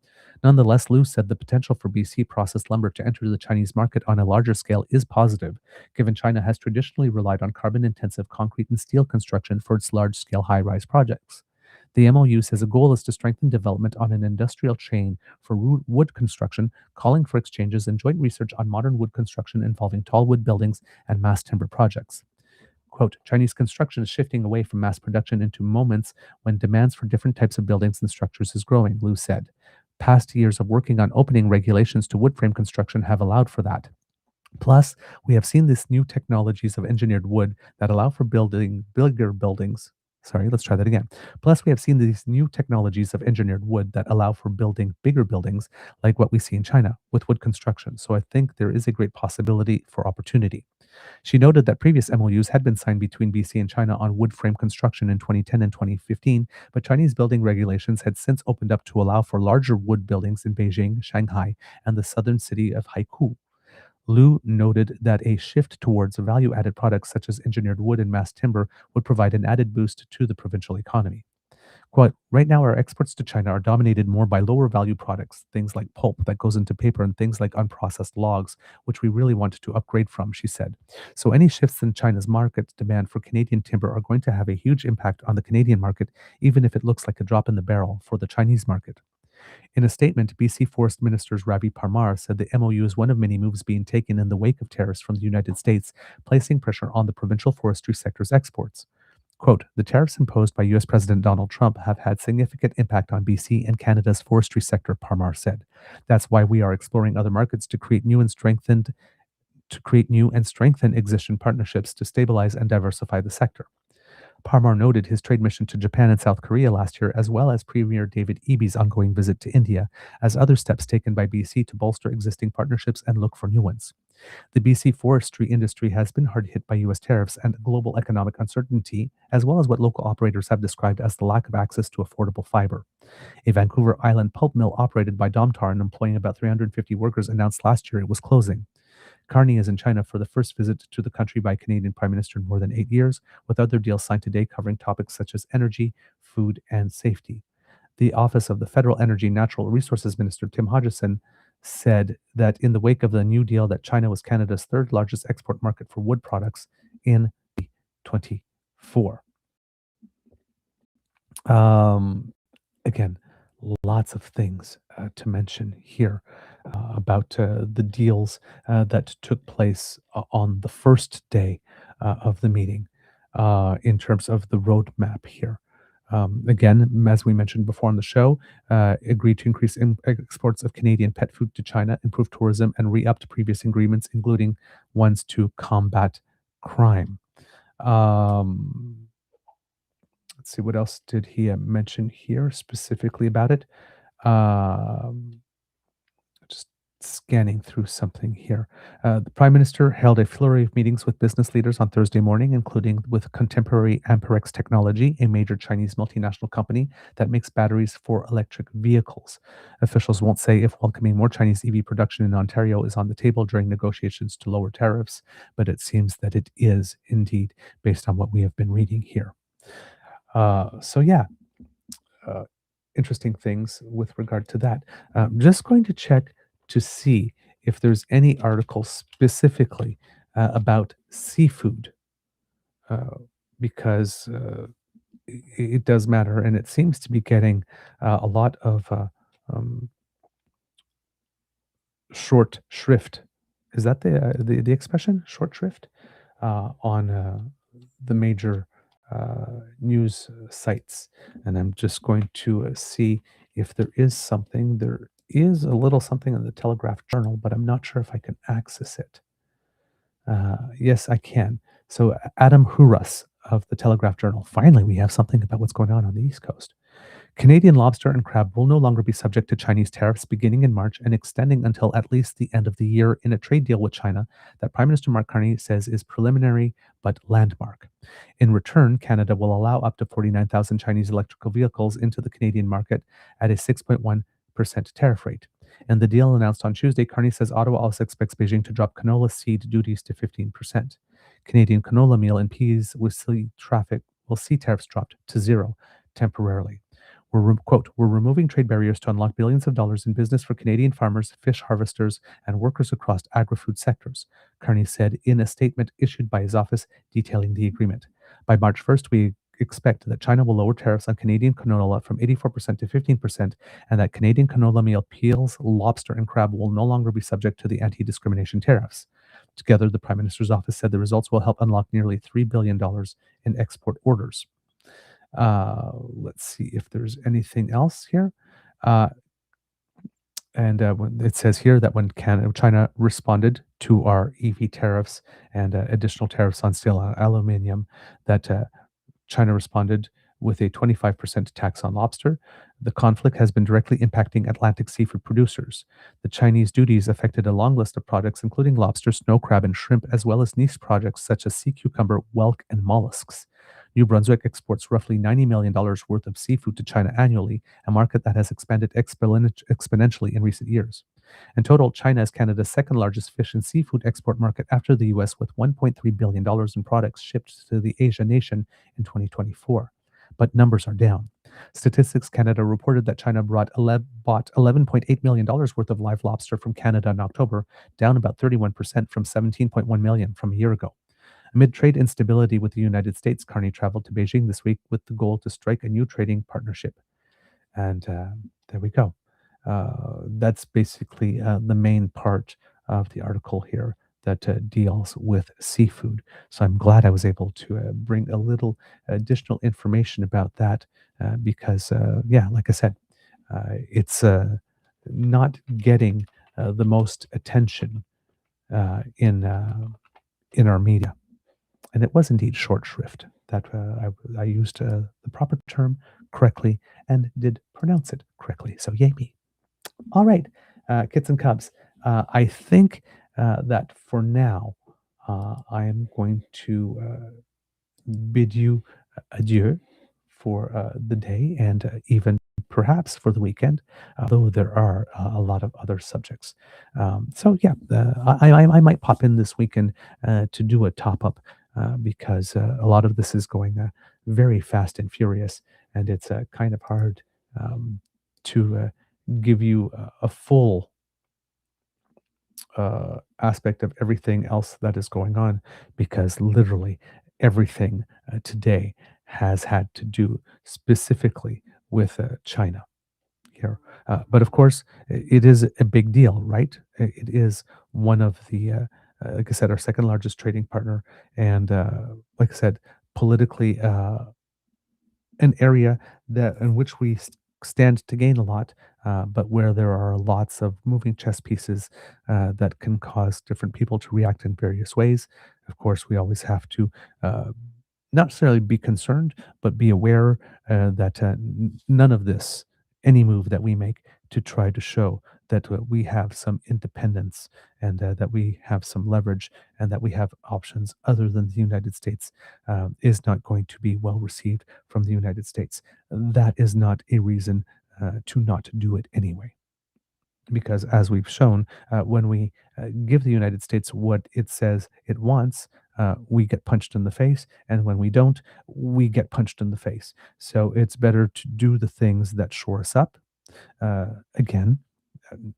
Nonetheless, Liu said the potential for BC processed lumber to enter the Chinese market on a larger scale is positive, given China has traditionally relied on carbon-intensive concrete and steel construction for its large-scale high-rise projects. The MOU says a goal is to strengthen development on an industrial chain for wood construction, calling for exchanges and joint research on modern wood construction involving tall wood buildings and mass timber projects. Quote, Chinese construction is shifting away from mass production into moments when demands for different types of buildings and structures is growing, Liu said. Past years of working on opening regulations to wood frame construction have allowed for that. Plus, we have seen these new technologies of engineered wood that allow for building bigger buildings. Sorry, let's try that again. Plus, we have seen these new technologies of engineered wood that allow for building bigger buildings like what we see in China with wood construction. So I think there is a great possibility for opportunity. She noted that previous MOUs had been signed between BC and China on wood frame construction in 2010 and 2015, but Chinese building regulations had since opened up to allow for larger wood buildings in Beijing, Shanghai, and the southern city of Haikou. Liu noted that a shift towards value-added products such as engineered wood and mass timber would provide an added boost to the provincial economy. Quote, right now our exports to China are dominated more by lower value products, things like pulp that goes into paper and things like unprocessed logs, which we really want to upgrade from, she said. So any shifts in China's market demand for Canadian timber are going to have a huge impact on the Canadian market, even if it looks like a drop in the barrel for the Chinese market. In a statement, BC Forest Minister Ravi Parmar said the MOU is one of many moves being taken in the wake of tariffs from the United States, placing pressure on the provincial forestry sector's exports. Quote, the tariffs imposed by U.S. President Donald Trump have had significant impact on BC and Canada's forestry sector, Parmar said. That's why we are exploring other markets to create new and strengthen existing partnerships to stabilize and diversify the sector. Parmar noted his trade mission to Japan and South Korea last year, as well as Premier David Eby's ongoing visit to India, as other steps taken by BC to bolster existing partnerships and look for new ones. The BC forestry industry has been hard hit by U.S. tariffs and global economic uncertainty, as well as what local operators have described as the lack of access to affordable fiber. A Vancouver Island pulp mill operated by Domtar and employing about 350 workers announced last year it was closing. Carney is in China for the first visit to the country by Canadian Prime Minister in more than 8 years, with other deals signed today covering topics such as energy, food, and safety. The Office of the Federal Energy and Natural Resources Minister Tim Hodgson said that in the wake of the New Deal that China was Canada's third largest export market for wood products in 2024. Again, lots of things to mention here about the deals that took place on the first day of the meeting in terms of the roadmap here. Again, as we mentioned before on the show, agreed to increase exports of Canadian pet food to China, improve tourism, and re-upped previous agreements, including ones to combat crime. Let's see, what else did he mention here specifically about it? Just scanning through something here. The Prime Minister held a flurry of meetings with business leaders on Thursday morning, including with Contemporary Amperex Technology, a major Chinese multinational company that makes batteries for electric vehicles. Officials won't say if welcoming more Chinese EV production in Ontario is on the table during negotiations to lower tariffs, but it seems that it is indeed, based on what we have been reading here. Interesting things with regard to that. Just going to check to see if there's any article specifically about seafood, because it does matter, and it seems to be getting a lot of short shrift. Is that the expression, short shrift, on the major news sites, and I'm just going to see if there is something. There is a little something in the Telegraph Journal, but I'm not sure if I can access it. Yes, I can. So Adam Hurras of the Telegraph Journal. Finally, we have something about what's going on the East Coast. Canadian lobster and crab will no longer be subject to Chinese tariffs beginning in March and extending until at least the end of the year in a trade deal with China that Prime Minister Mark Carney says is preliminary but landmark. In return, Canada will allow up to 49,000 Chinese electrical vehicles into the Canadian market at a 6.1% tariff rate. In the deal announced on Tuesday, Carney says Ottawa also expects Beijing to drop canola seed duties to 15%. Canadian canola meal and peas will see tariffs dropped to zero temporarily. We're removing trade barriers to unlock billions of dollars in business for Canadian farmers, fish harvesters, and workers across agri-food sectors, Carney said in a statement issued by his office detailing the agreement. By March 1st, we expect that China will lower tariffs on Canadian canola from 84% to 15%, and that Canadian canola meal, peels, lobster, and crab will no longer be subject to the anti-discrimination tariffs. Together, the Prime Minister's office said the results will help unlock nearly $3 billion in export orders. Let's see if there's anything else here. When it says here that when China responded to our EV tariffs and additional tariffs on steel and aluminum, that China responded with a 25% tax on lobster. The conflict has been directly impacting Atlantic seafood producers. The Chinese duties affected a long list of products, including lobster, snow crab, and shrimp, as well as niche products such as sea cucumber, whelk, and mollusks. New Brunswick exports roughly $90 million worth of seafood to China annually, a market that has expanded exponentially in recent years. In total, China is Canada's second largest fish and seafood export market after the US, with $1.3 billion in products shipped to the Asia nation in 2024. But numbers are down. Statistics Canada reported that China bought $11.8 million worth of live lobster from Canada in October, down about 31% from $17.1 million from a year ago. Amid trade instability with the United States, Carney traveled to Beijing this week with the goal to strike a new trading partnership. And there we go. That's basically the main part of the article here that deals with seafood. So I'm glad I was able to bring a little additional information about that because, like I said, it's not getting the most attention in our media. And it was indeed short shrift that I used the proper term correctly and did pronounce it correctly. So yay me. All right, kits and cubs. I think that for now, I am going to bid you adieu for the day and even perhaps for the weekend, though there are a lot of other subjects. I might pop in this weekend to do a top-up because a lot of this is going very fast and furious, and it's kind of hard to give you a full aspect of everything else that is going on, because literally everything today has had to do specifically with China here. But of course, it is a big deal, right? It is one of the, like I said, our second largest trading partner. And like I said, politically, an area in which we stand to gain a lot, but where there are lots of moving chess pieces that can cause different people to react in various ways. Of course, we always have to not necessarily be concerned, but be aware that none of this, any move that we make to try to show that we have some independence and that we have some leverage and that we have options other than the United States is not going to be well received from the United States. That is not a reason to not do it anyway. Because as we've shown, when we give the United States what it says it wants, we get punched in the face. And when we don't, we get punched in the face. So it's better to do the things that shore us up. Again,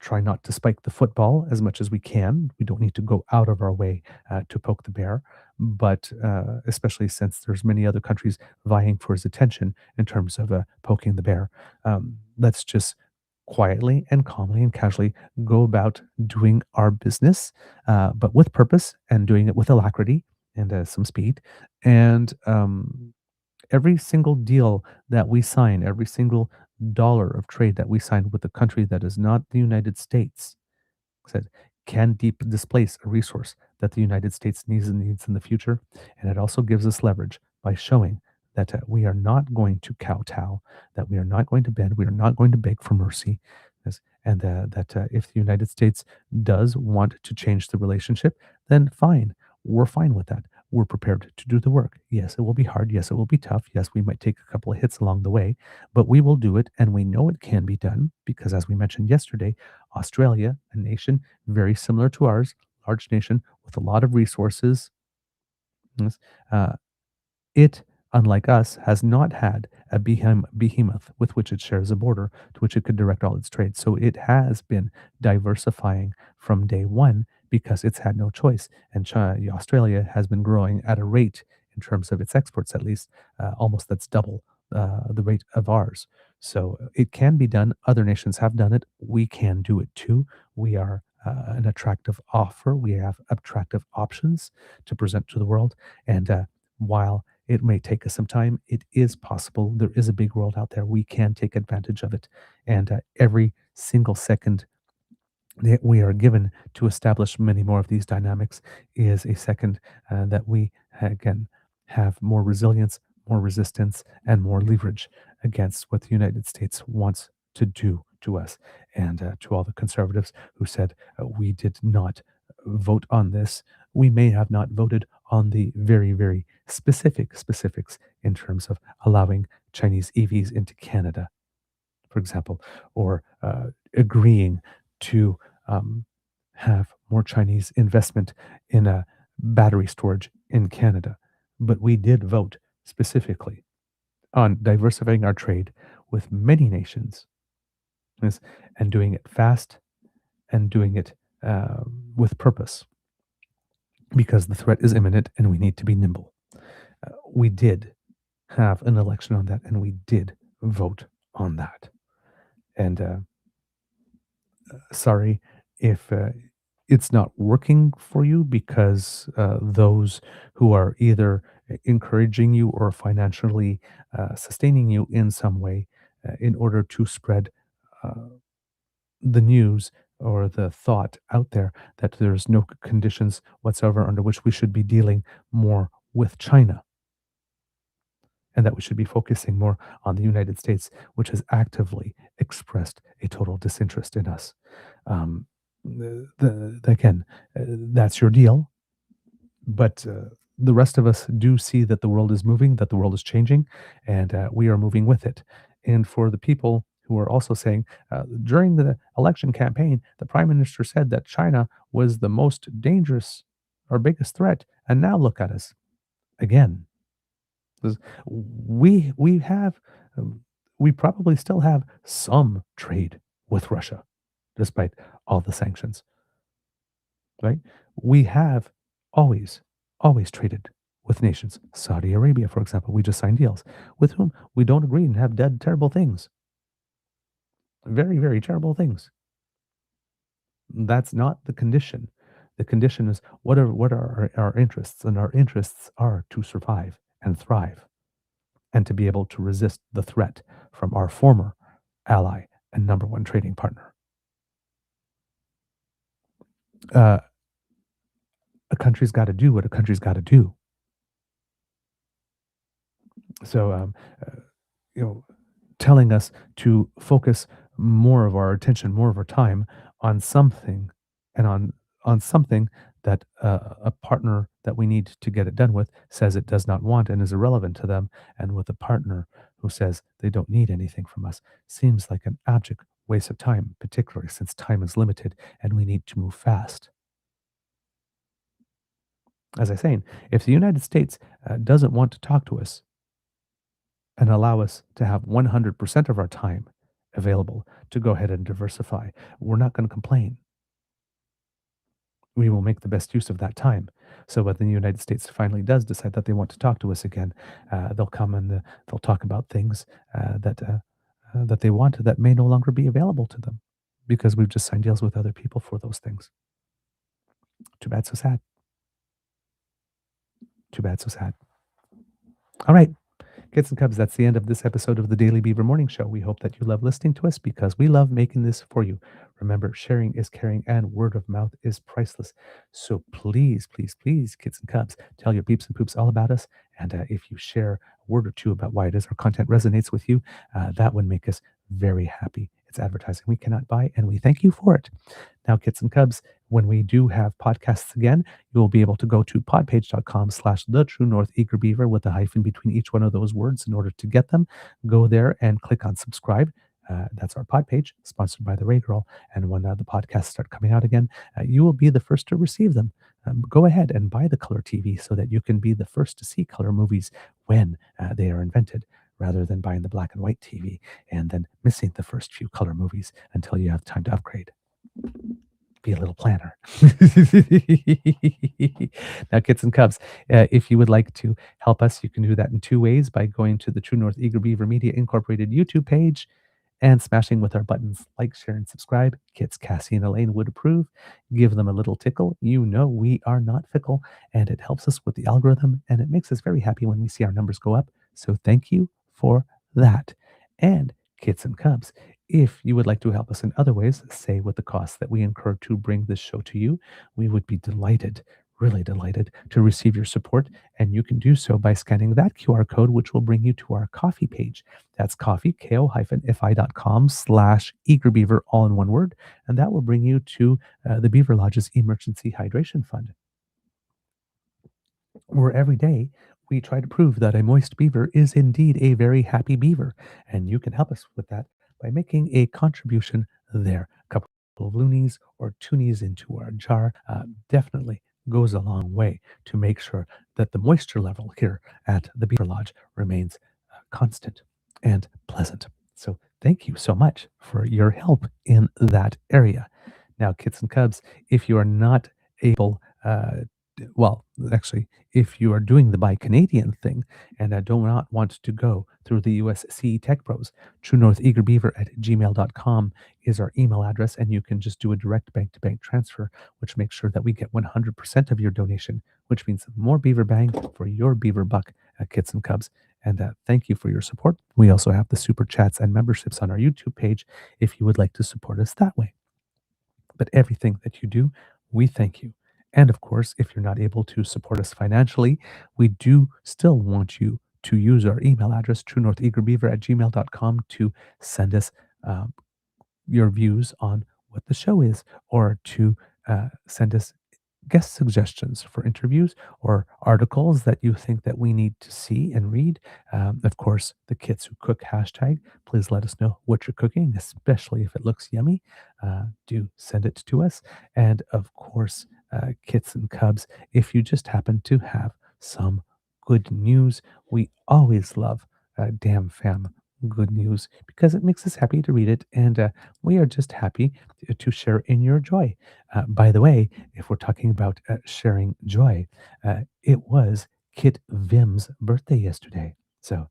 try not to spike the football as much as we can. We don't need to go out of our way to poke the bear, but especially since there's many other countries vying for his attention in terms of poking the bear. Let's just quietly and calmly and casually go about doing our business, but with purpose and doing it with alacrity and some speed. And every single deal that we sign, every single dollar of trade that we sign with a country that is not the United States, said, can displace a resource that the United States needs in the future. And it also gives us leverage by showing that we are not going to kowtow, that we are not going to bend, we are not going to beg for mercy. And that if the United States does want to change the relationship, then fine. We're fine with that. We're prepared to do the work. Yes, it will be hard. Yes, it will be tough. Yes, we might take a couple of hits along the way, but we will do it. And we know it can be done because, as we mentioned yesterday, Australia, a nation very similar to ours, large nation with a lot of resources, yes, it, unlike us, has not had a behemoth with which it shares a border to which it could direct all its trade. So it has been diversifying from day one because it's had no choice. And Australia has been growing at a rate, in terms of its exports at least, almost that's double the rate of ours. So it can be done. Other nations have done it. We can do it too. We are an attractive offer. We have attractive options to present to the world. And while it may take us some time, it is possible. There is a big world out there. We can take advantage of it. And every single second that we are given to establish many more of these dynamics is a second that we, again, have more resilience, more resistance, and more leverage against what the United States wants to do to us. And to all the conservatives who said we did not vote on this, we may have not voted on the very, very specifics in terms of allowing Chinese EVs into Canada, for example, or agreeing to have more Chinese investment in battery storage in Canada. But we did vote specifically on diversifying our trade with many nations, yes, and doing it fast and doing it with purpose because the threat is imminent and we need to be nimble. We did have an election on that and we did vote on that. And sorry if it's not working for you because those who are either encouraging you or financially sustaining you in some way in order to spread the news or the thought out there that there's no conditions whatsoever under which we should be dealing more with China and that we should be focusing more on the United States, which has actively expressed a total disinterest in us. Again, that's your deal, but the rest of us do see that the world is moving, that the world is changing, and we are moving with it. And for the people who are also saying, during the election campaign, the prime minister said that China was the most dangerous or biggest threat, and now look at us again. We have, we probably still have some trade with Russia, despite all the sanctions. Right? We have always traded with nations. Saudi Arabia, for example, we just signed deals with whom we don't agree and have done terrible things. Very, very terrible things. That's not the condition. The condition is what are our interests, and our interests are to survive and thrive, and to be able to resist the threat from our former ally and number one trading partner. A country's got to do what a country's got to do. So, telling us to focus more of our attention, more of our time on something, and on something that a partner that we need to get it done with says it does not want and is irrelevant to them, and with a partner who says they don't need anything from us, seems like an abject waste of time, particularly since time is limited and we need to move fast. As I was saying, if the United States doesn't want to talk to us and allow us to have 100% of our time available to go ahead and diversify, we're not going to complain. We will make the best use of that time. So when the United States finally does decide that they want to talk to us again, they'll come and they'll talk about things that they want that may no longer be available to them because we've just signed deals with other people for those things. Too bad, so sad. Too bad, so sad. All right. Kids and Cubs, that's the end of this episode of the Daily Beaver Morning Show. We hope that you love listening to us because we love making this for you. Remember, sharing is caring and word of mouth is priceless. So please, please, please, kids and cubs, tell your peeps and poops all about us. And if you share a word or two about why it is our content resonates with you, that would make us very happy. It's advertising we cannot buy, and we thank you for it. Now, kids and cubs, when we do have podcasts again, you will be able to go to podpage.com/the-true-north-eager-beaver with a hyphen between each one of those words in order to get them. Go there and click on subscribe. That's our pod page, sponsored by the Ray Girl. And when the podcasts start coming out again, you will be the first to receive them. Go ahead and buy the color TV so that you can be the first to see color movies when they are invented, rather than buying the black and white TV and then missing the first few color movies until you have time to upgrade. Be a little planner. Now, kids and cubs, if you would like to help us, you can do that in two ways: by going to the True North Eager Beaver Media Incorporated YouTube page and smashing with our buttons like, share, and subscribe. Kids Cassie and Elaine would approve. Give them a little tickle. You know we are not fickle, and it helps us with the algorithm, and it makes us very happy when we see our numbers go up. So thank you for that. And kids and cubs, if you would like to help us in other ways, say with the costs that we incur to bring this show to you, we would be delighted, really delighted to receive your support. And you can do so by scanning that QR code, which will bring you to our coffee page. That's coffee, ko-fi.com/eagerbeaver, all in one word. And that will bring you to the Beaver Lodge's Emergency Hydration Fund, where every day we try to prove that a moist beaver is indeed a very happy beaver. And you can help us with that by making a contribution there. A couple of loonies or toonies into our jar definitely goes a long way to make sure that the moisture level here at the Beaver Lodge remains constant and pleasant. So thank you so much for your help in that area. Now, kids and cubs, if you are not able well, actually, if you are doing the Buy Canadian thing and do not want to go through the USCE Tech Pros, truenortheagerbeaver@gmail.com is our email address, and you can just do a direct bank-to-bank transfer, which makes sure that we get 100% of your donation, which means more beaver bang for your beaver buck, kids and cubs. And thank you for your support. We also have the super chats and memberships on our YouTube page if you would like to support us that way. But everything that you do, we thank you. And of course, if you're not able to support us financially, we do still want you to use our email address, truenortheagerbeaver@gmail.com, to send us your views on what the show is, or to send us guest suggestions for interviews or articles that you think that we need to see and read. Of course, the Kids Who Cook hashtag. Please let us know what you're cooking, especially if it looks yummy. Do send it to us. And of course, kids and cubs, if you just happen to have some good news, we always love Damn Fam good news because it makes us happy to read it, and we are just happy to share in your joy. By the way, if we're talking about sharing joy, it was Kit Vim's birthday yesterday. So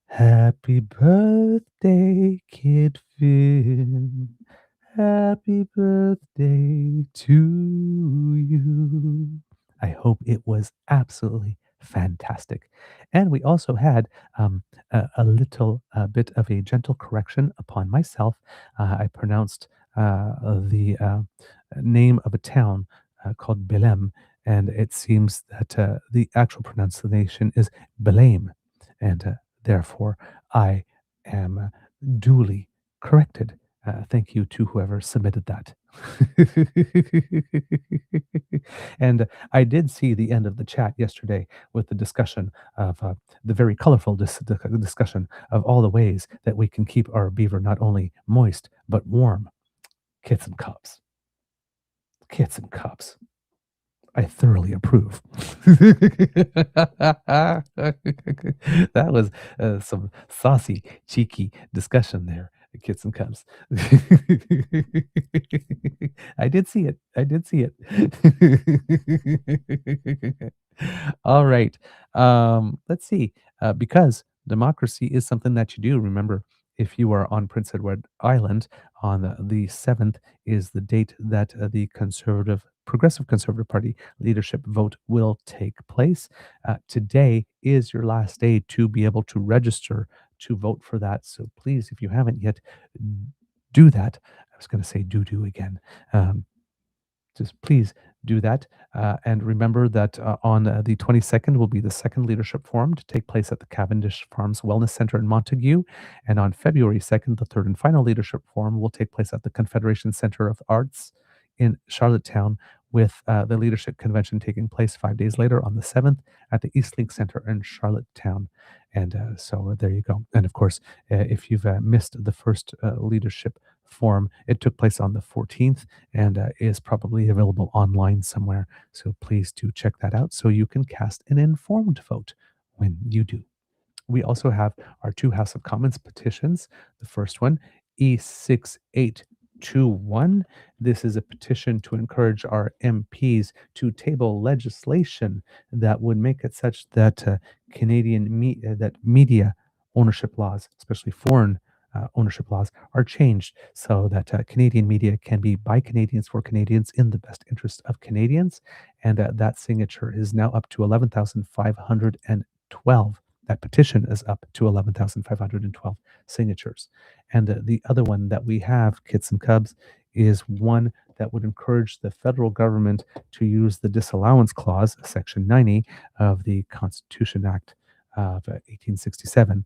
happy birthday, Kit Vim. Happy birthday to you. I hope it was absolutely fantastic. And we also had a little bit of a gentle correction upon myself. I pronounced the name of a town called Belém, and it seems that the actual pronunciation is Belém, and therefore I am duly corrected. Thank you to whoever submitted that. And I did see the end of the chat yesterday with the discussion of the very colorful discussion of all the ways that we can keep our beaver not only moist, but warm. Kids and cubs. Kids and cubs. I thoroughly approve. That was some saucy, cheeky discussion there, kids and cubs. I did see it. I did see it. All right. Let's see. Because democracy is something that you do. Remember, if you are on Prince Edward Island, on the 7th is the date that the Conservative Progressive Conservative Party leadership vote will take place. Today is your last day to be able to register to vote for that. So please, if you haven't yet, do that. I was going to say do again. Just please do that. And remember that on the 22nd will be the second leadership forum to take place at the Cavendish Farms Wellness Center in Montague. And on February 2nd, the third and final leadership forum will take place at the Confederation Center of Arts in Charlottetown, with the leadership convention taking place 5 days later on the 7th at the Eastlink Center in Charlottetown. And so there you go. And of course, if you've missed the first leadership forum, it took place on the 14th and is probably available online somewhere. So please do check that out so you can cast an informed vote when you do. We also have our two House of Commons petitions. The first one, E6821. This is a petition to encourage our MPs to table legislation that would make it such that that media ownership laws, especially foreign ownership laws, are changed so that Canadian media can be by Canadians for Canadians in the best interest of Canadians. And that signature is now up to 11,512. That petition is up to 11,512 signatures. And the other one that we have, Kits and Cubs, is one that would encourage the federal government to use the disallowance clause, Section 90 of the Constitution Act of 1867,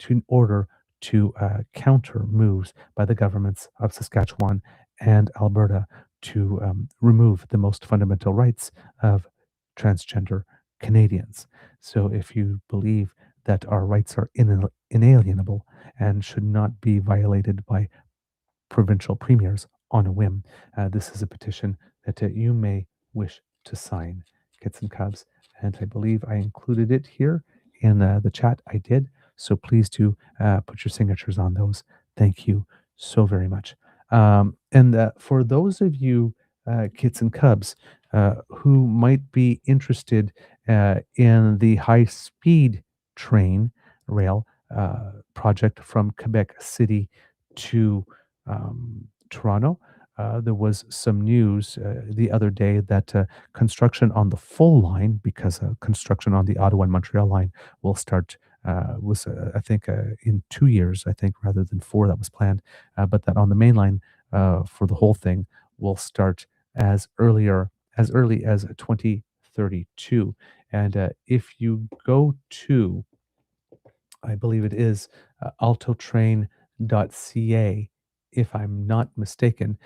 in order to counter moves by the governments of Saskatchewan and Alberta to remove the most fundamental rights of transgender Canadians. So if you believe that our rights are inalienable and should not be violated by provincial premiers on a whim, this is a petition that you may wish to sign, Kits and Cubs. And I believe I included it here in the chat. I did. So please do put your signatures on those. Thank you so very much. And for those of you, Kits and Cubs, who might be interested in the high-speed train rail project from Quebec City to Toronto, there was some news the other day that construction on the full line, because construction on the Ottawa and Montreal line will start I think in 2 years, I think, rather than 4 that was planned, but that on the main line for the whole thing will start as early as 2032. And if you go to, I believe it is altotrain.ca, if I'm not mistaken,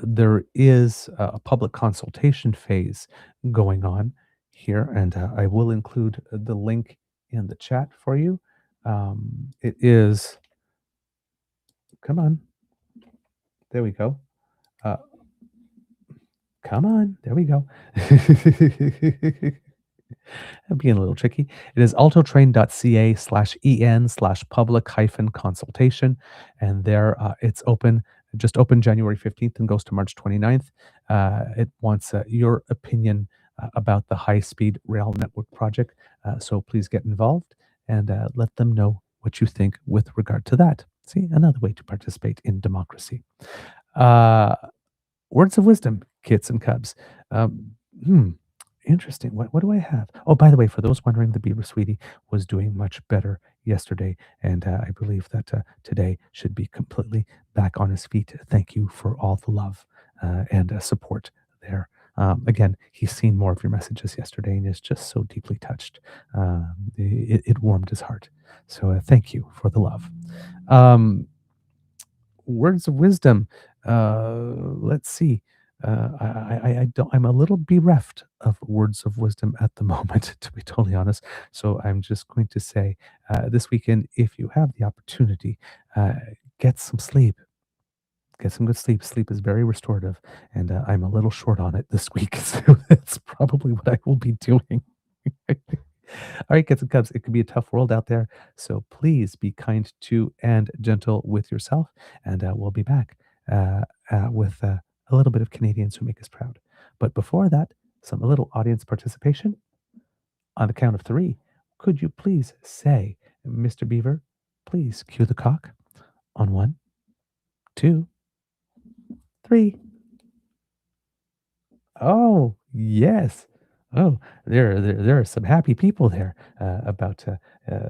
there is a public consultation phase going on here, and I will include the link in the chat for you. It is, come on, there we go. Come on, there we go. I'm being a little tricky. It is altotrain.ca/en/public-consultation. And there it's open, just open January 15th and goes to March 29th. It wants your opinion about the high-speed rail network project. So please get involved and let them know what you think with regard to that. See, another way to participate in democracy. Words of wisdom, Kits and Cubs. Interesting. What do I have? Oh, by the way, for those wondering, the Beaver Sweetie was doing much better yesterday, and I believe that today should be completely back on his feet. Thank you for all the love and support there. Again, he's seen more of your messages yesterday and is just so deeply touched. It warmed his heart. So thank you for the love. Words of wisdom. Let's see. I'm a little bereft of words of wisdom at the moment, to be totally honest. So I'm just going to say this weekend, if you have the opportunity, get some sleep. Get some good sleep. Sleep is very restorative, and I'm a little short on it this week, so that's probably what I will be doing. All right, Kits and Cubs, it can be a tough world out there, so please be kind to and gentle with yourself, and we'll be back with a little bit of Canadians who make us proud. But before that, a little audience participation. On the count of 3, could you please say, Mr. Beaver, please cue the cock on 1, 2, 3. Oh, yes. Oh, there are some happy people there about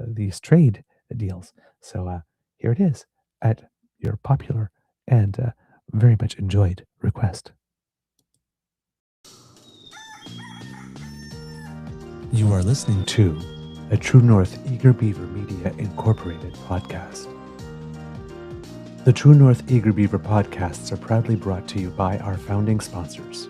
these trade deals. So here it is at your popular and very much enjoyed request. You are listening to a True North Eager Beaver Media Incorporated podcast. The True North Eager Beaver podcasts are proudly brought to you by our founding sponsors.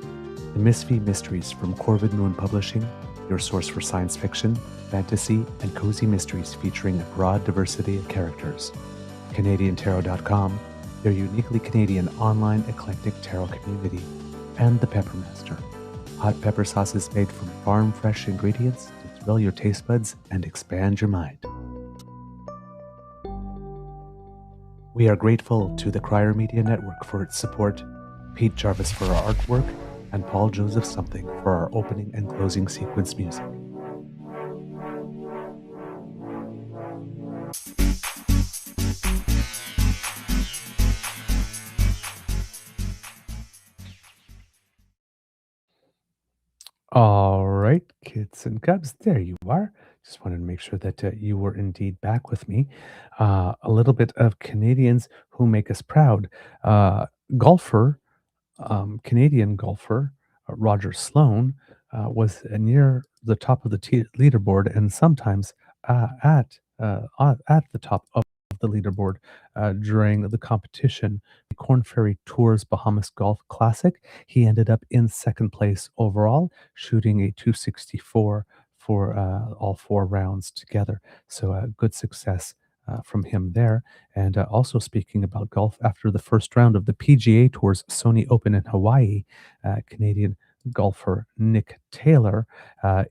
The Misfit Mysteries from Corvid Moon Publishing, your source for science fiction, fantasy, and cozy mysteries featuring a broad diversity of characters. CanadianTarot.com, their uniquely Canadian online eclectic tarot community. And The Peppermaster, hot pepper sauces made from farm fresh ingredients to thrill your taste buds and expand your mind. We are grateful to the Crier Media Network for its support, Pete Jarvis for our artwork, and Paul Joseph Something for our opening and closing sequence music. All right, kids and cubs, there you are. Just wanted to make sure that you were indeed back with me. A little bit of Canadians who make us proud. Golfer Canadian golfer Roger Sloan was near the top of the leaderboard and sometimes at the top of the leaderboard during the competition, the Corn Ferry Tours Bahamas Golf Classic. He ended up in second place overall, shooting a 264 for all 4 rounds together. So good success from him there. And also speaking about golf, after the first round of the PGA Tour's Sony Open in Hawaii, Canadian golfer Nick Taylor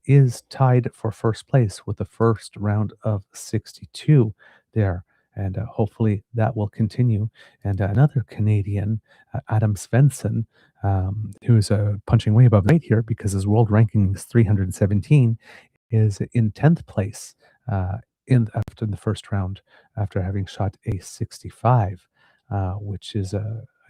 is tied for first place with the first round of 62 there. And hopefully that will continue. And another Canadian, Adam Svensson, who's punching way above weight here because his world ranking is 317, is in 10th place after the first round, after having shot a 65, which is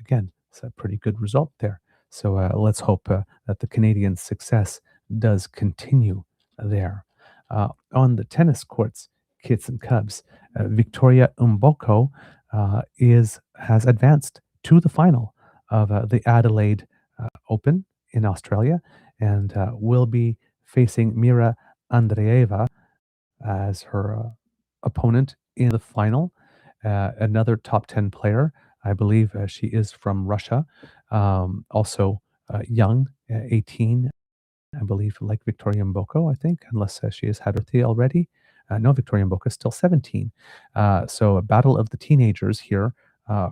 again, it's a pretty good result there. So let's hope that the Canadian success does continue there. On the tennis courts, kids and cubs, Victoria Mboko has advanced to the final of the Adelaide Open in Australia and will be facing Mira Andreeva as her opponent in the final. Another top 10 player, I believe she is from Russia, also young, 18, I believe, like Victoria Mboko, I think, unless she has had her tea already. No, Victoria Mboko is still 17. So a battle of the teenagers here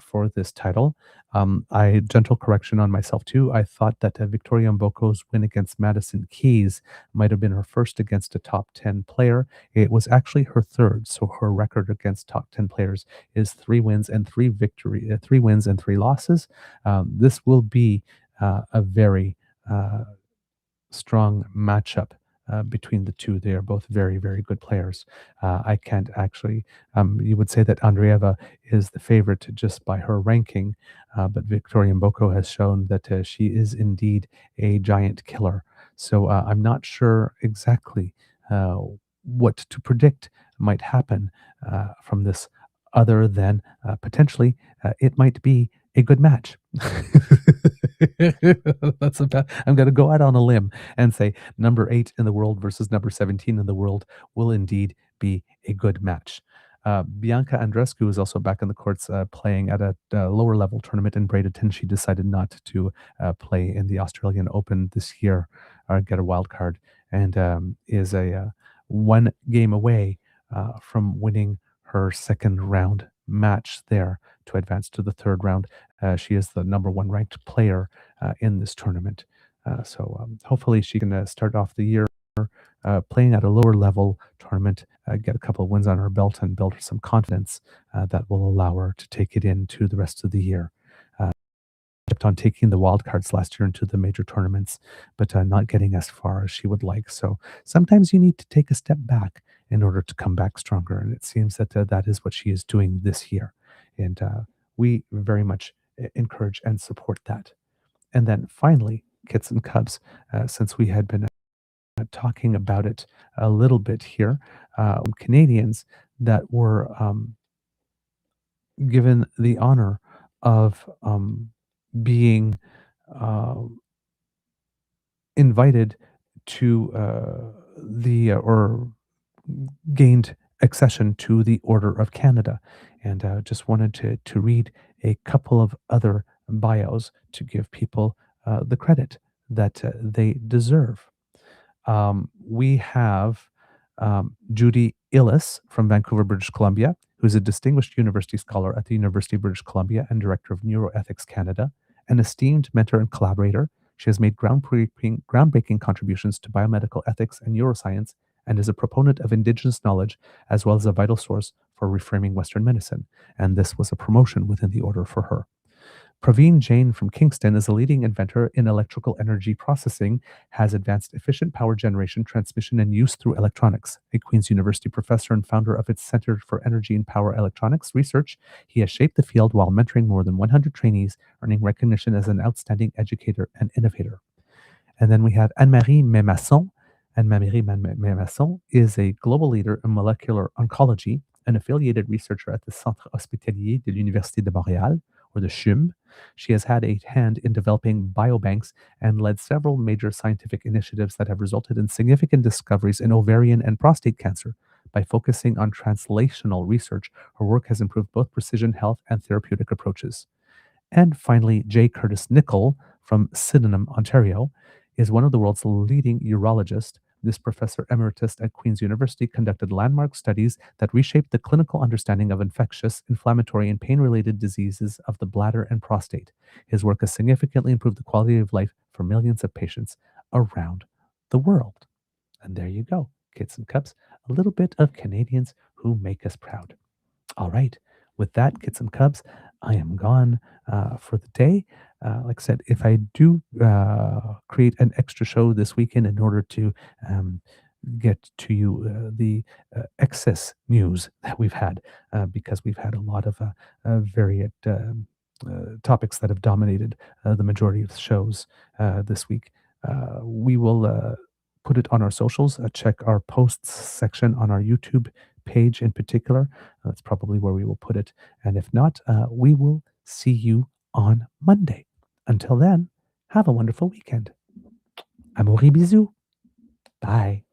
for this title. I gentle correction on myself too. I thought that Victoria Mboko's win against Madison Keys might have been her first against a top 10 player. It was actually her third. So her record against top 10 players is 3 wins and 3 losses. This will be a very strong matchup between the two. They are both very, very good players. I can't actually, you would say that Andreeva is the favorite just by her ranking, but Victoria Mboko has shown that she is indeed a giant killer. So I'm not sure exactly what to predict might happen from this, other than potentially it might be a good match. That's about. I'm going to go out on a limb and say number 8 in the world versus number 17 in the world will indeed be a good match. Bianca Andreescu is also back in the courts playing at a lower level tournament in Bradenton. She decided not to play in the Australian Open this year or get a wild card, and is a 1 game away from winning her second round match there to advance to the third round. She is the number 1 ranked player in this tournament. So hopefully she can start off the year playing at a lower level tournament, get a couple of wins on her belt and build her some confidence that will allow her to take it into the rest of the year. Kept on taking the wild cards last year into the major tournaments, but not getting as far as she would like. So sometimes you need to take a step back in order to come back stronger. And it seems that that is what she is doing this year. And we very much encourage and support that. And then finally, kits and cubs, since we had been talking about it a little bit here. Canadians that were given the honor of being uh, invited to or gained accession to the Order of Canada. And just wanted to read a couple of other bios to give people the credit that they deserve. We have Judy Illis from Vancouver, British Columbia, who's a distinguished university scholar at the University of British Columbia and director of Neuroethics Canada, an esteemed mentor and collaborator. She has made groundbreaking contributions to biomedical ethics and neuroscience and is a proponent of Indigenous knowledge as well as a vital source for reframing Western medicine. And this was a promotion within the order for her. Praveen Jain from Kingston is a leading inventor in electrical energy processing, has advanced efficient power generation, transmission, and use through electronics. A Queen's University professor and founder of its Center for Energy and Power Electronics Research, he has shaped the field while mentoring more than 100 trainees, earning recognition as an outstanding educator and innovator. And then we have Anne-Marie Memasson. Anne-Marie Memasson is a global leader in molecular oncology, an affiliated researcher at the Centre Hospitalier de l'Université de Montréal, or the CHUM. She has had a hand in developing biobanks and led several major scientific initiatives that have resulted in significant discoveries in ovarian and prostate cancer. By focusing on translational research, her work has improved both precision health and therapeutic approaches. And finally, J. Curtis Nichol from Sydenham, Ontario, is one of the world's leading urologists. This professor emeritus at Queen's University conducted landmark studies that reshaped the clinical understanding of infectious, inflammatory, and pain-related diseases of the bladder and prostate. His work has significantly improved the quality of life for millions of patients around the world. And there you go, kids and cubs, a little bit of Canadians who make us proud. All right, with that, kids and cubs, I am gone for the day. Like I said, if I do create an extra show this weekend in order to get to you the excess news that we've had, because we've had a lot of varied topics that have dominated the majority of the shows this week, we will put it on our socials. Check our posts section on our YouTube page in particular. That's probably where we will put it. And if not, we will see you on Monday. Until then, have a wonderful weekend. Amour et bisous. Bye.